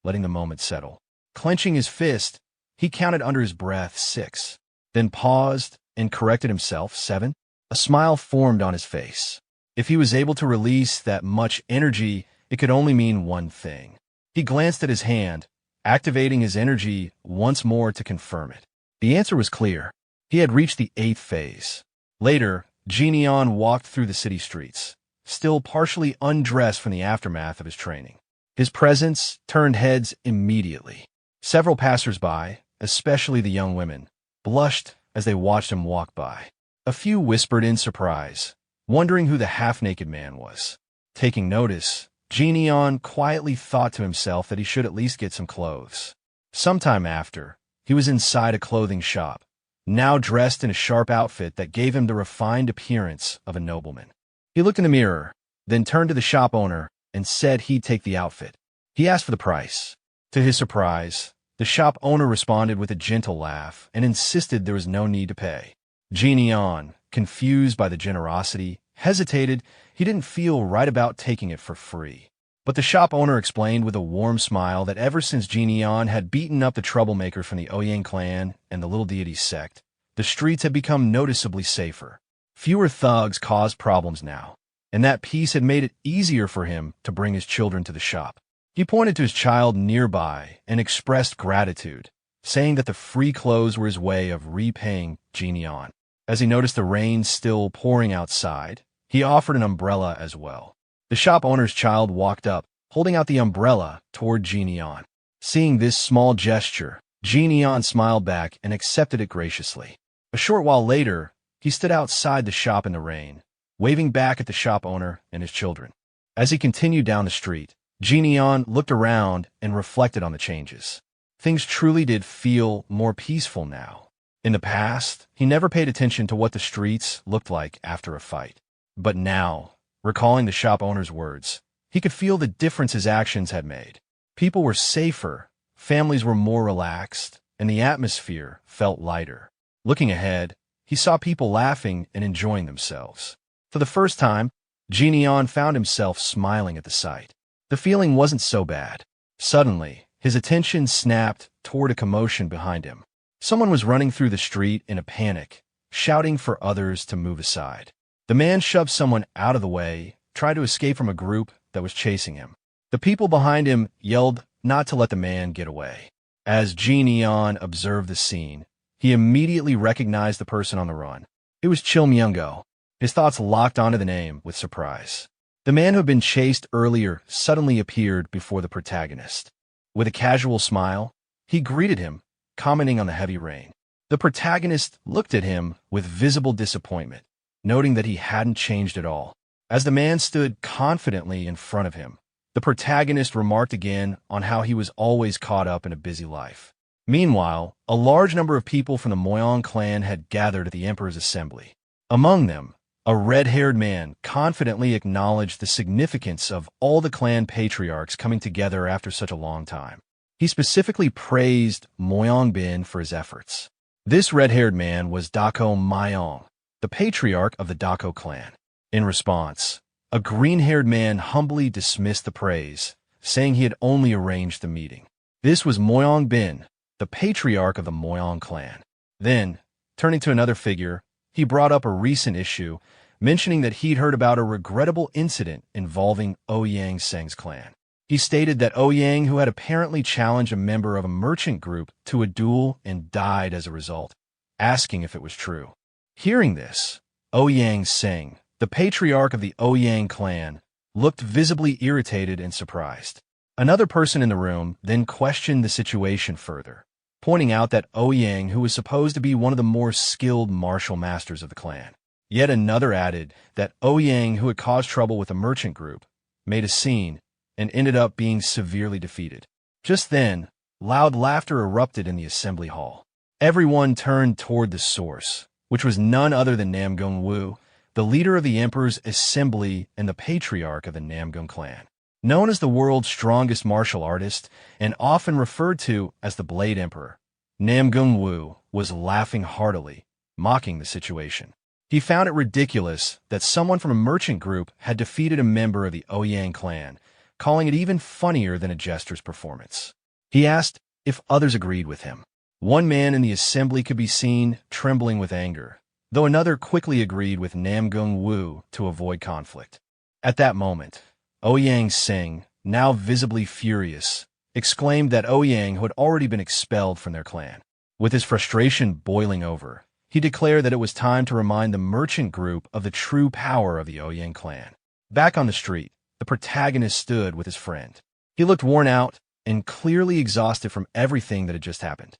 letting the moment settle. Clenching his fist, he counted under his breath 6, then paused and corrected himself 7. A smile formed on his face. If he was able to release that much energy, it could only mean one thing. He glanced at his hand, activating his energy once more to confirm it. The answer was clear. He had reached the 8th phase. Later, Geneon walked through the city streets, still partially undressed from the aftermath of his training. His presence turned heads immediately. Several passers-by, especially the young women, blushed as they watched him walk by. A few whispered in surprise, wondering who the half-naked man was. Taking notice, Geneon quietly thought to himself that he should at least get some clothes. Sometime after, he was inside a clothing shop, now dressed in a sharp outfit that gave him the refined appearance of a nobleman. He looked in the mirror, then turned to the shop owner and said he'd take the outfit. He asked for the price. To his surprise, the shop owner responded with a gentle laugh and insisted there was no need to pay. Geneon, confused by the generosity, hesitated. He didn't feel right about taking it for free. But the shop owner explained with a warm smile that ever since Geneon had beaten up the troublemakers from the Oyang clan and the Little Deities sect, the streets had become noticeably safer. Fewer thugs caused problems now, and that peace had made it easier for him to bring his children to the shop. He pointed to his child nearby and expressed gratitude, saying that the free clothes were his way of repaying Geneon. As he noticed the rain still pouring outside, he offered an umbrella as well. The shop owner's child walked up, holding out the umbrella toward Geneon. Seeing this small gesture, Geneon smiled back and accepted it graciously. A short while later, he stood outside the shop in the rain, waving back at the shop owner and his children. As he continued down the street, Geneon looked around and reflected on the changes. Things truly did feel more peaceful now. In the past, he never paid attention to what the streets looked like after a fight. But now, recalling the shop owner's words, he could feel the difference his actions had made. People were safer, families were more relaxed, and the atmosphere felt lighter. Looking ahead, he saw people laughing and enjoying themselves. For the first time, Geneon found himself smiling at the sight. The feeling wasn't so bad. Suddenly, his attention snapped toward a commotion behind him. Someone was running through the street in a panic, shouting for others to move aside. The man shoved someone out of the way, tried to escape from a group that was chasing him. The people behind him yelled not to let the man get away. As Geneon observed the scene, he immediately recognized the person on the run. It was Myungo. His thoughts locked onto the name with surprise. The man who had been chased earlier suddenly appeared before the protagonist. With a casual smile, he greeted him, commenting on the heavy rain. The protagonist looked at him with visible disappointment, noting that he hadn't changed at all. As the man stood confidently in front of him, the protagonist remarked again on how he was always caught up in a busy life. Meanwhile, a large number of people from the Moyang clan had gathered at the Emperor's assembly. Among them, a red-haired man confidently acknowledged the significance of all the clan patriarchs coming together after such a long time. He specifically praised Moyang Bin for his efforts. This red-haired man was Dako Myong, the patriarch of the Dako clan. In response, a green-haired man humbly dismissed the praise, saying he had only arranged the meeting. This was Moyang Bin, the patriarch of the Moyang clan. Then, turning to another figure, he brought up a recent issue, mentioning that he'd heard about a regrettable incident involving Ouyang Seng's clan. He stated that Ouyang, who had apparently challenged a member of a merchant group to a duel and died as a result, asking if it was true. Hearing this, Ouyang Seng, the patriarch of the Ouyang clan, looked visibly irritated and surprised. Another person in the room then questioned the situation further, pointing out that Ouyang, who was supposed to be one of the more skilled martial masters of the clan. Yet another added that Ouyang, who had caused trouble with a merchant group, made a scene and ended up being severely defeated. Just then, loud laughter erupted in the assembly hall. Everyone turned toward the source, which was none other than Nam Gong Wu, the leader of the Emperor's Assembly and the patriarch of the Namgung clan. Known as the world's strongest martial artist and often referred to as the Blade Emperor, Namgung Wu was laughing heartily, mocking the situation. He found it ridiculous that someone from a merchant group had defeated a member of the Ouyang clan, calling it even funnier than a jester's performance. He asked if others agreed with him. One man in the assembly could be seen trembling with anger, though another quickly agreed with Namgung Wu to avoid conflict. At that moment, Ouyang Sing, now visibly furious, exclaimed that Ouyang had already been expelled from their clan. With his frustration boiling over, he declared that it was time to remind the merchant group of the true power of the Ouyang clan. Back on the street, the protagonist stood with his friend. He looked worn out and clearly exhausted from everything that had just happened.